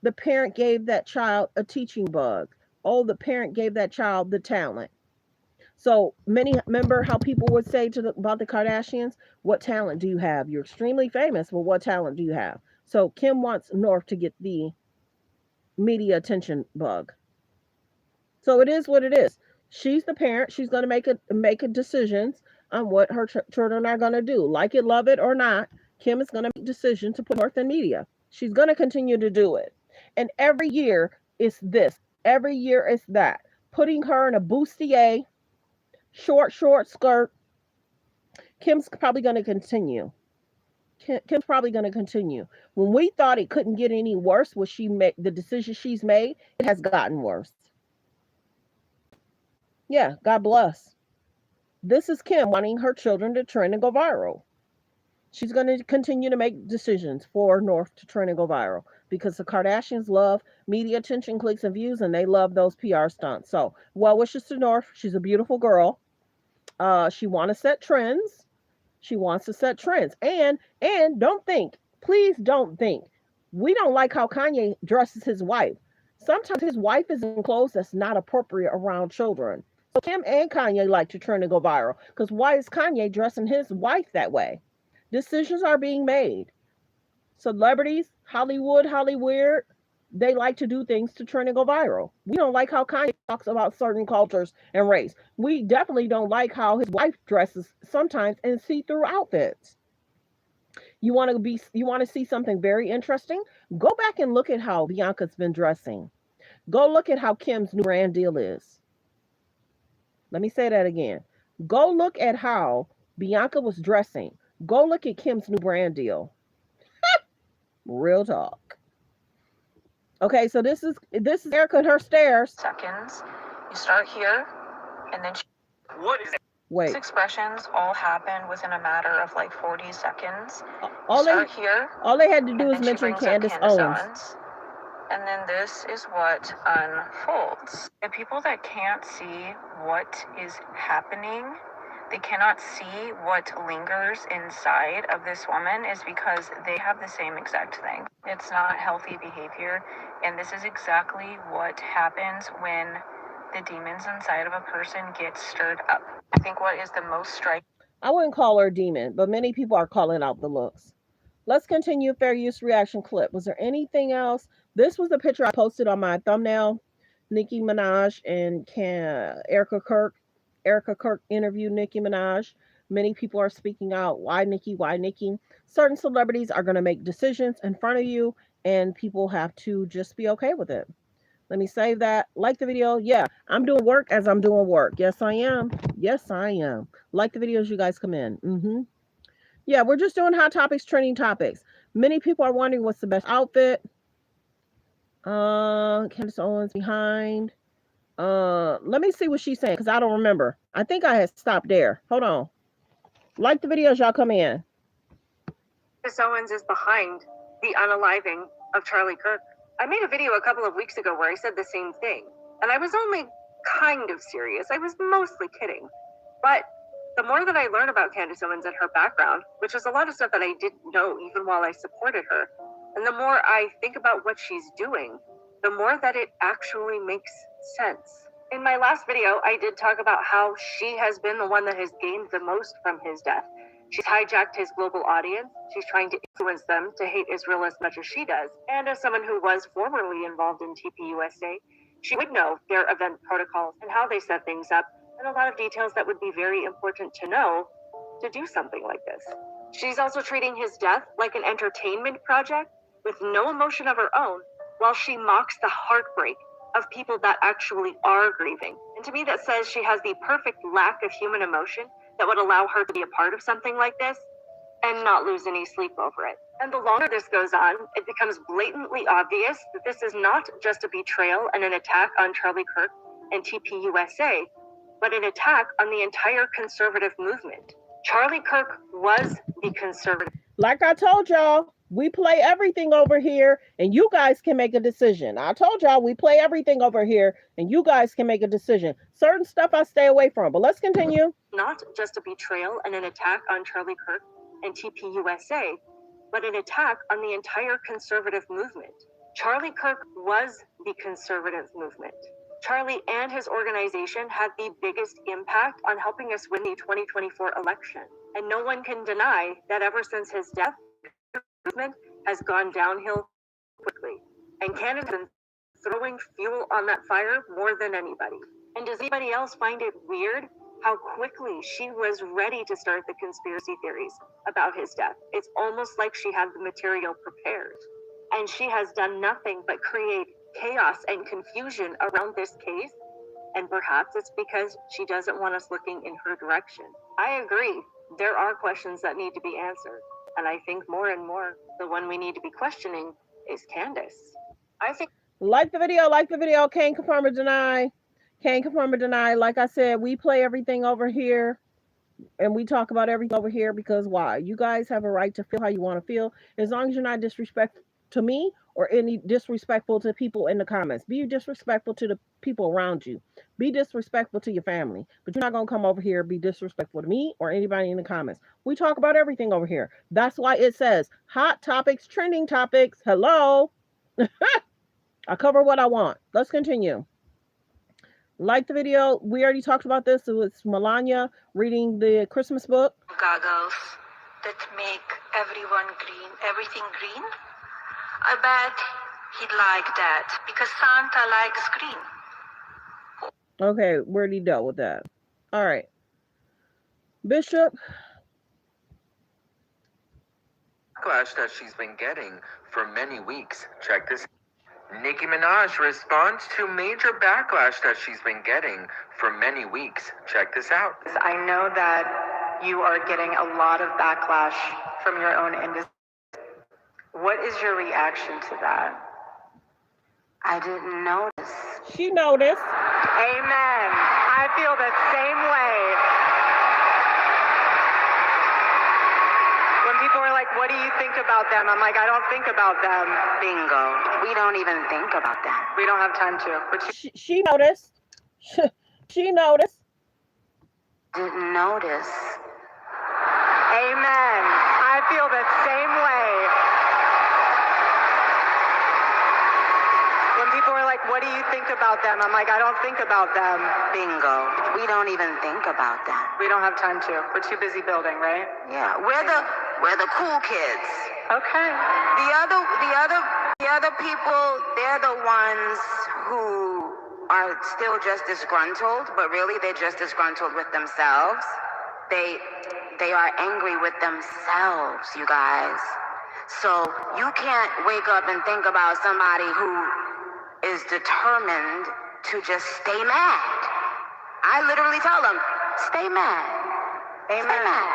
the parent gave that child a teaching bug. Oh, the parent gave that child the talent. So remember how people would say about the Kardashians, what talent do you have? You're extremely famous, but what talent do you have? So Kim wants North to get the media attention bug. So it is what it is. She's the parent. She's going to make decisions on what her children are going to do. Like it, love it, or not, Kim is going to make decisions to put North in media. She's going to continue to do it. And every year it's this. Every year it's that. Putting her in a bustier, short skirt. Kim's probably going to continue. Kim's probably going to continue. When we thought it couldn't get any worse, what she made, the decision she's made, it has gotten worse. Yeah, God bless. This is Kim wanting her children to trend and go viral. She's going to continue to make decisions for North to trend and go viral because the Kardashians love media attention, clicks, and views, and they love those PR stunts. So, well wishes to North. She's a beautiful girl. She wants to set trends. She wants to set trends. And please don't think, we don't like how Kanye dresses his wife. Sometimes his wife is in clothes that's not appropriate around children. So Kim and Kanye like to trend and go viral because why is Kanye dressing his wife that way? Decisions are being made. Celebrities, Hollywood, they like to do things to trend and go viral. We don't like how Kanye talks about certain cultures and race. We definitely don't like how his wife dresses sometimes in see-through outfits. You want to see something very interesting? Go back and look at how Bianca's been dressing. Go look at how Kim's new brand deal is. Let me say that again. Go look at how Bianca was dressing. Go look at Kim's new brand deal. Real talk. Okay, so this is ERIKA and her stairs. Seconds. You start here, and then What is Wait. These expressions all happen within a matter of like 40 seconds. All they had to do is and she mention brings up Candace Owens. And then this is what unfolds. The people that can't see what is happening, they cannot see what lingers inside of this woman, is because they have the same exact thing. It's not healthy behavior, and this is exactly what happens when the demons inside of a person get stirred up. I think what is the most striking... I wouldn't call her a demon, but many people are calling out the looks. Let's continue. Fair use reaction clip. Was there anything else? This was the picture I posted on my thumbnail. Nicki Minaj and ERIKA KIRK. ERIKA KIRK interviewed Nicki Minaj. Many people are speaking out. Why Nicki? Why Nicki? Certain celebrities are going to make decisions in front of you, and people have to just be okay with it. Let me save that. Like the video. Yeah, I'm doing work as I'm doing work. Yes, I am. Yes, I am. Like the videos you guys come in. Yeah, we're just doing hot topics, trending topics. Many people are wondering what's the best outfit. Candace Owens behind. Let me see what she's saying, because I don't remember. I think I had stopped there. Hold on. Like the videos, y'all come in. Candace Owens is behind the unaliving of Charlie Kirk. I made a video a couple of weeks ago where I said the same thing. And I was only kind of serious. I was mostly kidding. But the more that I learn about Candace Owens and her background, which is a lot of stuff that I didn't know even while I supported her, and the more I think about what she's doing, the more that it actually makes sense. In my last video, I did talk about how she has been the one that has gained the most from his death. She's hijacked his global audience. She's trying to influence them to hate Israel as much as she does. And as someone who was formerly involved in TPUSA, she would know their event protocols and how they set things up, and a lot of details that would be very important to know to do something like this. She's also treating his death like an entertainment project with no emotion of her own, while she mocks the heartbreak of people that actually are grieving. And to me, that says she has the perfect lack of human emotion that would allow her to be a part of something like this and not lose any sleep over it. And the longer this goes on, it becomes blatantly obvious that this is not just a betrayal and an attack on Charlie Kirk and TPUSA, but an attack on the entire conservative movement. Charlie Kirk was the conservative. Like I told y'all, we play everything over here, and you guys can make a decision. I told y'all we play everything over here, and you guys can make a decision. Certain stuff I stay away from, but let's continue. Not just a betrayal and an attack on Charlie Kirk and TPUSA, but an attack on the entire conservative movement. Charlie Kirk was the conservative movement. Charlie and his organization had the biggest impact on helping us win the 2024 election. And no one can deny that ever since his death, the movement has gone downhill quickly. And Canada's been throwing fuel on that fire more than anybody. And does anybody else find it weird how quickly she was ready to start the conspiracy theories about his death? It's almost like she had the material prepared. And she has done nothing but create chaos and confusion around this case, and perhaps it's because she doesn't want us looking in her direction. I agree, there are questions that need to be answered, and I think more and more the one we need to be questioning is Candace. I think like the video, can't confirm or deny. Can't confirm or deny. Like I said, we play everything over here, and we talk about everything over here because why? You guys have a right to feel how you want to feel, as long as you're not disrespectful to me or any disrespectful to people in the comments. Be disrespectful to the people around you. Be disrespectful to your family. But you're not going to come over here and be disrespectful to me or anybody in the comments. We talk about everything over here. That's why it says hot topics, trending topics. Hello. I cover what I want. Let's continue. Like the video. We already talked about this. It was Melania reading the Christmas book. Goggles that make everything green. I bet he'd like that because Santa likes green. Okay, where'd he deal with that? All right. Bishop. Backlash that she's been getting for many weeks. Check this. Nicki Minaj responds to major backlash that she's been getting for many weeks. Check this out. I know that you are getting a lot of backlash from your own industry. What is your reaction to that? I didn't notice. She noticed. Amen. I feel the same way. people are like, what do you think about them? I'm like, I don't think about them. Bingo. We don't even think about them. We don't have time to. She noticed. She noticed. Didn't notice. Amen. I feel the same way. When people are like, what do you think about them? I'm like, I don't think about them. Bingo. We don't even think about them. We don't have time to. We're too busy building, right? Yeah, we're the cool kids. Okay. The other people, they're the ones who are still just disgruntled, but really they're just disgruntled with themselves. They are angry with themselves, you guys. So you can't wake up and think about somebody who is determined to just stay mad. I literally tell them, stay mad. Amen. Stay mad.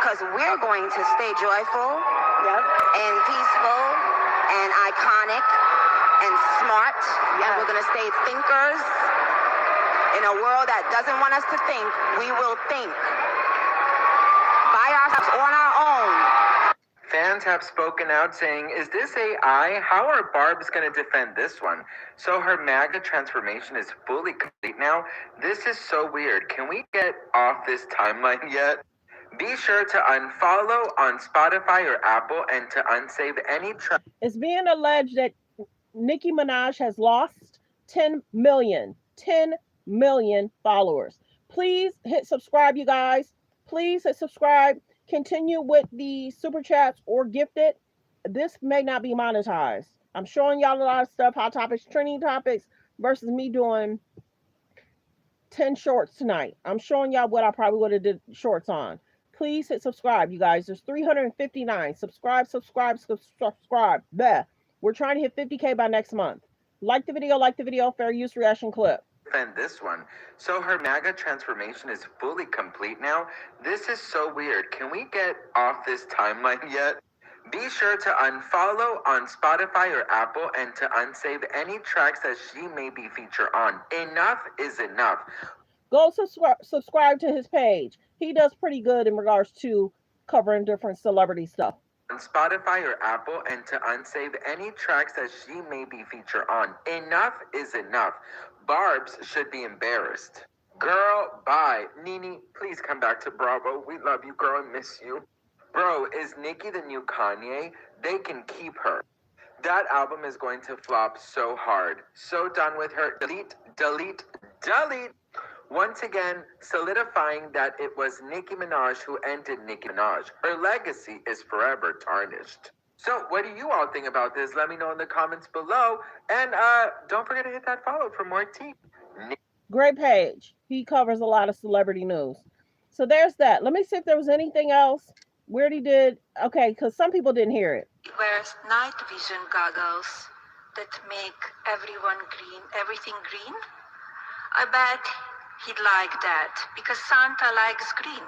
Because we're going to stay joyful and peaceful and iconic and smart. And we're going to stay thinkers. In a world that doesn't want us to think, we will think by ourselves on our own. Fans have spoken out saying, is this AI? How are Barb's going to defend this one? So her MAGA transformation is fully complete now? This is so weird. Can we get off this timeline yet? Be sure to unfollow on Spotify or Apple and to unsave any track. It's being alleged that Nicki Minaj has lost 10 million followers. Please hit subscribe, you guys. Please hit subscribe. Continue with the super chats or gift it. This may not be monetized. I'm showing y'all a lot of stuff, hot topics, trending topics, versus me doing 10 shorts tonight. I'm showing y'all what I probably would have did shorts on. Please hit subscribe, you guys. There's 359. Subscribe. Bleh. We're trying to hit 50K by next month. Like the video, fair use reaction clip. Defend this one. So her MAGA transformation is fully complete now? This is so weird. Can we get off this timeline yet? Be sure to unfollow on Spotify or Apple and to unsave any tracks that she may be featured on. Enough is enough. Go subscribe to his page. He does pretty good in regards to covering different celebrity stuff. On Spotify or Apple and to unsave any tracks that she may be featured on. Enough is enough. Barb's should be embarrassed. Girl, bye. Nene, please come back to Bravo. We love you, girl, and miss you. Bro, is Nicki the new Kanye? They can keep her. That album is going to flop so hard. So done with her. Delete. Once again, solidifying that it was Nicki Minaj who ended Nicki Minaj. Her legacy is forever tarnished. So what do you all think about this? Let me know in the comments below. And don't forget to hit that follow for more tea. Great page. He covers a lot of celebrity news. So there's that. Let me see if there was anything else. Where he did. Okay, because some people didn't hear it. He wears night vision goggles that make everything green. I bet he'd like that because Santa likes green.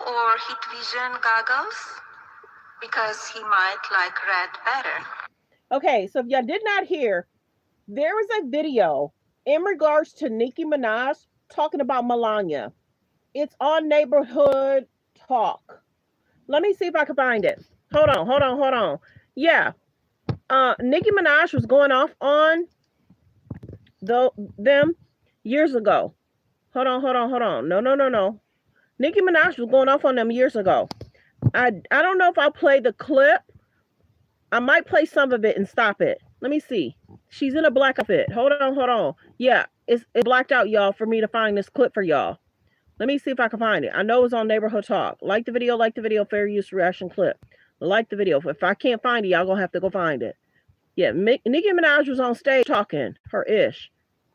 Or heat vision goggles because he might like red better. Okay, so if y'all did not hear, there was a video in regards to Nicki Minaj talking about Melania. It's on Neighborhood Talk. Let me see if I can find it. Hold on. Yeah. Nicki Minaj was going off on them years ago. Hold on. No. Nicki Minaj was going off on them years ago. I don't know if I'll play the clip. I might play some of it and stop it. Let me see. She's in a black outfit. Hold on. Yeah, it's blacked out, y'all, for me to find this clip for y'all. Let me see if I can find it. I know it's on Neighborhood Talk. Like the video, fair use reaction clip. Like the video. If I can't find it, y'all gonna have to go find it. Yeah, Nicki Minaj was on stage talking her ish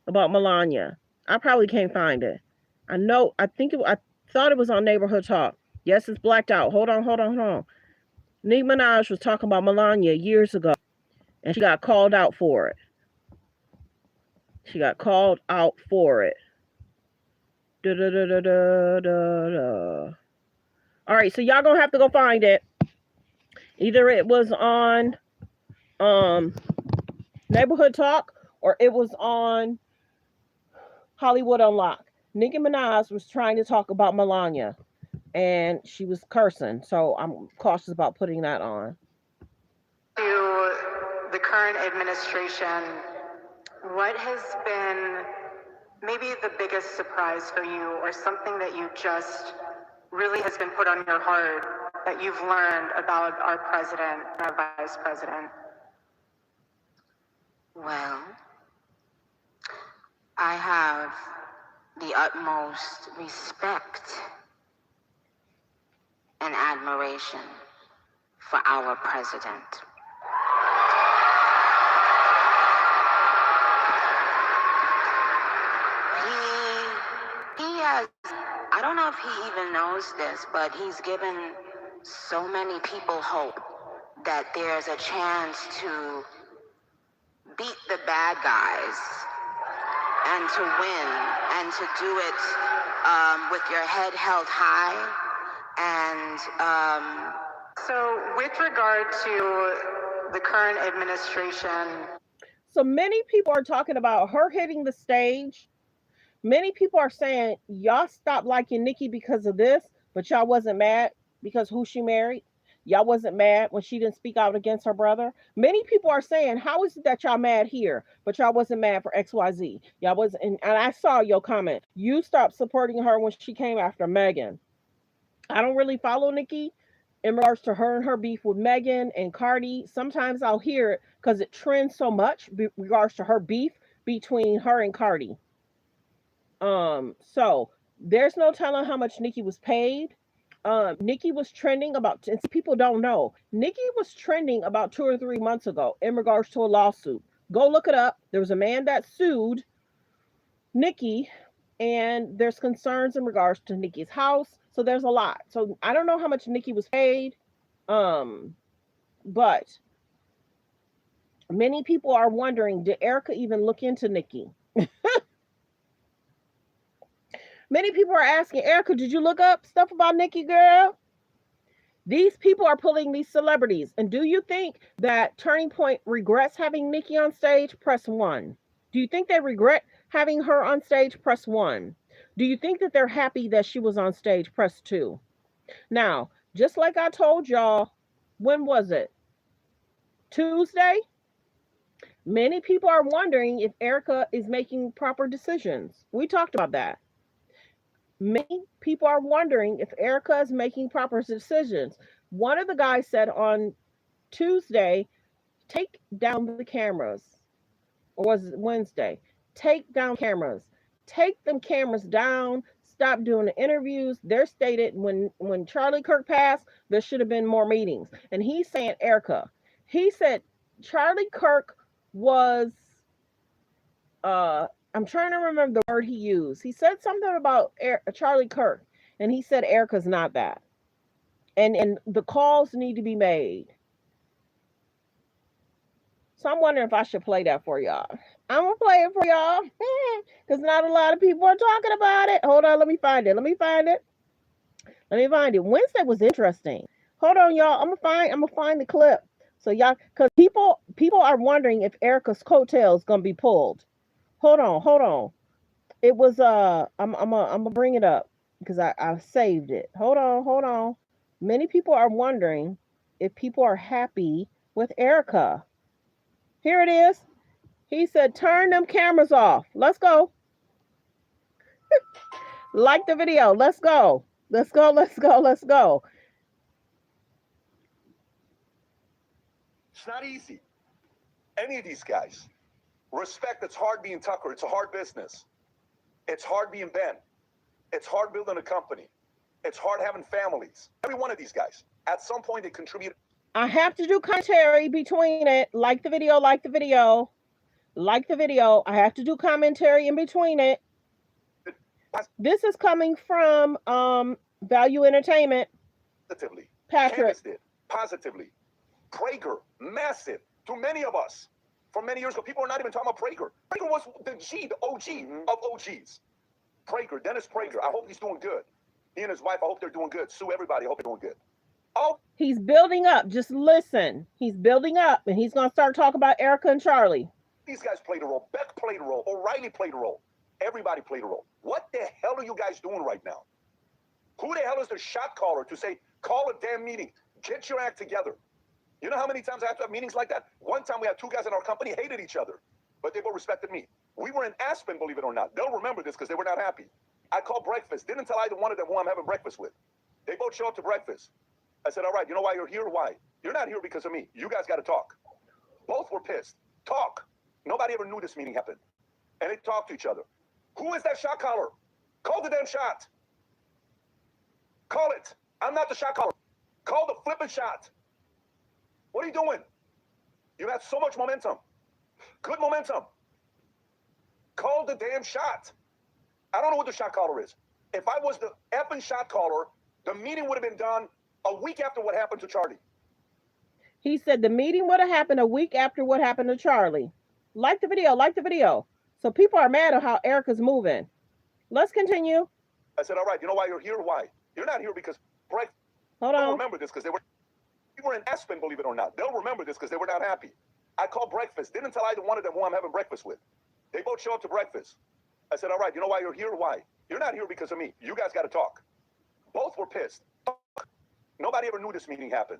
about Melania. I probably can't find it. I thought it was on Neighborhood Talk. Yes, it's blacked out. Hold on. Nicki Minaj was talking about Melania years ago, and she got called out for it. All right, so y'all gonna have to go find it. Either it was on Neighborhood Talk or it was on Hollywood Unlocked. Nicki Minaj was trying to talk about Melania. and she was cursing. So I'm cautious about putting that on. To the current administration, what has been maybe the biggest surprise for you, or something that you just really has been put on your heart that you've learned about our president and our vice president? Well, I have the utmost respect and admiration for our president. He has, I don't know if he even knows this, but he's given so many people hope that there's a chance to beat the bad guys and to win and to do it with your head held high. And so with regard to the current administration, so many people are talking about her hitting the stage. Many people are saying y'all stopped liking Nicki because of this, but y'all wasn't mad because who she married. Y'all wasn't mad when she didn't speak out against her brother. Many people are saying, how is it that y'all mad here, but y'all wasn't mad for XYZ? Y'all wasn't, and I saw your comment. You stopped supporting her when she came after Megan. I don't really follow Nicki in regards to her and her beef with Megan and Cardi. Sometimes I'll hear it because it trends so much in regards to her beef between her and Cardi. So there's no telling how much Nicki was paid. Nicki was trending about, and people don't know, Nicki was trending about 2 or 3 months ago in regards to a lawsuit. Go look it up. There was a man that sued Nicki, and there's concerns in regards to Nicki's house. So there's a lot. So I don't know how much Nicki was paid, but many people are wondering, did ERIKA even look into Nicki? Many people are asking, ERIKA, did you look up stuff about Nicki, girl? These people are pulling these celebrities. And do you think that Turning Point regrets having Nicki on stage? Press 1. Do you think they regret having her on stage? Press 1. Do you think that they're happy that she was on stage? Press 2. Now, just like I told y'all, when was it? Tuesday? Many people are wondering if ERIKA is making proper decisions. We talked about that. Many people are wondering if ERIKA is making proper decisions. One of the guys said on Tuesday, take down the cameras. Or was it Wednesday? Take down cameras. Take them cameras down. Stop doing the interviews. They're stated when Charlie Kirk passed, there should have been more meetings. And he's saying ERIKA. He said Charlie Kirk was I'm trying to remember the word he used. He said something about Charlie Kirk, and he said ERIKA's not that. And the calls need to be made. So I'm wondering if I should play that for y'all. I'm gonna play it for y'all because not a lot of people are talking about it. Hold on, let me find it. Wednesday was interesting. Hold on, y'all. I'm gonna find the clip. So y'all, because people are wondering if ERIKA's coattails gonna be pulled. Hold on. It was I'm gonna bring it up because I saved it. Hold on. Many people are wondering if people are happy with ERIKA. Here it is. He said, turn them cameras off. Let's go. Like the video. Let's go. Let's go. It's not easy. Any of these guys. Respect, it's hard being Tucker. It's a hard business. It's hard being Ben. It's hard building a company. It's hard having families. Every one of these guys, at some point, they contribute. I have to do commentary between it. Like the video. I have to do commentary in between it. This is coming from Value Entertainment. Positively. Patrick. Candace did. Positively. Prager, massive. To many of us. From many years ago, people are not even talking about Prager. Prager was the OG of OGs. Prager, Dennis Prager. I hope he's doing good. He and his wife, I hope they're doing good. Sue everybody, I hope they're doing good. Oh. He's building up. Just listen. He's building up, and he's going to start talking about ERIKA and Charlie. These guys played a role. Beck played a role. O'Reilly played a role. Everybody played a role. What the hell are you guys doing right now? Who the hell is the shot caller to say, call a damn meeting, get your act together? You know how many times I have to have meetings like that? One time we had two guys in our company hated each other, but they both respected me. We were in Aspen, believe it or not. They'll remember this because they were not happy. I called breakfast, didn't tell either one of them who I'm having breakfast with. They both show up to breakfast. I said, all right, you know why you're here? Why? You're not here because of me. You guys got to talk. Both were pissed. Talk. Nobody ever knew this meeting happened. And they talked to each other. Who is that shot caller? Call the damn shot. Call it. I'm not the shot caller. Call the flipping shot. What are you doing? You had so much momentum. Good momentum. Call the damn shot. I don't know what the shot caller is. If I was the effing shot caller, the meeting would have been done a week after what happened to Charlie. He said the meeting would have happened a week after what happened to Charlie. Like the video, like the video. So people are mad at how ERIKA's moving. Let's continue. I said, all right, you know why you're here? Why? You're not here because Hold on. They'll remember this because we were in Aspen, believe it or not. They'll remember this because they were not happy. I called breakfast, didn't tell either one of them who I'm having breakfast with. They both show up to breakfast. I said, all right, you know why you're here? Why? You're not here because of me. You guys got to talk. Both were pissed. Nobody ever knew this meeting happened.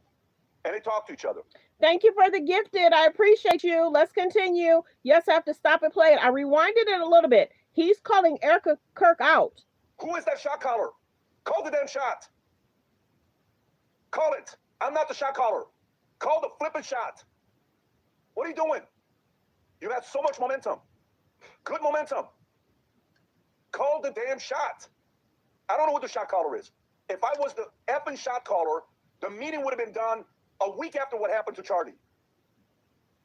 And they talked to each other. Thank you for the gifted. I appreciate you. Let's continue. Yes, I have to stop and play it. I rewinded it a little bit. He's calling ERIKA KIRK out. Who is that shot caller? Call the damn shot. Call it. I'm not the shot caller. Call the flipping shot. What are you doing? You had so much momentum. Good momentum. Call the damn shot. I don't know what the shot caller is. If I was the effing shot caller, the meeting would have been done a week after what happened to Charlie.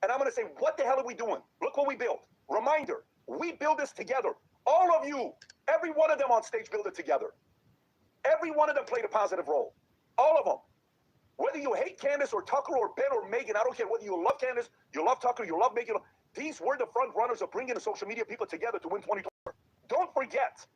And I'm going to say, what the hell are we doing? Look what we built. Reminder, we build this together. All of you, every one of them on stage build it together. Every one of them played a positive role. All of them. Whether you hate Candace or Tucker or Ben or Megan, I don't care whether you love Candace, you love Tucker, you love Megan. These were the front runners of bringing the social media people together to win 2024. Don't forget.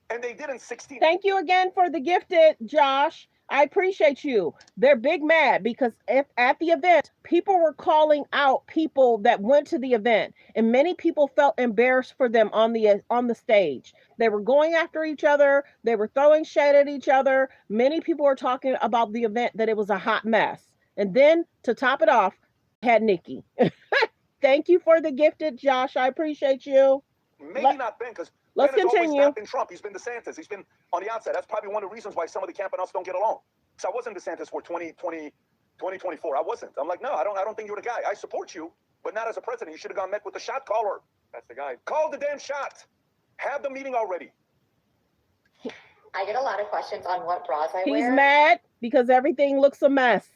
And they did in 16. Thank you again for the gifted, Josh. I appreciate you. They're big mad because if at the event, people were calling out people that went to the event, and many people felt embarrassed for them on the stage. They were going after each other. They were throwing shade at each other. Many people were talking about the event that it was a hot mess. And then to top it off, had Nicki. Thank you for the gifted, Josh. I appreciate you. Maybe not Ben, because let's Ben has continue. always not been Trump. He's been DeSantis. He's been on the outside. That's probably one of the reasons why some of the camp and us don't get along. So I wasn't DeSantis for 2024. I wasn't. I'm like, no, I don't think you're the guy. I support you, but not as a president. You should have gone met with the shot caller. That's the guy. Call the damn shot. Have the meeting already. I get a lot of questions on what bras I wear. He's mad because everything looks a mess.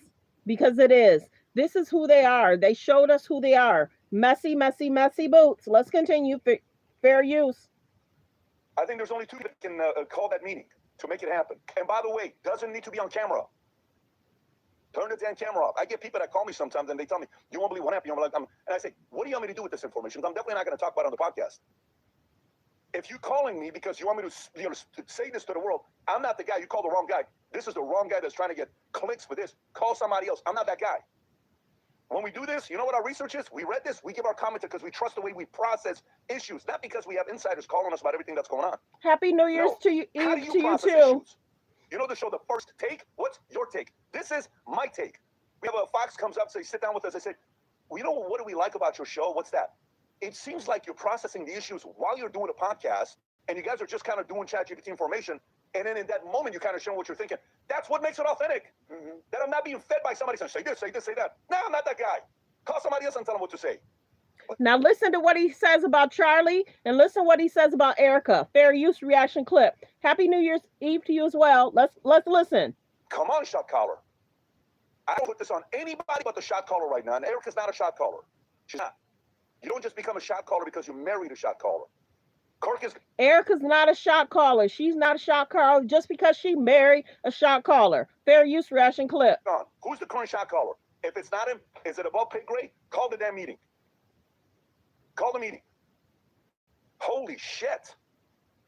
Because it is. This is who they are. They showed us who they are. Messy, messy, messy boots. Let's continue. Fair use. I think there's only two that can call that meeting to make it happen. And by the way, doesn't need to be on camera. Turn the damn camera off. I get people that call me sometimes and they tell me, you won't believe what happened. I'm like, and I say, what do you want me to do with this information? I'm definitely not going to talk about it on the podcast. If you're calling me because you want me to, to say this to the world, I'm not the guy. You call the wrong guy. This is the wrong guy that's trying to get clicks for this. Call somebody else. I'm not that guy. When we do this, you know what our research is? We read this. We give our comment because we trust the way we process issues, not because we have insiders calling us about everything that's going on. Happy New Year's to you, How do to you process too. issues? You know the show, The First Take? What's your take? This is my take. We have a Fox comes up, say, sit down with us. I say, well, you know, what do we like about your show? What's that? It seems like you're processing the issues while you're doing a podcast, and you guys are just kind of doing ChatGPT information. And then in that moment, you kind of show what you're thinking. That's what makes it authentic. That I'm not being fed by somebody saying, say this, say this, say that. No, I'm not that guy. Call somebody else and tell them what to say. Now listen to what he says about Charlie and listen what he says about ERIKA. Fair use reaction clip. Happy New Year's Eve to you as well. Let's listen. Come on, shot caller. I don't put this on anybody but the shot caller right now. And ERIKA's not a shot caller. She's not. You don't just become a shot caller because you married a shot caller. KIRK is... ERIKA's not a shot caller. She's not a shot caller just because she married a shot caller. Fair use reaction clip. Who's the current shot caller? If it's not him, is it above pay grade? Call the damn meeting. Call the meeting. Holy shit.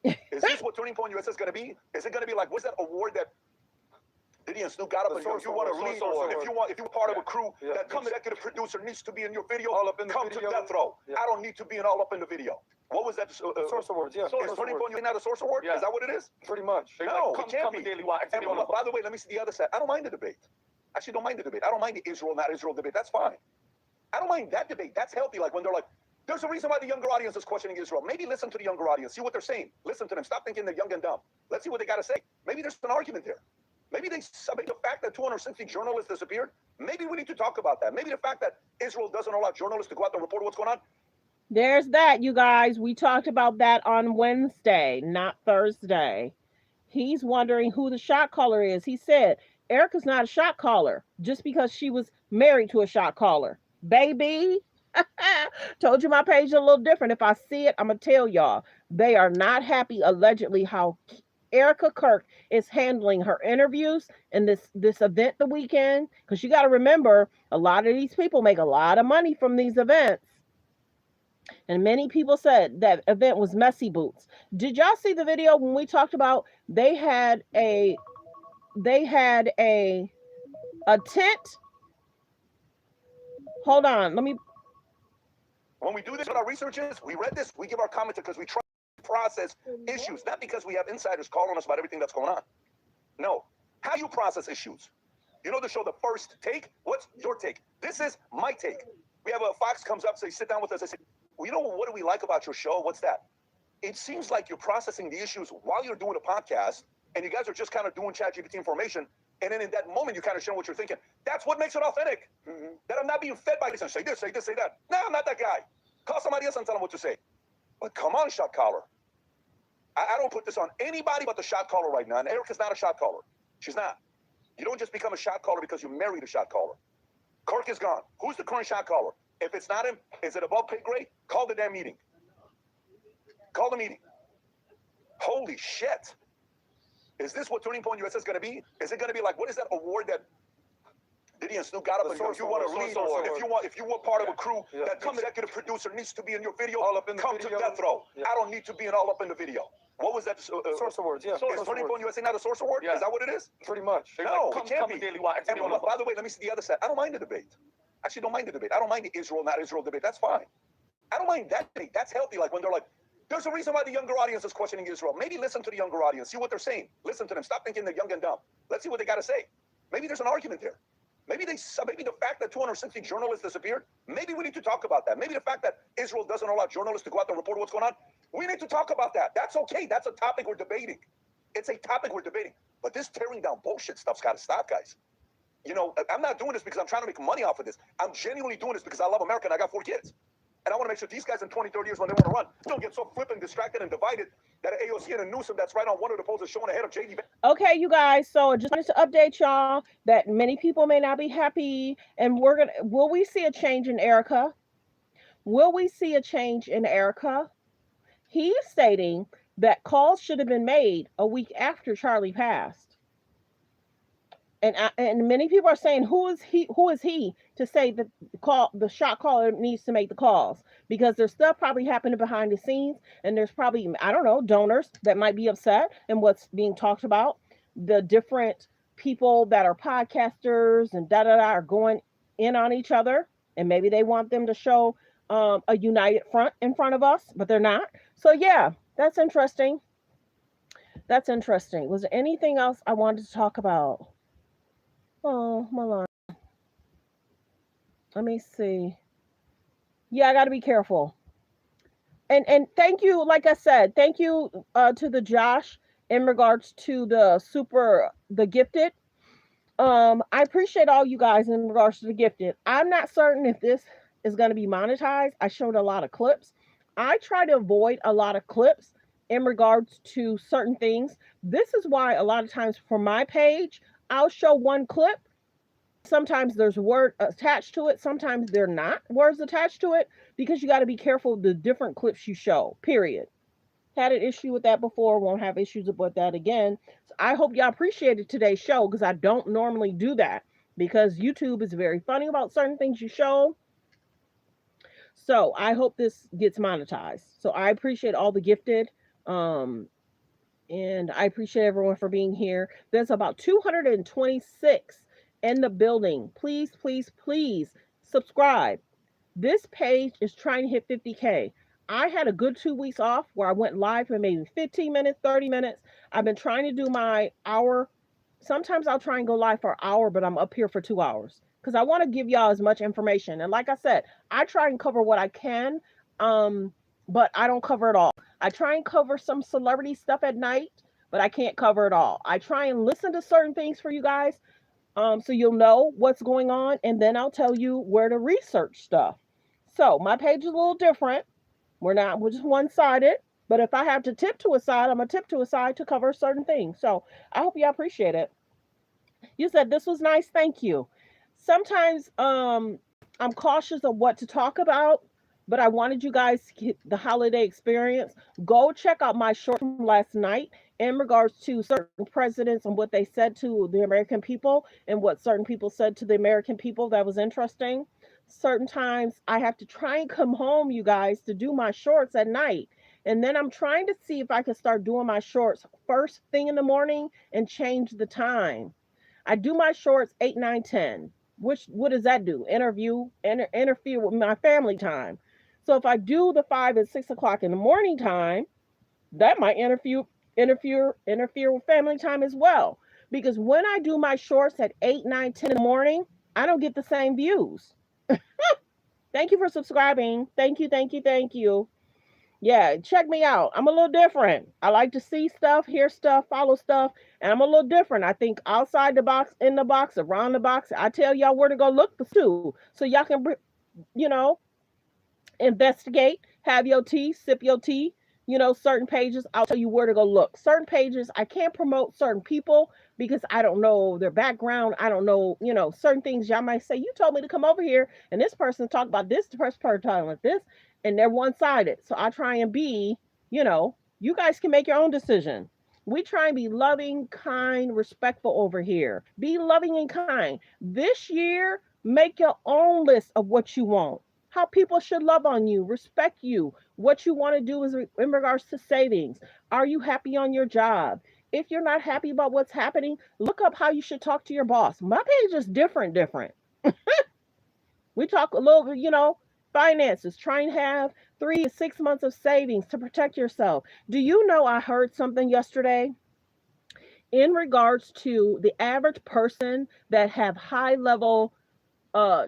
Is this what Turning Point USA is going to be? Is it going to be like, what's that award that Diddy and Snoop got up and if you want to lead, if you're part of a crew, that executive producer needs to be in your video, all up in come to death row. I don't need to be all up in the video. What was that? Source of words, yeah. Is Turning Point USA not a source of words? Yeah. Is that what it is? Pretty much. No, it can't be. Daily Watch. And by the way, let me see the other side. I don't mind the debate. Actually, don't mind the debate. I don't mind the Israel, not Israel debate. That's fine. I don't mind that debate. That's healthy. Like when they're like, there's a reason why the younger audience is questioning Israel. Maybe listen to the younger audience. See what they're saying. Listen to them. Stop thinking they're young and dumb. Let's see what they got to say. Maybe there's an argument there. Maybe the fact that 260 journalists disappeared, maybe we need to talk about that. Maybe the fact that Israel doesn't allow journalists to go out there and report what's going on. There's that, you guys. We talked about that on Wednesday, not Thursday. He's wondering who the shot caller is. He said, Erika's not a shot caller just because she was married to a shot caller. Baby, told you my page is a little different. If I see it, I'm going to tell y'all. They are not happy, allegedly, how ERIKA KIRK is handling her interviews in this event the weekend. Because you got to remember, a lot of these people make a lot of money from these events. And many people said that event was messy boots. Did y'all see the video when we talked about they had a tent? Hold on, let me. When we do this, what our research is, we read this, we give our comments because we try to process issues, not because we have insiders calling us about everything that's going on. No, how you process issues. You know the show, The First Take? What's your take? This is my take. We have a Fox comes up, say, sit down with us. I say, well, you know what do we like about your show? What's that? It seems like you're processing the issues while you're doing a podcast, and you guys are just kind of doing ChatGPT information, and then in that moment, you kind of show what you're thinking. That's what makes it authentic. That I'm not being fed by this and say this, say this, say that. No, I'm not that guy. Call somebody else and tell them what to say. But come on, shot caller. I don't put this on anybody but the shot caller right now, and Erika's not a shot caller. She's not. You don't just become a shot caller because you married a shot caller. KIRK is gone. Who's the current shot caller? If it's not him, is it above pay grade? Call the damn meeting. Call the meeting. Holy shit. Is this what Turning Point USA is going to be? Is it going to be like, what is that award that Diddy and Snoop got up and if you want to lead, if you were part of a crew, that executive producer needs to be in your video, all up in the come video. To death row. I don't need to be all up in the video. What was that? Source of words, yeah. Is Turning Point USA not a source of words? Yeah. Is that what it is? Pretty much. No, it can't be. Daily Watch. And by the way, let me see the other side. I don't mind the debate. Actually, don't mind the debate. I don't mind the Israel, not Israel debate. That's fine. I don't mind that debate. That's healthy. Like when they're like, there's a reason why the younger audience is questioning Israel. Maybe listen to the younger audience. See what they're saying. Listen to them. Stop thinking they're young and dumb. Let's see what they got to say. Maybe there's an argument there. Maybe the fact that 260 journalists disappeared, maybe we need to talk about that. Maybe the fact that Israel doesn't allow journalists to go out there and report what's going on, we need to talk about that. That's okay. That's a topic we're debating. It's a topic we're debating. But this tearing down bullshit stuff's got to stop, guys. You know, I'm not doing this because I'm trying to make money off of this. I'm genuinely doing this because I love America and I got 4 kids. And I want to make sure these guys in 20, 30 years when they want to run, don't get so flippant, distracted, and divided that AOC and a Newsom that's right on one of the polls is showing ahead of JD. Okay, you guys. So I just wanted to update y'all that many people may not be happy. And will we see a change in ERIKA? Will we see a change in ERIKA? He is stating that calls should have been made a week after Charlie passed. And many people are saying, who is he to say that the shot caller needs to make the calls? Because there's stuff probably happening behind the scenes, and there's probably, I don't know, donors that might be upset and what's being talked about. The different people that are podcasters and are going in on each other, and maybe they want them to show a united front in front of us, but they're not. So yeah, that's interesting. That's interesting. Was there anything else I wanted to talk about? Oh, my line. Let me see. Yeah, I got to be careful. And thank you, like I said, thank you to the Josh in regards to the gifted. I appreciate all you guys in regards to the gifted. I'm not certain if this is going to be monetized. I showed a lot of clips. I try to avoid a lot of clips in regards to certain things. This is why a lot of times for my page, I'll show one clip. Sometimes there's word attached to it. Sometimes they're not words attached to it, because you got to be careful of the different clips you show, period. Had an issue with that before, won't have issues with that again. So I hope y'all appreciated today's show, because I don't normally do that, because YouTube is very funny about certain things you show. So I hope this gets monetized. So I appreciate all the gifted. And I appreciate everyone for being here. There's about 226 in the building. Please, please, please subscribe. This page is trying to hit 50K. I had a good 2 weeks off where I went live for maybe 15 minutes, 30 minutes. I've been trying to do my hour. Sometimes I'll try and go live for an hour, but I'm up here for 2 hours because I want to give y'all as much information. And like I said, I try and cover what I can, um, but I don't cover it all. I try and cover some celebrity stuff at night, but I can't cover it all. I try and listen to certain things for you guys, so you'll know what's going on, and then I'll tell you where to research stuff. So my page is a little different. We're just one sided. But if I have to tip to a side, I'm gonna tip to a side to cover certain things. So I hope you appreciate it. You said this was nice. Thank you. Sometimes I'm cautious of what to talk about, but I wanted you guys to get the holiday experience. Go check out my short from last night in regards to certain presidents and what they said to the American people and what certain people said to the American people. That was interesting. Certain times I have to try and come home, you guys, to do my shorts at night. And then I'm trying to see if I can start doing my shorts first thing in the morning and change the time. I do my shorts 8, 9, 10. Which what does that do? Interfere with my family time. So if I do the 5 and 6 o'clock in the morning time, that might interfere with family time as well. Because when I do my shorts at 8, 9, 10 in the morning, I don't get the same views. Thank you for subscribing. Thank you, thank you, thank you. Yeah, check me out. I'm a little different. I like to see stuff, hear stuff, follow stuff, and I'm a little different. I think outside the box, in the box, around the box. I tell y'all where to go look for too, so y'all can, you know, investigate, have your tea, sip your tea. Certain pages, I'll tell you where to go look. Certain pages, I can't promote certain people because I don't know their background. I don't know, certain things y'all might say, you told me to come over here and this person talked about this, the person talking about this, and they're one sided. So I try and be, you guys can make your own decision. We try and be loving, kind, respectful over here. Be loving and kind. This year, make your own list of what you want, how people should love on you, respect you, what you want to do is in regards to savings. Are you happy on your job? If you're not happy about what's happening, look up how you should talk to your boss. My page is different. We talk a little bit, finances, try and have 3 to 6 months of savings to protect yourself. Do you know I heard something yesterday in regards to the average person that have high level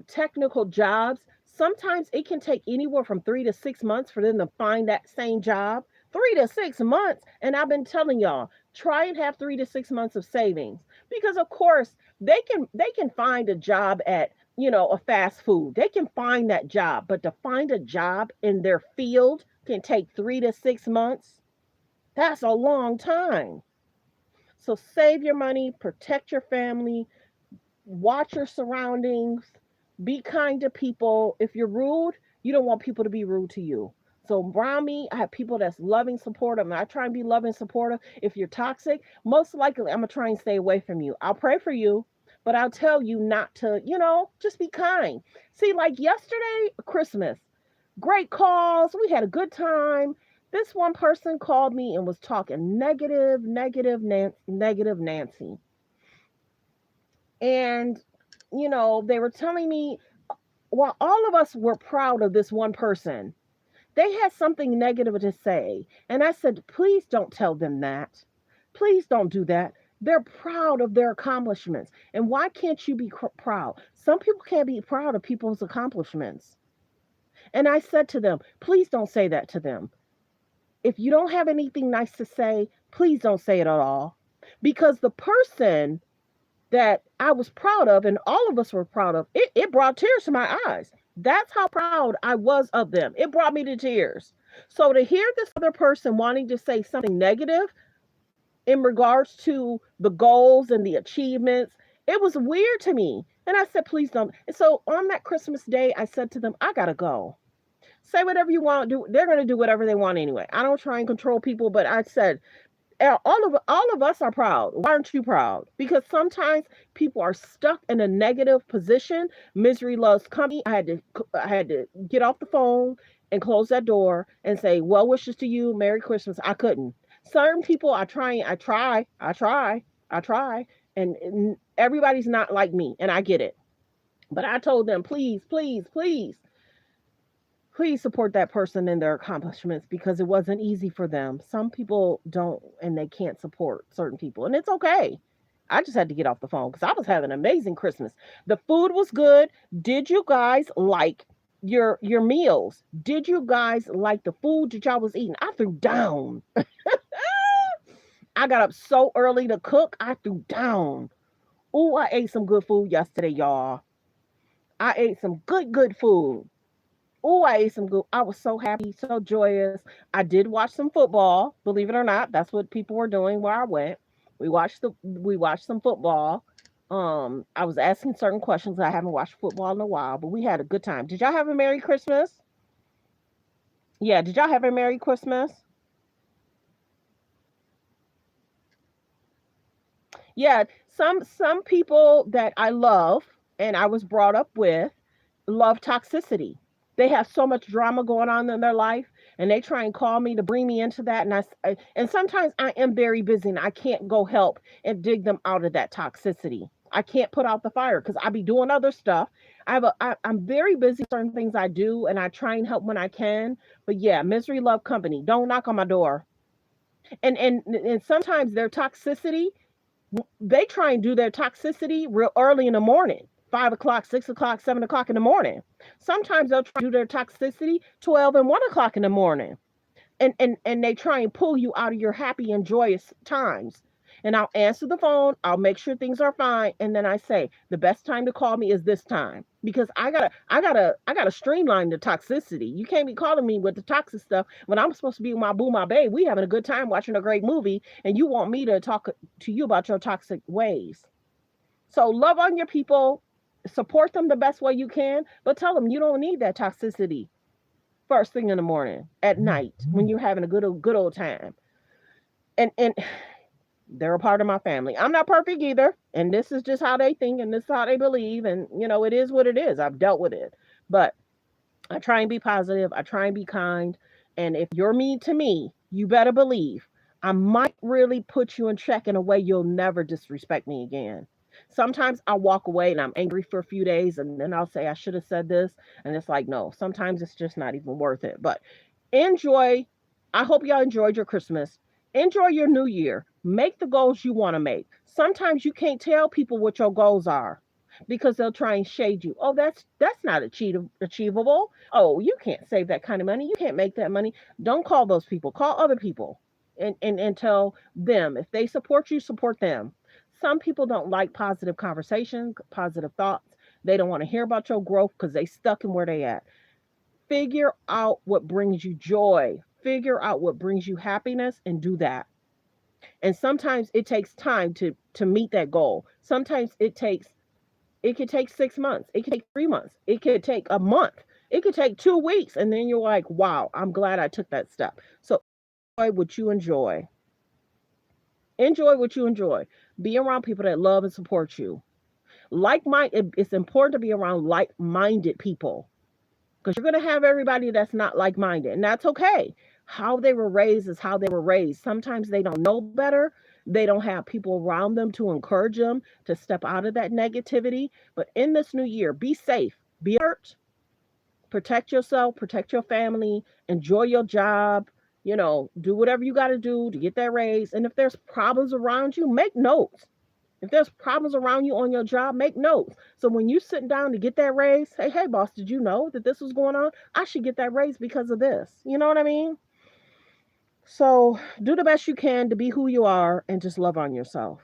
technical jobs? Sometimes it can take anywhere from 3 to 6 months for them to find that same job. 3 to 6 months. And I've been telling y'all, try and have 3 to 6 months of savings. Because of course they can find a job at, a fast food. They can find that job, but to find a job in their field can take 3 to 6 months. That's a long time. So save your money, protect your family, watch your surroundings, be kind to people. If you're rude, you don't want people to be rude to you. So around me, I have people that's loving, supportive, and I try and be loving, supportive. If you're toxic, most likely I'm gonna try and stay away from you. I'll pray for you, but I'll tell you not to, just be kind. See, like yesterday, Christmas, great calls. We had a good time. This one person called me and was talking negative Nancy. And, they were telling me, while all of us were proud of this one person, they had something negative to say. And I said, please don't tell them that. Please don't do that. They're proud of their accomplishments. And why can't you be proud? Some people can't be proud of people's accomplishments. And I said to them, please don't say that to them. If you don't have anything nice to say, please don't say it at all. Because the person that I was proud of and all of us were proud of, it brought tears to my eyes. That's how proud I was of them. It brought me to tears. So to hear this other person wanting to say something negative in regards to the goals and the achievements, it was weird to me. And I said, please don't. And so on that Christmas day, I said to them, I gotta go. Say whatever you want. They're gonna do whatever they want anyway. I don't try and control people, but I said, all of us are proud. Why aren't you proud? Because sometimes people are stuck in a negative position. Misery loves company. I had to get off the phone and close that door and say well wishes to you, Merry Christmas. I couldn't. Certain people I try, and everybody's not like me, and I get it. But I told them, please, please, please, please support that person in their accomplishments because it wasn't easy for them. Some people don't and they can't support certain people, and it's okay. I just had to get off the phone because I was having an amazing Christmas. The food was good. Did you guys like your meals? Did you guys like the food that y'all was eating? I threw down. I got up so early to cook. I threw down. Oh, I ate some good food yesterday, y'all. I ate some good food. Oh, I ate some good. I was so happy, so joyous. I did watch some football, believe it or not. That's what people were doing where I went. We watched some football. I was asking certain questions. I haven't watched football in a while, but we had a good time. Did y'all have a Merry Christmas? Yeah, did y'all have a Merry Christmas? Yeah, some people that I love and I was brought up with love toxicity. They have so much drama going on in their life, and they try and call me to bring me into that. And sometimes I am very busy, and I can't go help and dig them out of that toxicity. I can't put out the fire because I be doing other stuff. I'm very busy with certain things I do, and I try and help when I can. But yeah, misery love company. Don't knock on my door. And sometimes their toxicity, they try and do their toxicity real early in the morning. 5 o'clock, 6 o'clock, 7 o'clock in the morning. Sometimes they'll try to do their toxicity 12 and 1 o'clock in the morning. And they try and pull you out of your happy and joyous times. And I'll answer the phone, I'll make sure things are fine, and then I say the best time to call me is this time because I gotta streamline the toxicity. You can't be calling me with the toxic stuff when I'm supposed to be with my boo, my babe. We having a good time watching a great movie, and you want me to talk to you about your toxic ways. So love on your people, support them the best way you can, but tell them you don't need that toxicity first thing in the morning, at night, when you're having a good old time. And they're a part of my family. I'm not perfect either, and this is just how they think and this is how they believe, and it is what it is. I've dealt with it. But I try and be positive, I try and be kind, and if you're mean to me, you better believe I might really put you in check in a way you'll never disrespect me again. Sometimes I'll walk away and I'm angry for a few days and then I'll say I should have said this, and it's like no, sometimes it's just not even worth it. But enjoy. I hope y'all enjoyed your Christmas. Enjoy your new year. Make the goals you want to make. Sometimes you can't tell people what your goals are because they'll try and shade you. Oh, that's not achievable. Oh, you can't save that kind of money. You can't make that money. Don't call those people. Call other people and tell them if they support you, support them. Some people don't like positive conversation, positive thoughts. They don't want to hear about your growth because they stuck in where they at. Figure out what brings you joy. Figure out what brings you happiness and do that. And sometimes it takes time to meet that goal. Sometimes it could take 6 months. It could take 3 months. It could take a month. It could take 2 weeks. And then you're like, wow, I'm glad I took that step. So enjoy what you enjoy. Enjoy what you enjoy. Be around people that love and support you. It's important to be around like-minded people because you're going to have everybody that's not like-minded, and that's okay. How they were raised is how they were raised. Sometimes they don't know better. They don't have people around them to encourage them to step out of that negativity. But in this new year, be safe, be alert, protect yourself, protect your family, enjoy your job. Do whatever you got to do to get that raise. And if there's problems around you, make notes. If there's problems around you on your job, make notes. So when you're sitting down to get that raise, say, hey, boss, did you know that this was going on? I should get that raise because of this. You know what I mean? So do the best you can to be who you are and just love on yourself.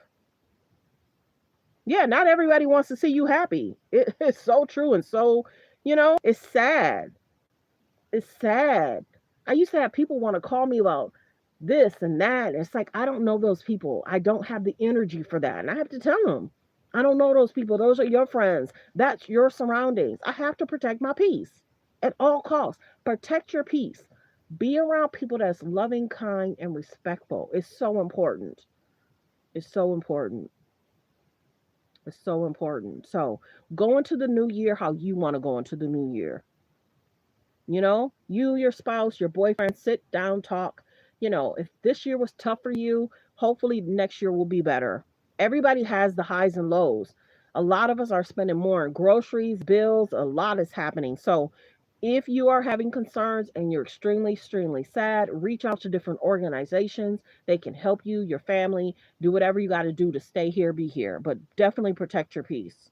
Yeah, not everybody wants to see you happy. It's so true and so, it's sad. It's sad. I used to have people want to call me about this and that. It's like, I don't know those people. I don't have the energy for that. And I have to tell them, I don't know those people. Those are your friends. That's your surroundings. I have to protect my peace at all costs. Protect your peace. Be around people that's loving, kind, and respectful. It's so important. It's so important. It's so important. So go into the new year how you want to go into the new year. You, your spouse, your boyfriend, sit down, talk. If this year was tough for you, hopefully next year will be better. Everybody has the highs and lows. A lot of us are spending more on groceries, bills, a lot is happening. So if you are having concerns and you're extremely, extremely sad, reach out to different organizations. They can help you, your family, do whatever you got to do to stay here, be here, but definitely protect your peace.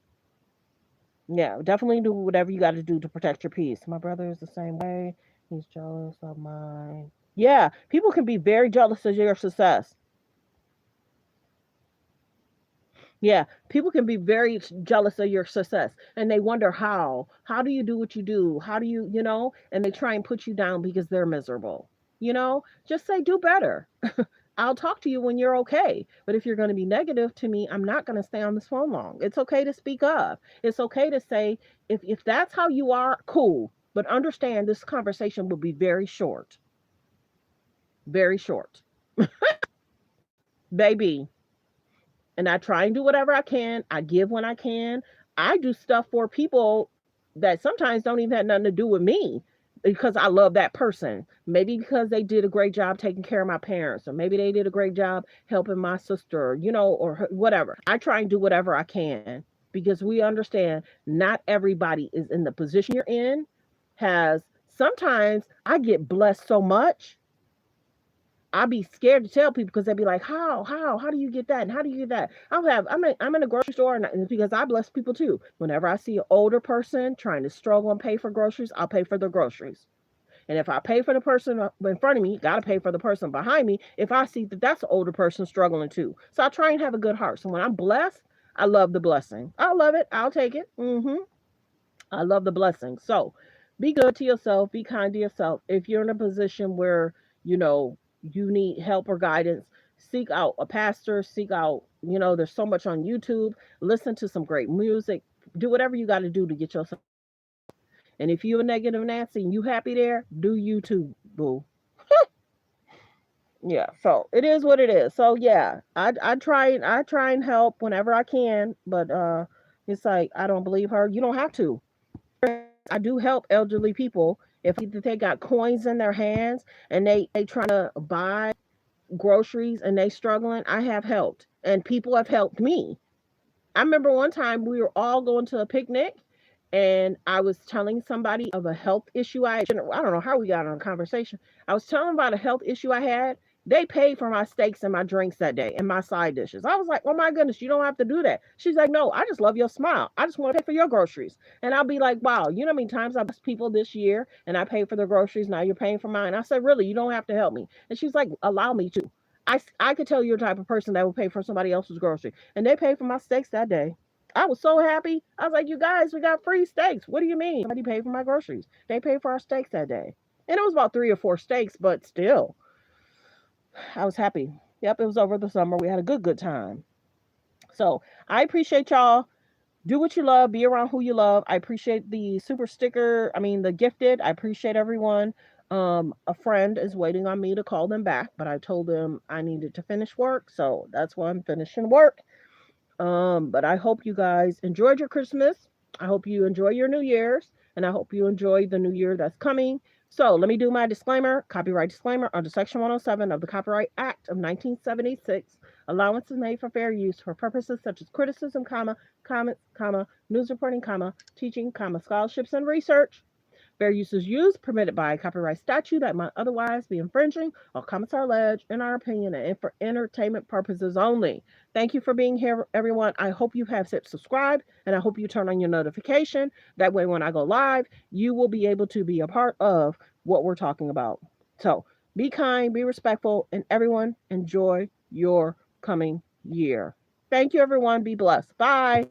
Yeah, definitely do whatever you got to do to protect your peace. My brother is the same way. He's jealous of mine. Yeah, people can be very jealous of your success. Yeah, people can be very jealous of your success and they wonder how. How do you do what you do? How do you, and they try and put you down because they're miserable. Just say do better. I'll talk to you when you're okay. But if you're going to be negative to me, I'm not going to stay on this phone long. It's okay to speak up. It's okay to say, if that's how you are, cool. But understand this conversation will be very short. Very short. Baby. And I try and do whatever I can. I give when I can. I do stuff for people that sometimes don't even have nothing to do with me because I love that person. Maybe because they did a great job taking care of my parents, or maybe they did a great job helping my sister, or whatever. I try and do whatever I can because we understand not everybody is in the position you're in. Has sometimes I get blessed so much I'd be scared to tell people because they'd be like, how do you get that? And how do you get that? I'm in a grocery store and it's because I bless people too. Whenever I see an older person trying to struggle and pay for groceries, I'll pay for their groceries. And if I pay for the person in front of me, gotta pay for the person behind me if I see that that's an older person struggling too. So I try and have a good heart. So when I'm blessed, I love the blessing. I love it. I'll take it. I love the blessing. So be good to yourself. Be kind to yourself. If you're in a position where, you know, you need help or guidance, seek out a pastor, seek out, there's so much on YouTube. Listen to some great music. Do whatever you got to do to get yourself. And if you're a negative Nancy and you happy there, do YouTube, boo. Yeah, so it is what it is. So yeah, I try and help whenever I can, but it's like I don't believe her. You don't have to. I do help elderly people if they got coins in their hands and they trying to buy groceries and they struggling. I have helped and people have helped me. I remember one time we were all going to a picnic and I was telling somebody of a health issue I don't know how we got on a conversation. I was telling them about a health issue I had. They paid for my steaks and my drinks that day and my side dishes. I was like, oh my goodness, you don't have to do that. She's like, no, I just love your smile. I just want to pay for your groceries. And I'll be like, wow, you know how many times I've asked people this year and I paid for their groceries. Now you're paying for mine. I said, really, you don't have to help me. And she's like, allow me to. I could tell you're the type of person that will pay for somebody else's grocery. And they paid for my steaks that day. I was so happy. I was like, you guys, we got free steaks. What do you mean? Somebody paid for my groceries. They paid for our steaks that day. And it was about 3 or 4 steaks, but still, I was happy. Yep, it was over the summer. We had a good time. So I appreciate y'all. Do what you love. Be around who you love. I appreciate the super sticker. I mean, the gifted. I appreciate everyone. A friend is waiting on me to call them back, but I told them I needed to finish work. So that's why I'm finishing work. But I hope you guys enjoyed your Christmas. I hope you enjoy your New Year's, and I hope you enjoy the new year that's coming. So let me do my disclaimer, copyright disclaimer under Section 107 of the Copyright Act of 1976. Allowance is made for fair use for purposes such as criticism, comments, news reporting, teaching, scholarships, and research. Fair use is used, permitted by copyright statute that might otherwise be infringing. All comments are alleged, in our opinion, and for entertainment purposes only. Thank you for being here, everyone. I hope you have hit subscribe, and I hope you turn on your notification. That way, when I go live, you will be able to be a part of what we're talking about. So, be kind, be respectful, and everyone enjoy your coming year. Thank you, everyone. Be blessed. Bye.